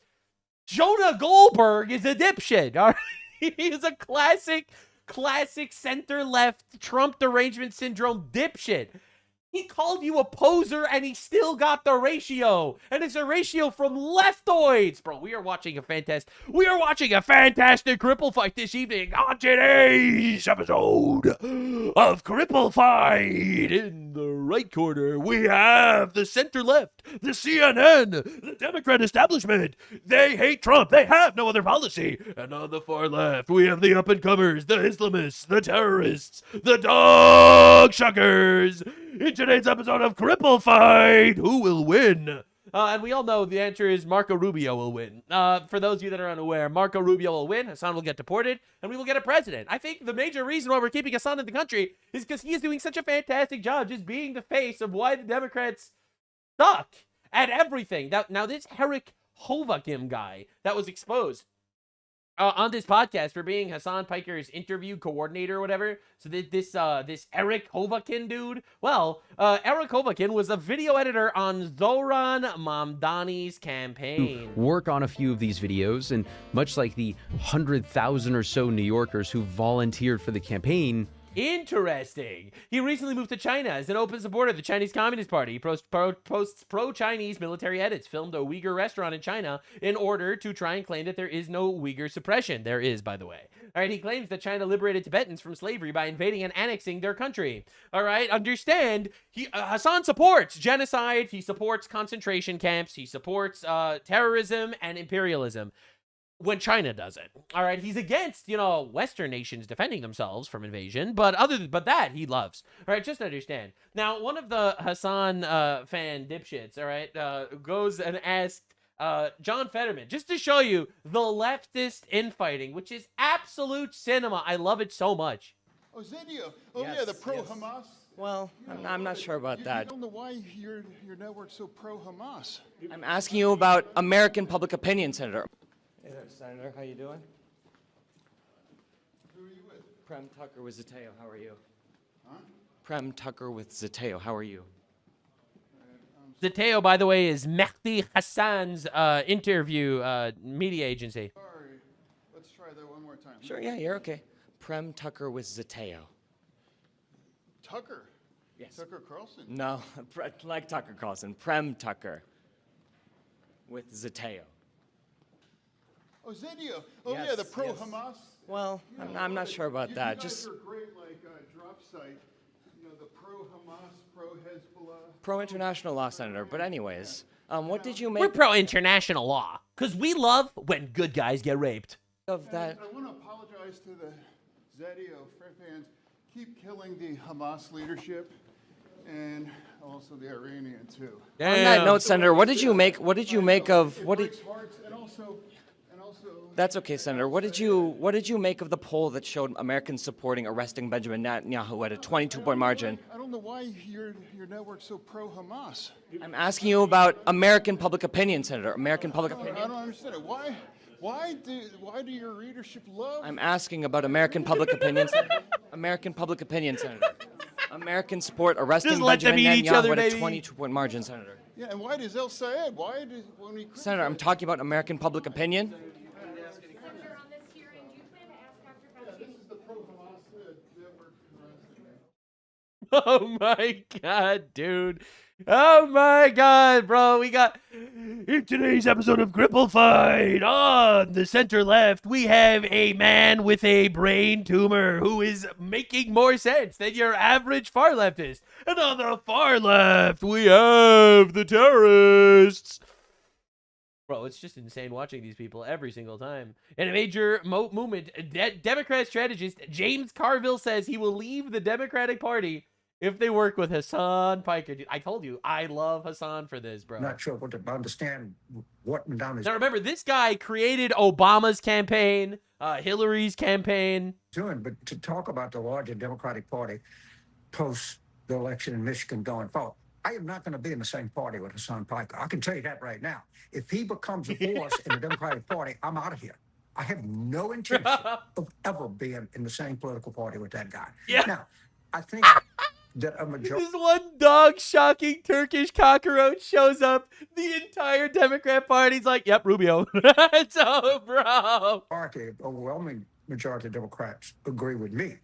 Speaker 1: Jonah Goldberg is a dipshit. All right? He is a classic center-left Trump derangement syndrome dipshit. He called you a poser and he still got the ratio. And it's a ratio from leftoids. Bro, we are watching a fantastic cripple fight this evening on today's episode of Cripple Fight. In the right corner, we have the center-left, the CNN, the Democrat establishment. They hate Trump. They have no other policy. And on the far left, we have the up-and-comers, the Islamists, the terrorists, the dog shuckers. In today's episode of Cripple Fight, who will win? And we all know the answer is Marco Rubio will win. For those of you that are unaware, Marco Rubio will win, Hasan will get deported, and we will get a president. I think the major reason why we're keeping Hasan in the country is because he is doing such a fantastic job just being the face of why the Democrats suck at everything. Now this Eric Hovakim guy that was exposed on this podcast for being Hasan Piker's interview coordinator or whatever. So this Eric Hovakin dude. Well, Eric Hovakin was a video editor on Zoran Mamdani's campaign.
Speaker 18: Work on a few of these videos, and much like the 100,000 or so New Yorkers who volunteered for the campaign,
Speaker 1: Interesting. He recently moved to China as an open supporter of the Chinese Communist Party. He posts pro-Chinese military edits, filmed a Uyghur restaurant in China in order to try and claim that there is no Uyghur suppression. There is, by the way. All right, he claims that China liberated Tibetans from slavery by invading and annexing their country. All right, understand, Hasan supports genocide. He supports concentration camps. He supports terrorism and imperialism. When China does it. All right, he's against, Western nations defending themselves from invasion, but but that he loves. All right, just understand. Now, one of the Hasan fan dipshits, all right, goes and asked John Fetterman, just to show you the leftist infighting, which is absolute cinema. I love it so much.
Speaker 2: Oh, Zadio. Oh, yeah, the pro-Hamas.
Speaker 20: Well, I'm not sure about that.
Speaker 2: I don't know why your network's so pro-Hamas.
Speaker 20: I'm asking you about American public opinion, Senator. Hey there, Senator. How you doing?
Speaker 2: Who are you with?
Speaker 20: Prem Tucker with Zateo. How are you?
Speaker 2: Huh?
Speaker 20: Prem Tucker with Zateo. How are you?
Speaker 1: Zateo, by the way, is Mehdi Hassan's interview media agency.
Speaker 2: Sorry. Let's try that one more time.
Speaker 20: Sure, yeah, you're okay. Prem Tucker with Zateo.
Speaker 2: Tucker?
Speaker 20: Yes.
Speaker 2: Tucker Carlson?
Speaker 20: No, like Tucker Carlson. Prem Tucker with Zateo.
Speaker 2: Oh, Zadio. Oh,
Speaker 20: Yes,
Speaker 2: yeah, the pro-Hamas.
Speaker 20: Well, I'm not sure about that.
Speaker 2: You guys
Speaker 20: Just
Speaker 2: are great, drop site. The pro-Hamas, pro-Hezbollah.
Speaker 20: pro-international law, Senator. But anyways, what did you make
Speaker 1: We're pro-international law, because we love when good guys get raped.
Speaker 20: of that?
Speaker 2: I want to apologize to the Zadio fans. Keep killing the Hamas leadership and also the Iranian too.
Speaker 20: On that note, Senator, what did you make of what did?
Speaker 2: And also,
Speaker 20: That's okay, Senator. What did you make of the poll that showed Americans supporting arresting Benjamin Netanyahu at a 22-point margin?
Speaker 2: I don't know why your network's so pro-Hamas.
Speaker 20: I'm asking you about American public opinion, Senator. American public
Speaker 2: I
Speaker 20: opinion.
Speaker 2: don't understand it. Why do your readership love?
Speaker 20: I'm asking about American public opinion, Senator. American public opinion, Senator. American support arresting
Speaker 1: Just let them
Speaker 20: Benjamin
Speaker 1: eat each
Speaker 20: Netanyahu
Speaker 1: other,
Speaker 20: at a
Speaker 1: baby.
Speaker 20: 22-point margin, Senator.
Speaker 2: Yeah, and why does El Sayed? When we
Speaker 20: Senator, I'm talking about American public opinion.
Speaker 1: Oh my god, dude. Oh my god, bro. We got in today's episode of Cripple Fight on the center left, we have a man with a brain tumor who is making more sense than your average far leftist. And on the far left, we have the terrorists. Bro, it's just insane watching these people every single time. In a major movement, Democrat strategist James Carville says he will leave the Democratic Party if they work with Hasan Piker. Dude, I told you, I love Hasan for this, bro.
Speaker 22: Not sure what to understand what went down his.
Speaker 1: Now remember, this guy created Obama's campaign, Hillary's campaign.
Speaker 22: Doing, but to talk about the larger Democratic Party post the election in Michigan going forward, I am not going to be in the same party with Hasan Piker. I can tell you that right now. If he becomes a force in the Democratic Party, I'm out of here. I have no intention of ever being in the same political party with that guy.
Speaker 1: Yeah.
Speaker 22: Now, I think that a majority.
Speaker 1: This one dog-shocking Turkish cockroach shows up. The entire Democrat Party's like, yep, Rubio. So, bro.
Speaker 22: Overwhelming majority of Democrats agree with me.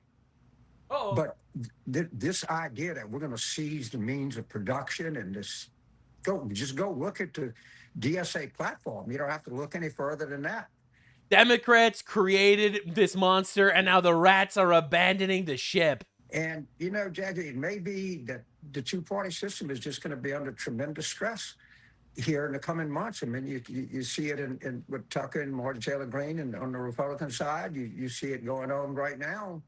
Speaker 1: Uh-oh.
Speaker 22: But this idea that we're going to seize the means of production and just go look at the DSA platform. You don't have to look any further than that.
Speaker 1: Democrats created this monster, and now the rats are abandoning the ship.
Speaker 22: And, Jackie, it may be that the two-party system is just going to be under tremendous stress here in the coming months. I mean, you see it in with Tucker and Martin Taylor Greene, and on the Republican side, you see it going on right now.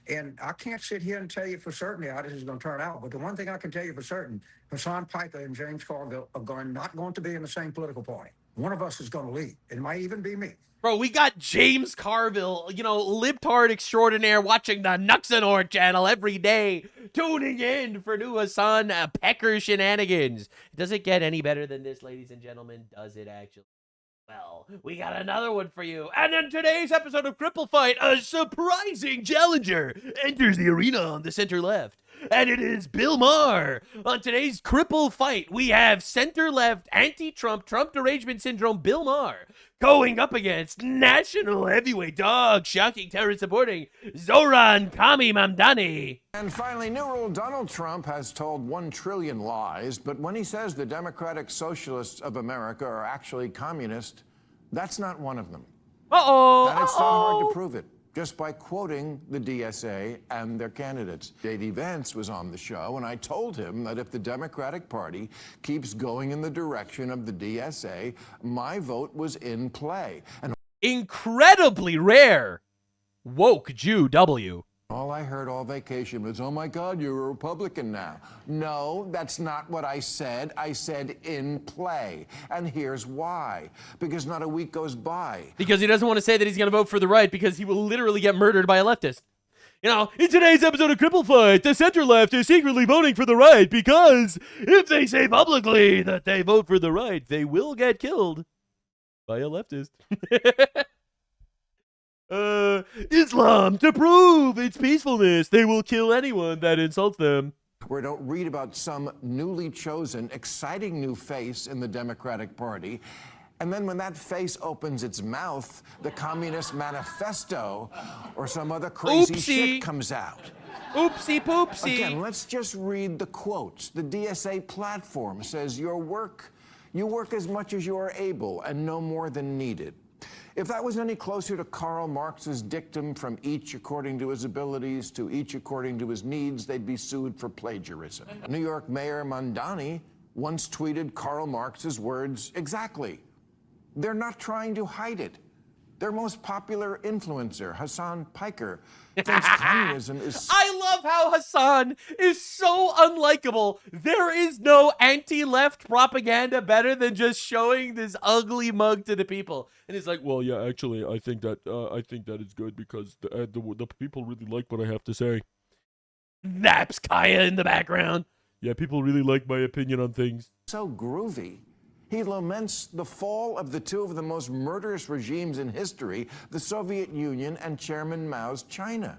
Speaker 22: And I can't sit here and tell you for certain how this is going to turn out. But the one thing I can tell you for certain, Hasan Piker and James Carville are not going to be in the same political party. One of us is going to leave. It might even be me.
Speaker 1: Bro, we got James Carville, libtard extraordinaire, watching the Nuxanor channel every day, tuning in for new Hasan Piker shenanigans. Does it get any better than this, ladies and gentlemen? Does it actually? Well, we got another one for you. And in today's episode of Cripple Fight, a surprising challenger enters the arena on the center left. And it is Bill Maher. On today's Cripple Fight, we have center-left, anti-Trump, Trump derangement syndrome Bill Maher going up against national heavyweight dog, shocking terrorist supporting Zoran Kami Mamdani.
Speaker 3: And finally, new rule: Donald Trump has told 1 trillion lies, but when he says the Democratic Socialists of America are actually communist, that's not one of them. And it's not hard to prove it, just by quoting the DSA and their candidates. J.D. Vance was on the show, and I told him that if the Democratic Party keeps going in the direction of the DSA, my vote was in play. And
Speaker 1: incredibly rare woke Jew W.
Speaker 3: All I heard all vacation was, oh my God, you're a Republican now. No, that's not what I said. I said in play. And here's why. Because not a week goes by.
Speaker 1: Because he doesn't want to say that he's going to vote for the right because he will literally get murdered by a leftist. You know, in today's episode of Cripple Fight, the center left is secretly voting for the right because if they say publicly that they vote for the right, they will get killed by a leftist. Islam, to prove its peacefulness, they will kill anyone that insults them.
Speaker 3: Where don't read about some newly chosen, exciting new face in the Democratic Party, and then when that face opens its mouth, the Communist Manifesto or some other crazy shit comes out.
Speaker 1: Oopsie poopsie.
Speaker 3: Again, let's just read the quotes. The DSA platform says you work as much as you are able and no more than needed. If that was any closer to Karl Marx's dictum, from each according to his abilities to each according to his needs, they'd be sued for plagiarism. New York Mayor Mamdani once tweeted Karl Marx's words exactly. They're not trying to hide it. Their most popular influencer, Hasan Piker, thinks communism is...
Speaker 1: I love how Hasan is so unlikable. There is no anti-left propaganda better than just showing this ugly mug to the people. And he's like, well, yeah, actually, I think that is good because the people really like what I have to say. Naps Kaya in the background. Yeah, people really like my opinion on things.
Speaker 3: So groovy. He laments the fall of the two of the most murderous regimes in history, the Soviet Union and Chairman Mao's China.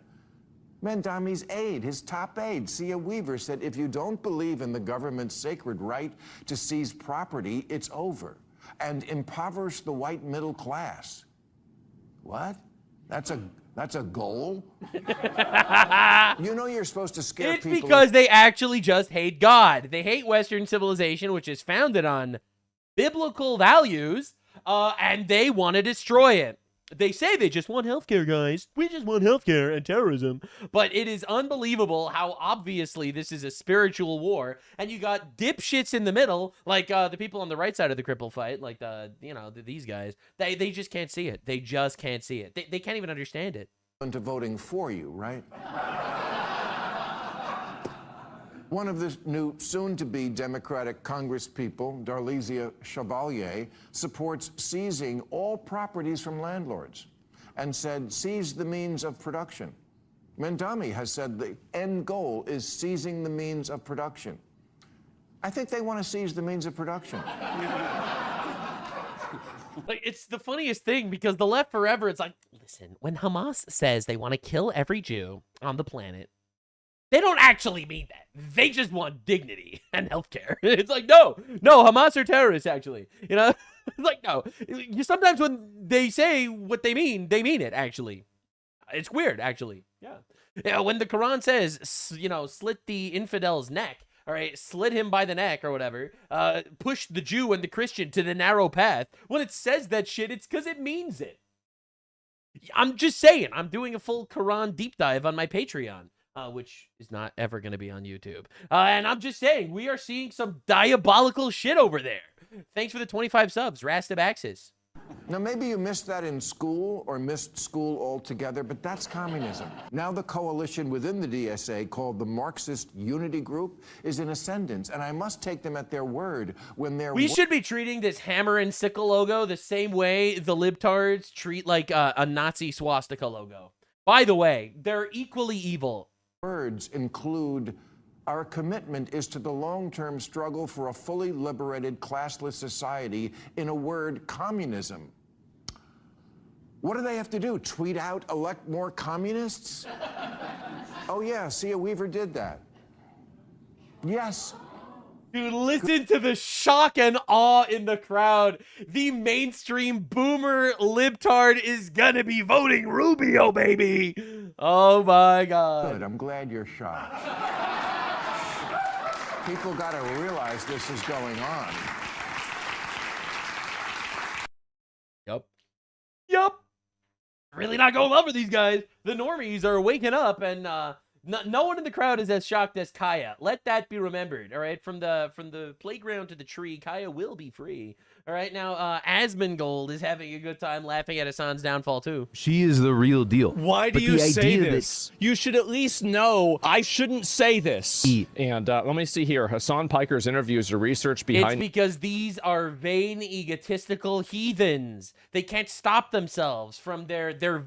Speaker 3: Mamdani's aide, his top aide, Sia Weaver, said, if you don't believe in the government's sacred right to seize property, it's over, and impoverish the white middle class. What? That's a goal? You know you're supposed to scare people.
Speaker 1: It's because they actually just hate God. They hate Western civilization, which is founded on biblical values, and they want to destroy it. They say they just want healthcare, guys. We just want healthcare and terrorism. But it is unbelievable how obviously this is a spiritual war, and you got dipshits in the middle, like the people on the right side of the Cripple Fight, like these guys. They just can't see it. They just can't see it. They can't even understand it.
Speaker 3: Into voting for you, right? One of the new soon-to-be Democratic congresspeople, Darlisia Chevalier, supports seizing all properties from landlords and said, seize the means of production. Mamdani has said the end goal is seizing the means of production. I think they want to seize the means of production.
Speaker 1: Like, it's the funniest thing because the left forever, it's like, listen, when Hamas says they want to kill every Jew on the planet, they don't actually mean that. They just want dignity and healthcare. It's like, no, Hamas are terrorists, actually. You know, it's like, no. Sometimes when they say what they mean it, actually. It's weird, actually. Yeah. When the Quran says, slit the infidel's neck, all right, slit him by the neck or whatever, push the Jew and the Christian to the narrow path, when it says that shit, it's because it means it. I'm just saying, I'm doing a full Quran deep dive on my Patreon. Which is not ever going to be on YouTube. And I'm just saying, we are seeing some diabolical shit over there. Thanks for the 25 subs, Rastabaxis.
Speaker 3: Now, maybe you missed that in school or missed school altogether, but that's communism. Now the coalition within the DSA, called the Marxist Unity Group, is in ascendance, and I must take them at their word when they're...
Speaker 1: We should be treating this hammer and sickle logo the same way the libtards treat, like, a Nazi swastika logo. By the way, they're equally evil.
Speaker 3: Words include Our commitment is to the long-term struggle for a fully liberated, classless society, in a word, communism. What do they have to do? Tweet out, elect more communists? Oh yeah, Sia Weaver did that. Yes.
Speaker 1: Dude, listen to the shock and awe in the crowd. The mainstream boomer libtard is gonna be voting Rubio, baby. Oh my God.
Speaker 3: Good, I'm glad you're shocked. People gotta realize this is going on.
Speaker 1: Yup. Really not going well for these guys. The normies are waking up, and no one in the crowd is as shocked as Kaya. Let that be remembered. All right, from the playground to the tree, Kaya will be free. All right, now Asmongold is having a good time laughing at Hasan's downfall too.
Speaker 18: She is the real deal.
Speaker 5: Why do you say this? You should at least know I shouldn't say this. And let me see here. Hasan Piker's interviews are research behind.
Speaker 1: It's because these are vain, egotistical heathens. They can't stop themselves from their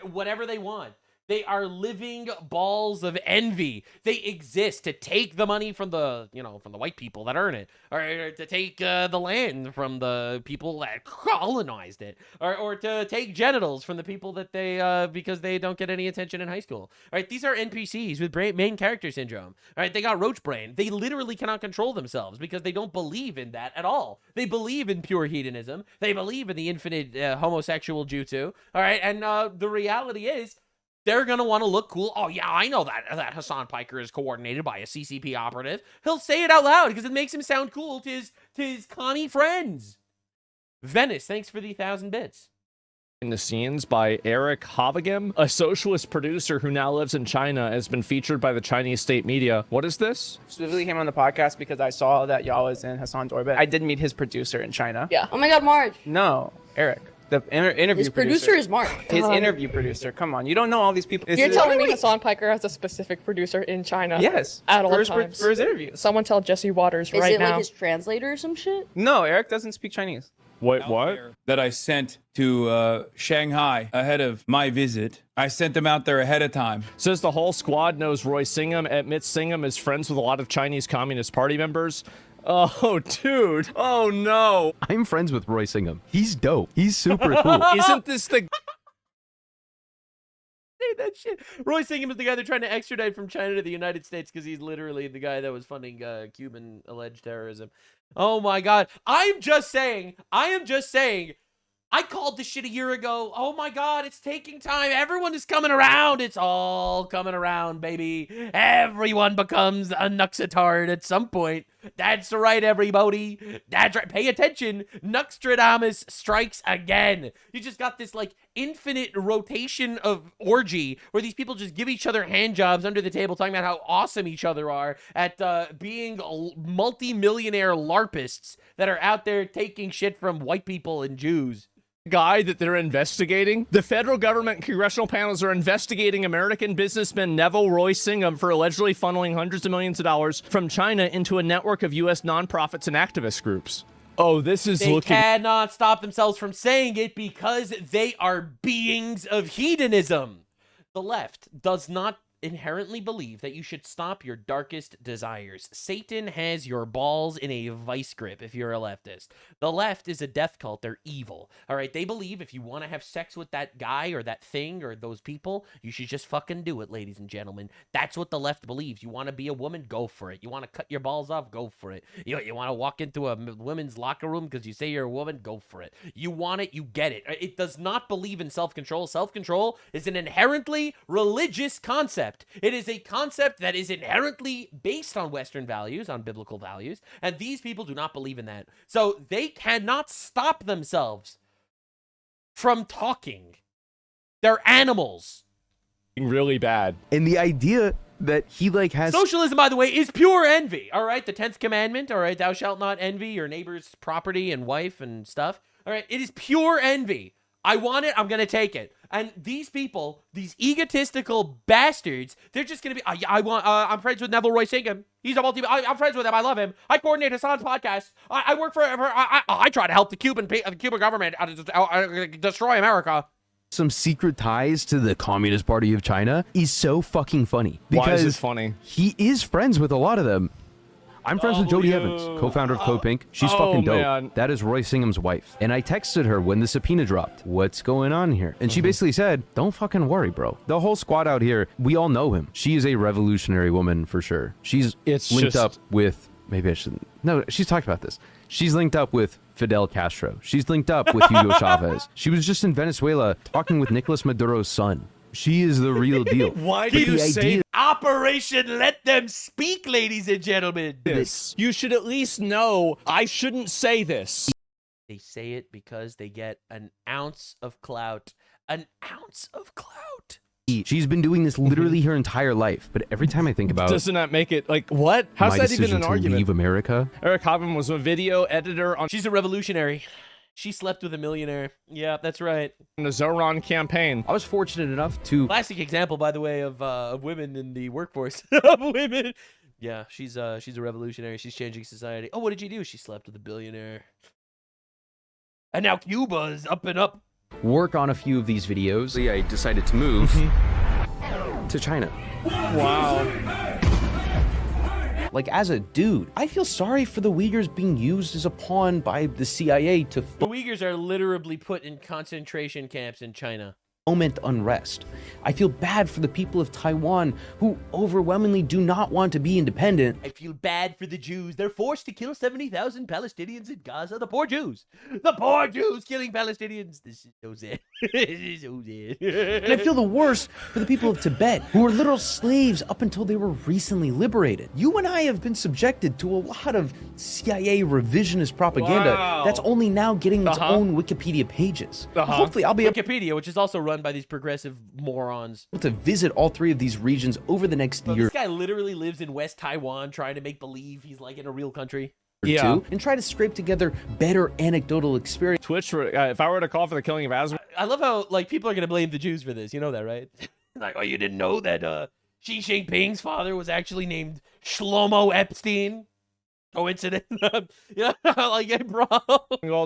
Speaker 1: whatever they want. They are living balls of envy. They exist to take the money from the white people that earn it, or to take the land from the people that colonized it, or to take genitals from the people that they because they don't get any attention in high school. All right, these are NPCs with main character syndrome. All right, they got roach brain. They literally cannot control themselves because they don't believe in that at all. They believe in pure hedonism. They believe in the infinite homosexual jutsu. All right, and the reality is, they're going to want to look cool. Oh, yeah, I know that Hasan Piker is coordinated by a CCP operative. He'll say it out loud because it makes him sound cool to his commie friends. Venice, thanks for the 1,000 bits.
Speaker 5: In the scenes by Eric Havagim, a socialist producer who now lives in China, has been featured by the Chinese state media. What is this?
Speaker 7: Specifically came on the podcast because I saw that y'all was in Hasan's orbit. I did meet his producer in China.
Speaker 15: Yeah. Oh my God, Marge.
Speaker 7: No, Eric. The interview
Speaker 15: His producer is Mark.
Speaker 7: His interview producer. Come on, you don't know all these people.
Speaker 15: You're telling me Hasan Piker has a specific producer in China?
Speaker 7: Yes.
Speaker 15: At all
Speaker 7: times. For his interviews.
Speaker 15: Someone tell Jesse Waters right now.
Speaker 12: Is it like his translator or some shit?
Speaker 7: No, Eric doesn't speak Chinese.
Speaker 5: Wait, what?
Speaker 6: That I sent to Shanghai ahead of my visit. I sent them out there ahead of time.
Speaker 5: Says the whole squad knows Roy Singham, admits Singham is friends with a lot of Chinese Communist Party members. Oh, dude. Oh, no.
Speaker 18: I'm friends with Roy Singham. He's dope. He's super cool.
Speaker 5: Isn't this the...
Speaker 1: Say that shit. Roy Singham is the guy they're trying to extradite from China to the United States because he's literally the guy that was funding Cuban alleged terrorism. Oh, my God. I am just saying. I called this shit a year ago. Oh my God, it's taking time. Everyone is coming around. It's all coming around, baby. Everyone becomes a Nuxatard at some point. That's right, everybody. That's right. Pay attention. Nuxtradamus strikes again. You just got this like infinite rotation of orgy where these people just give each other hand jobs under the table talking about how awesome each other are at being multi-millionaire LARPists that are out there taking shit from white people and Jews.
Speaker 5: Guy that they're investigating. The federal government congressional panels are investigating American businessman Neville Roy Singham for allegedly funneling hundreds of millions of dollars from China into a network of U.S. nonprofits and activist groups. Oh, this is
Speaker 1: They cannot stop themselves from saying it because they are beings of hedonism. The left does not inherently believe that you should stop your darkest desires. Satan has your balls in a vice grip if you're a leftist. The left is a death cult. They're evil. All right, they believe if you want to have sex with that guy or that thing or those people, you should just fucking do it, ladies and gentlemen. That's what the left believes. You want to be a woman? Go for it. You want to cut your balls off? Go for it. You want to walk into a women's locker room because you say you're a woman? Go for it. You want it, you get it. It does not believe in self-control. Self-control is an inherently religious concept. It is a concept that is inherently based on Western values, on biblical values, and these people do not believe in that. So they cannot stop themselves from talking. They're animals.
Speaker 5: Really bad.
Speaker 18: And the idea that he has...
Speaker 1: Socialism, by the way, is pure envy, all right? The 10th commandment, all right? Thou shalt not envy your neighbor's property and wife and stuff, all right? It is pure envy. I want it, I'm going to take it. And these people, these egotistical bastards, they're just going to be, I'm friends with Neville Roy Singham. He's a I'm friends with him. I love him. I coordinate Hasan's podcast. I work for I try to help the Cuban government destroy America.
Speaker 18: some secret ties to the Communist Party of China is so fucking funny.
Speaker 5: Why is it
Speaker 18: Because
Speaker 5: funny?
Speaker 18: he is friends with a lot of them. I'm friends with Jodie Evans, co-founder of CoPink. She's fucking dope.
Speaker 5: Man.
Speaker 18: That is Roy Singham's wife. And I texted her when the subpoena dropped. What's going on here? And she basically said, don't fucking worry, bro. The whole squad out here, we all know him. She is a revolutionary woman for sure. She's linked up with, maybe I shouldn't. No, she's talked about this. She's linked up with Fidel Castro. She's linked up with Hugo Chavez. She was just in Venezuela talking with Nicolas Maduro's son. She is the real deal.
Speaker 5: Why do you say
Speaker 1: Operation Let Them Speak, ladies and gentlemen?
Speaker 5: this? You should at least know I shouldn't say this.
Speaker 1: They say it because they get an ounce of clout. An ounce of clout.
Speaker 18: She's been doing this literally her entire life, but every time I think about
Speaker 5: Doesn't that make it like what? How's
Speaker 18: my
Speaker 5: that even
Speaker 18: decision
Speaker 5: an
Speaker 18: to
Speaker 5: argument?
Speaker 18: leave America,
Speaker 5: Eric Hobbin was a video editor on
Speaker 1: She's a revolutionary. She slept with a millionaire. Yeah, that's right.
Speaker 5: the Zoran campaign.
Speaker 18: I was fortunate enough to
Speaker 1: Classic example, by the way, of women in the workforce. Of women. Yeah, she's a revolutionary. She's changing society. Oh, what did you do? She slept with a billionaire. And now Cuba's up and up.
Speaker 18: work on a few of these videos. I decided to move to China.
Speaker 5: Wow.
Speaker 18: Like, as a dude, I feel sorry for the Uyghurs being used as a pawn by the CIA to
Speaker 1: The Uyghurs are literally put in concentration camps in China.
Speaker 18: foment unrest. I feel bad for the people of Taiwan who overwhelmingly do not want to be independent.
Speaker 1: I feel bad for the Jews. They're forced to kill 70,000 Palestinians in Gaza. The poor Jews. The poor Jews killing Palestinians. This is so sad. This is so sad.
Speaker 18: And I feel the worst for the people of Tibet, who were literal slaves up until they were recently liberated. You and I have been subjected to a lot of CIA revisionist propaganda
Speaker 1: Wow.
Speaker 18: that's only now getting its own Wikipedia pages. Hopefully I'll be able
Speaker 1: Wikipedia, which is also run by these progressive morons.
Speaker 18: to visit all three of these regions over the next
Speaker 1: Bro,
Speaker 18: year
Speaker 1: this guy literally lives in West Taiwan trying to make believe he's like in a real country.
Speaker 18: or two, and try to scrape together better anecdotal experience.
Speaker 5: Twitch, if I were to call for the killing of Asmongold,
Speaker 1: I love how like people are gonna blame the Jews for this. You know that, right? Like, oh, you didn't know that Xi Jinping's father was actually named Shlomo Epstein? Coincidence? Yeah, like, yeah, bro.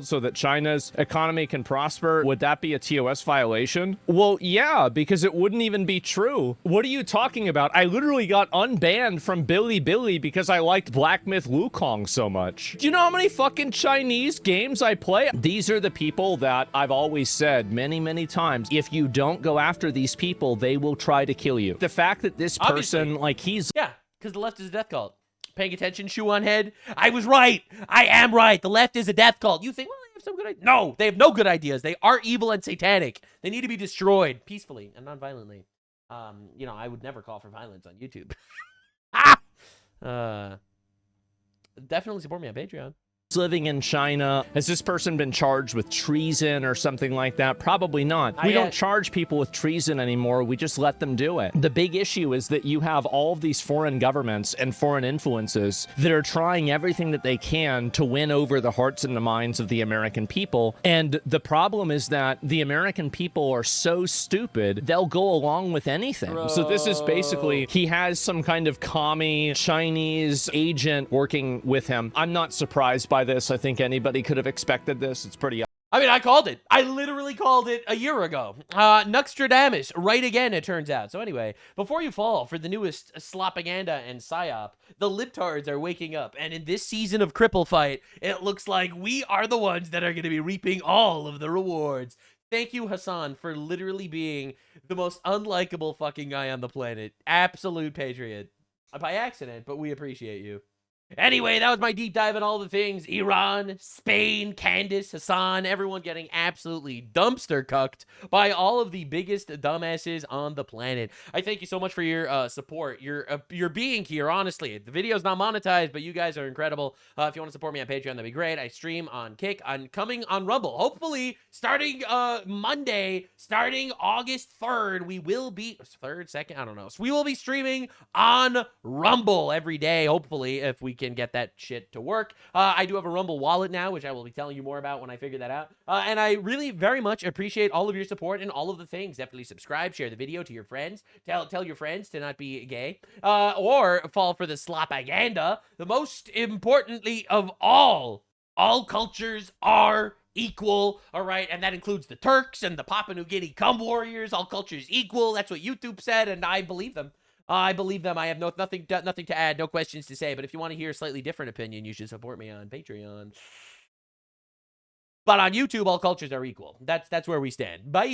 Speaker 5: so that China's economy can prosper, would that be a TOS violation? Well, yeah, because it wouldn't even be true. What are you talking about? I literally got unbanned from Billy because I liked Black Myth Wukong so much. Do you know how many fucking Chinese games I play? These are the people that I've always said many times, if you don't go after these people, they will try to kill you. The fact that this person, like, he's...
Speaker 1: Yeah, because the left is a death cult. Paying attention, shoe on head. I was right. I am right. The left is a death cult. You think, well, they have some good ideas. No, they have no good ideas. They are evil and satanic. They need to be destroyed peacefully and non-violently. You know, I would never call for violence on YouTube. Definitely support me on Patreon.
Speaker 5: living in China. Has this person been charged with treason or something like that? Probably not. We don't charge people with treason anymore. We just let them do it. The big issue is that you have all of these foreign governments and foreign influences that are trying everything that they can to win over the hearts and the minds of the American people. And the problem is that the American people are so stupid, they'll go along with anything. So this is basically, he has some kind of commie Chinese agent working with him. I'm not surprised by this. I think anybody could have expected this. It's pretty...
Speaker 1: I mean, I called it. I literally called it a year ago. Nuxtradamus, right again, it turns out. So anyway, before you fall for the newest slopaganda and psyop, the libtards are waking up. And in this season of Cripple Fight, it looks like we are the ones that are going to be reaping all of the rewards. Thank you, Hasan, for literally being the most unlikable fucking guy on the planet. Absolute patriot. By accident, but we appreciate you. Anyway, that was my deep dive on all the things. Iran, Spain, Candace, Hasan, everyone getting absolutely dumpster cucked by all of the biggest dumbasses on the planet. I thank you so much for your support. Your being here, honestly. The video's not monetized, but you guys are incredible. If you want to support me on Patreon, that'd be great. I stream on Kick, on coming on Rumble. Hopefully, starting Monday, starting August 3rd, we will be... 3rd, 2nd? I don't know. So we will be streaming on Rumble every day, hopefully, if we can get that shit to work. I do have a Rumble wallet now, which I will be telling you more about when I figure that out. And I really very much appreciate all of your support and all of the things. Definitely subscribe, share the video to your friends, tell your friends to not be gay, or fall for the slopaganda. The most importantly of all cultures are equal, all right? And that includes the Turks and the Papua New Guinea cum warriors. All cultures equal. That's what Vtube said, and I believe them. I believe them. I have nothing to add, no questions to say. But if you want to hear a slightly different opinion, you should support me on Patreon. But on YouTube, all cultures are equal. That's where we stand. Bye.